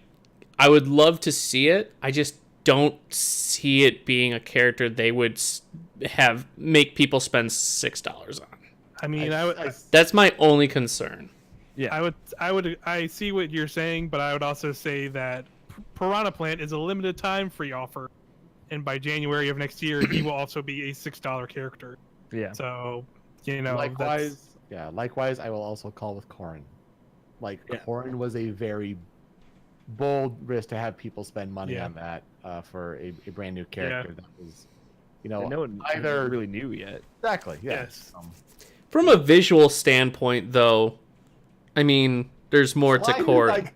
would love to see it. I just don't see it being a character they would make people spend $6 on. I mean, That's my only concern. Yeah. I see what you're saying, but I would also say that Piranha Plant is a limited time free offer, and by January of next year, he will also be a $6 character. Yeah. So, Likewise, I will also call with Corrin. Corrin was a very bold risk to have people spend money on that for a brand new character that was, no one either really knew yet. Exactly. Yeah. Yes. From a visual standpoint, though, I mean, there's more to Corrin.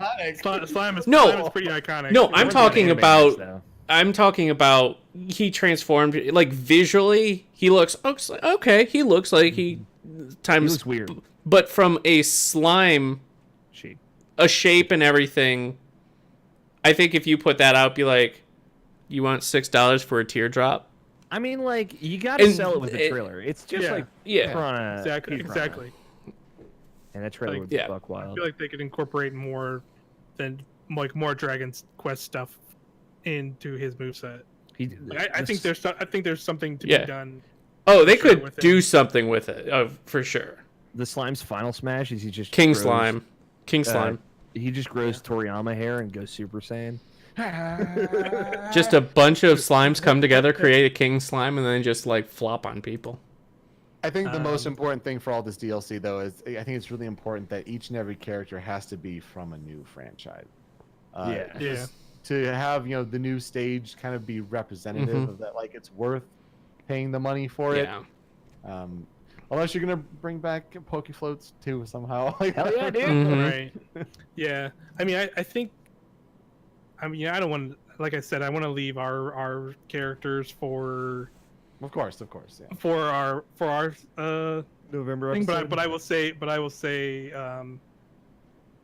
Slime is pretty iconic. No, I'm talking about he transformed, like, visually, he looks okay. He looks like he looks weird. But from a slime, a shape and everything, I think if you put that out, be like, you want $6 for a teardrop? I mean, like, you gotta sell it with a trailer. It's just Piranha. Exactly. And that trailer would be buck wild. I feel like they could incorporate more Dragon Quest stuff into his moveset. I think there's something to be done. Oh, they could do something with it, for sure. The Slime's final smash is he just King grows, Slime. He just grows Toriyama hair and goes Super Saiyan. Just a bunch of slimes come together, create a king slime, and then just like flop on people. I think the most important thing for all this DLC, though, is I think it's really important that each and every character has to be from a new franchise. To have the new stage kind of be representative of that, like it's worth paying the money for it. Unless you're gonna bring back Poke Floats too somehow. Hell yeah, dude! Right? Yeah. I mean, I think. I mean, I don't want. Like I said, I want to leave our characters for. Of course, yeah. For our November thing, episode. but I will say,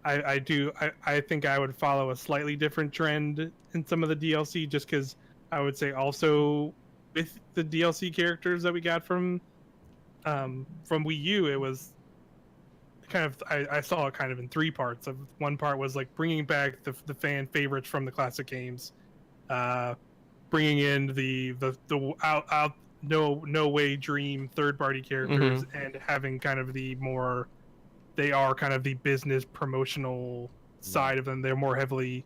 I think I would follow a slightly different trend in some of the DLC, just because I would say also with the DLC characters that we got from Wii U, it was kind of I saw it kind of in 3 parts. Of one part was like bringing back the fan favorites from the classic games, bringing in the out no way dream third party characters, and having kind of they are kind of the business promotional side of them. They're more heavily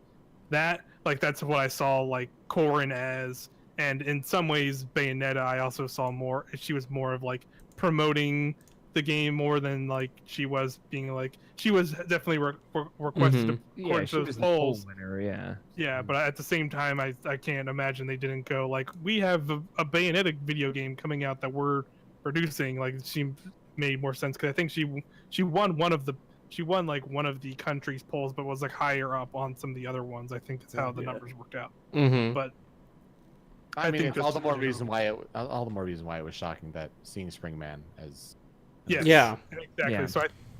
that's what I saw like Corrin as, and in some ways Bayonetta I also saw more. She was more of like promoting the game more than like she was being like she was definitely requested according to those polls. Yeah, but at the same time, I can't imagine they didn't go like we have a Bayonetta video game coming out that we're producing. Like it seemed made more sense because I think she won one of the country's polls, but was like higher up on some of the other ones. I think that's how the numbers worked out. But I mean, all the more reason why it was shocking that seeing Springman as exactly. Yeah.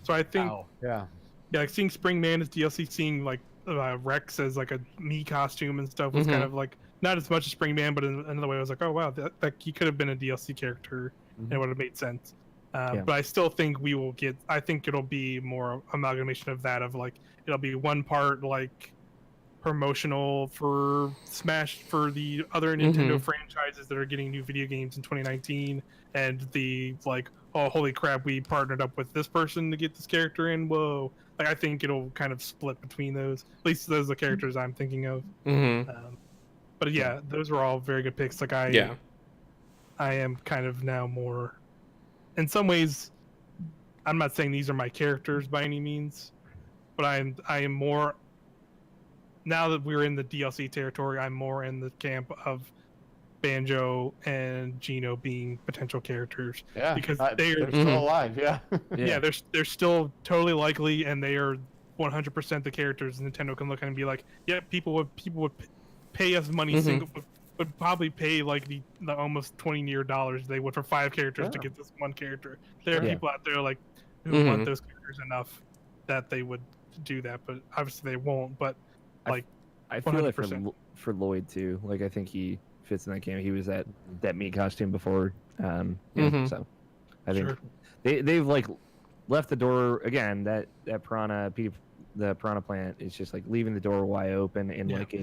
So I think like seeing Springman as DLC, seeing like Rex as like a me costume and stuff was kind of like not as much as Springman, but in another way I was like, oh wow, that he could have been a DLC character and it would have made sense. But I still think we will get. I think it'll be more amalgamation of that. Of like, it'll be one part like promotional for Smash for the other Nintendo franchises that are getting new video games in 2019, and the like, oh holy crap, we partnered up with this person to get this character in. Whoa! Like I think it'll kind of split between those. At least those are the characters I'm thinking of. But yeah, those were all very good picks. Like I am kind of now more, in some ways, I'm not saying these are my characters by any means, but I am more, now that we're in the DLC territory, I'm more in the camp of Banjo and Geno being potential characters. Yeah, because they're still alive. Yeah. Yeah, they're still totally likely, and they are 100% the characters Nintendo can look at and be like, yeah, people would pay us money, would probably pay like the almost $20 they would for 5 characters to get this one character. There are people out there like who want those characters enough that they would do that, but obviously they won't. But like, I feel like for Lloyd too. Like I think he fits in that game. He was that meat costume before. So I think they've like left the door again. That piranha, the piranha plant is just like leaving the door wide open in like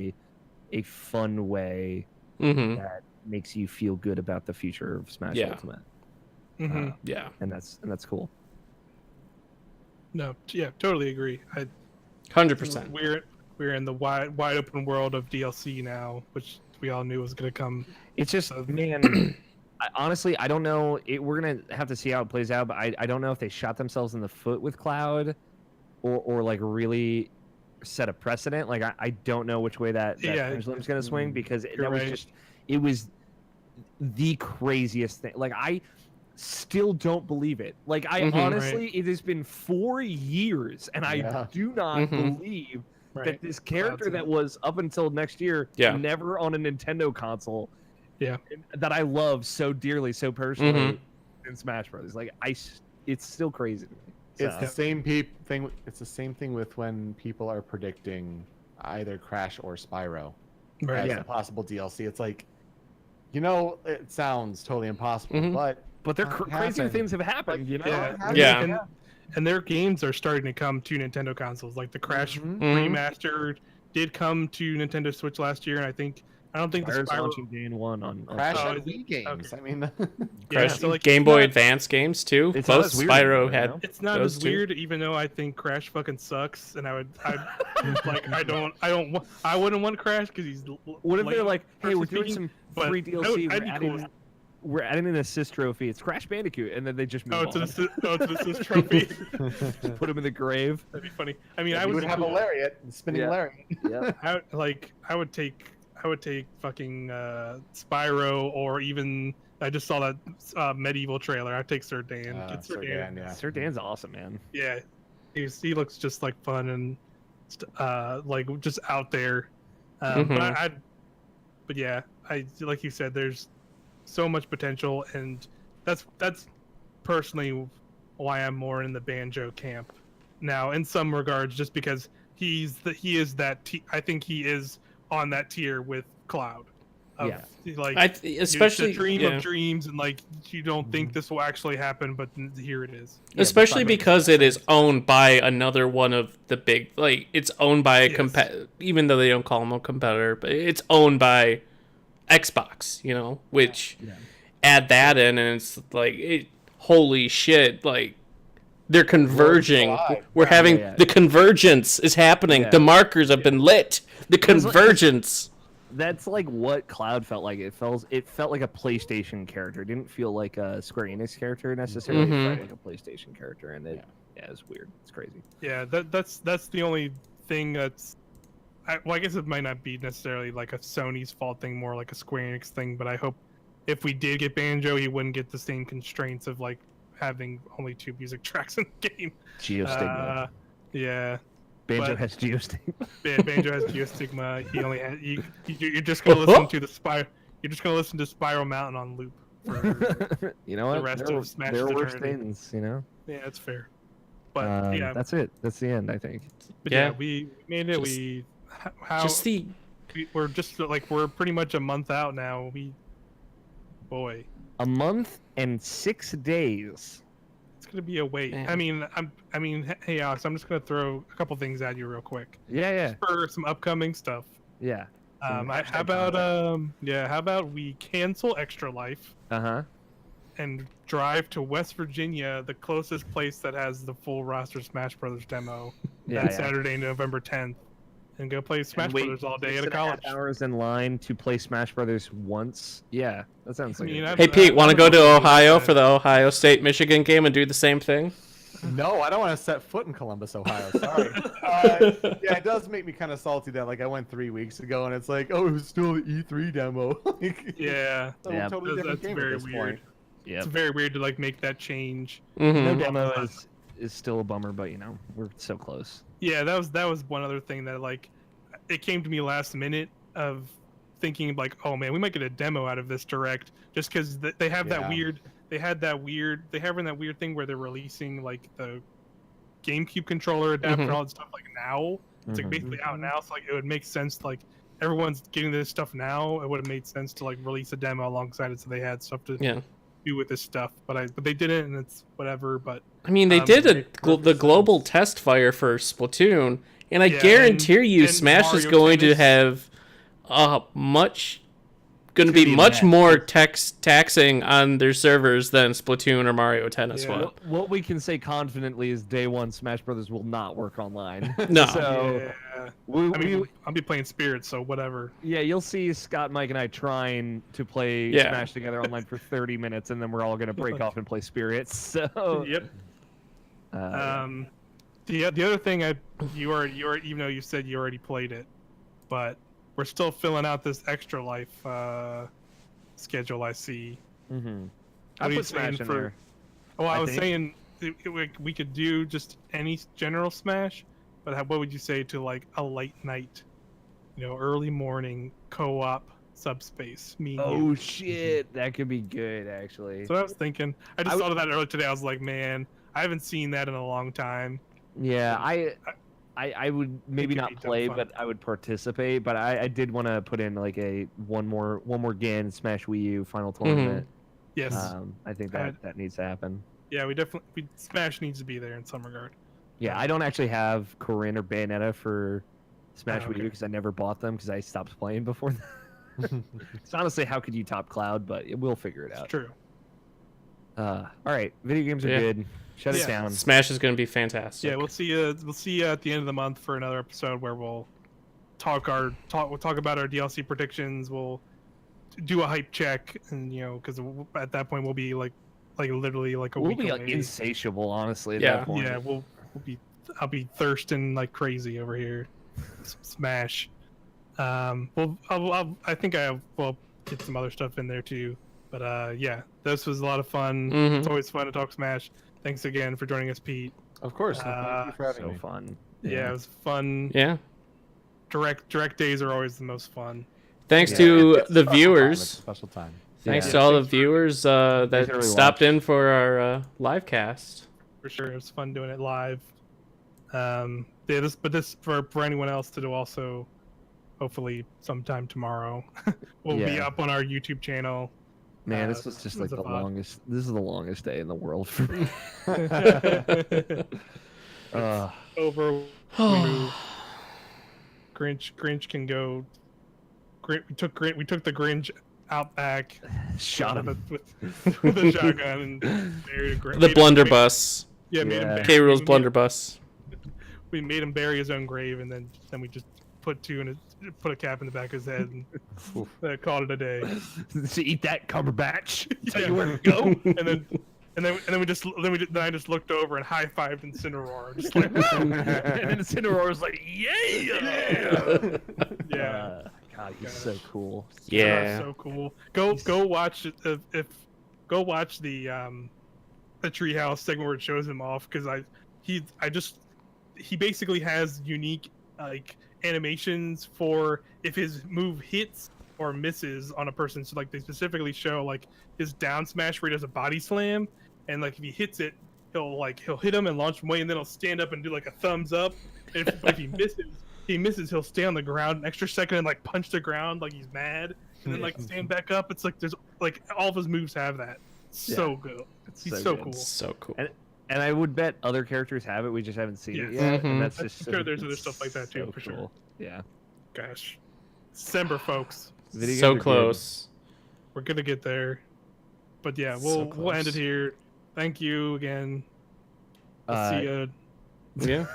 a fun way that makes you feel good about the future of Smash Ultimate. And that's cool. No, totally agree. 100%. We're in the wide open world of DLC now, which we all knew was going to come. It's just, man, honestly, I don't know. We're going to have to see how it plays out, but I don't know if they shot themselves in the foot with Cloud or like really set a precedent. Like, I don't know which way that pendulum's going to swing, because it was the craziest thing. Like, I still don't believe it. Like, I honestly, it has been 4 years, and I do not believe that this character that was up until next year never on a Nintendo console that I love so dearly, so personally in Smash Brothers. Like, it's still crazy to me. It's the same thing. It's the same thing with when people are predicting either Crash or Spyro as a possible DLC. It's like, it sounds totally impossible, but there crazier things have happened. And their games are starting to come to Nintendo consoles. Like the Crash remastered did come to Nintendo Switch last year, and I don't think the Spyro launching day 1 on Crash had Wii games. Okay. I mean, Crash, so like, Game Boy Advance games too. It's both Spyro had. It's not as weird, even though I think Crash fucking sucks, and I wouldn't want Crash because he's. What if they're like, hey, we're doing some free but DLC. We're adding an assist trophy. It's Crash Bandicoot, and then they just move on. It's an assist trophy. Just put him in the grave. That'd be funny. I mean, I would have a lariat, spinning lariat. Yeah. I would take fucking Spyro, or even I just saw that Medieval trailer. I'd take Sir Dan. Sir Dan. Sir Dan's awesome, man. Yeah, he looks just like fun and like just out there. But yeah, I like you said, there's so much potential, and that's personally why I'm more in the Banjo camp now, in some regards, just because he is that I think he is on that tier with Cloud. Like, especially the dream of dreams, and like you don't think this will actually happen, but here it is. Especially because it is owned by another one of the big, like it's owned by a even though they don't call him a competitor, but it's owned by Xbox, which add that in, and it's like, holy shit, like they're converging. We're having the convergence is happening. The markers have been lit. The convergence. That's like what Cloud felt like. It felt like a PlayStation character. It didn't feel like a Square Enix character necessarily. It felt like a PlayStation character, and it was weird. It's crazy. Yeah, that's the only thing that's. I guess it might not be necessarily like a Sony's fault thing, more like a Square Enix thing. But I hope if we did get Banjo, he wouldn't get the same constraints of like having only 2 music tracks in the game. Geostigma. Banjo has Geostigma. Banjo has Geostigma. He only has. You're just gonna listen to You're just gonna listen to Spiral Mountain on loop for you know what? The rest of Smash. There are worse things, Yeah, that's fair. But that's it. That's the end, I think. But we made it. We're pretty much a month out now. A month and 6 days It's gonna be a wait. Man. I mean, hey Alex, I'm just gonna throw a couple things at you real quick Yeah. for some upcoming stuff. Yeah. How about we cancel Extra Life Uh-huh. and drive to West Virginia, the closest place that has the full roster Smash Brothers demo, that Saturday, November 10th, and go play Smash Brothers all day at a college. 6.5 hours in line to play Smash Brothers once. Yeah, that sounds like. Hey Pete, want to go to Ohio for the Ohio State Michigan game and do the same thing? No, I don't want to set foot in Columbus, Ohio. Sorry. Yeah, it does make me kind of salty that like I went 3 weeks ago and it's like, oh, it was still the E3 demo. Yeah, totally different that's game very at this weird. point. Yeah. It's very weird to like make that change. No Mm-hmm. demo is still a bummer, but we're so close. Yeah, that was one other thing that like it came to me last minute of thinking like, oh man, we might get a demo out of this direct just because they have that weird. They have that weird thing where they're releasing like the GameCube controller adapter and all that stuff like now. It's like basically out now, so like it would make sense like everyone's getting this stuff now. It would have made sense to like release a demo alongside it so they had stuff to do with this stuff. But they didn't, and it's whatever. But I mean, they did the global test fire for Splatoon, and I guarantee you, and Smash is Mario going to Tennis. have going to be much more taxing on their servers than Splatoon or Mario Tennis was. What we can say confidently is day one Smash Brothers will not work online. No. So I'll be playing Spirits, so whatever. yeah, you'll see Scott, Mike, and I trying to play Smash together online for 30 minutes, and then we're all gonna break off and play Spirits. So Yep. The other thing you already even though you said you already played it, but we're still filling out this Extra Life schedule. I see. Mm-hmm. What are you saying Smash in for? there. Oh, I was saying we could do just any general Smash, but what would you say to like a late night, early morning co-op subspace? Oh shit, that could be good actually. So I was thinking. I just thought of that earlier today. I was like, man, I haven't seen that in a long time. Yeah, I would maybe not play, but I would participate. But I did want to put in like a one more GAN Smash Wii U final tournament. Yes. I think that needs to happen. Yeah, Smash needs to be there in some regard. Yeah, I don't actually have Corinne or Bayonetta for Smash Wii U because I never bought them because I stopped playing before. So honestly, how could you top Cloud? But we'll figure it out. It's true. All right, video games are good. Shut it down. Smash is going to be fantastic. Yeah, we'll see you at the end of the month for another episode where we'll talk about our DLC predictions. We'll do a hype check, and because at that point we'll be like literally like a week We'll be away. like insatiable, honestly. At that point. Yeah, I'll be thirsting like crazy over here. Smash. I think we'll get some other stuff in there too. But yeah, this was a lot of fun. It's always fun to talk Smash. Thanks again for joining us, Pete. Of course. Thank you for having me. So fun. Yeah, it was fun. Yeah. Direct days are always the most fun. Thanks to It's the special viewers. time. It's a special time. Thanks to all the viewers that really stopped in for our live cast. For sure, it was fun doing it live. This for anyone else to do also, hopefully sometime tomorrow, will be up on our YouTube channel. Man, this was just like the longest. This is the longest day in the world for me. Over. Grinch can go. We took the Grinch out back. Shot him with a shotgun and buried a Grinch. The blunderbuss. Yeah, made him. K. Rool's blunderbuss. We made him bury his own grave, and then we just put a cap in the back of his head and called it a day. To eat that Cumberbatch. Tell you Yeah. where to go. and then I just looked over and high fived Incineroar. Just like, And then Incineroar was like, yeah. yeah. God, he's so cool. Yeah. So cool. Go watch the Treehouse segment where it shows him off because he basically has unique like animations for if his move hits or misses on a person. So like they specifically show like his down smash where he does a body slam, and like if he hits it, he'll hit him and launch him away, and then he'll stand up and do like a thumbs up. And if he misses, he'll stay on the ground an extra second and like punch the ground like he's mad, and then like stand back up. It's like there's like all of his moves have that. So good. He's so cool. So cool. And I would bet other characters have it. We just haven't seen it Yes. yet. Mhm. And that's I'm just sure there's other stuff like that too, so for sure. cool. Yeah. Gosh, December, folks. Video games So are good. close. We're gonna get there. But yeah, So we'll end it close. here. Thank you again. I'll see you. Yeah.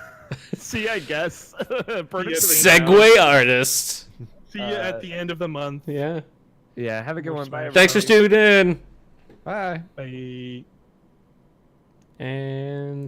See, I guess. Segway artist. See you at the end of the month. Yeah. Yeah, have a good one. Bye. Thanks for everybody. tuning in. Bye. Bye. And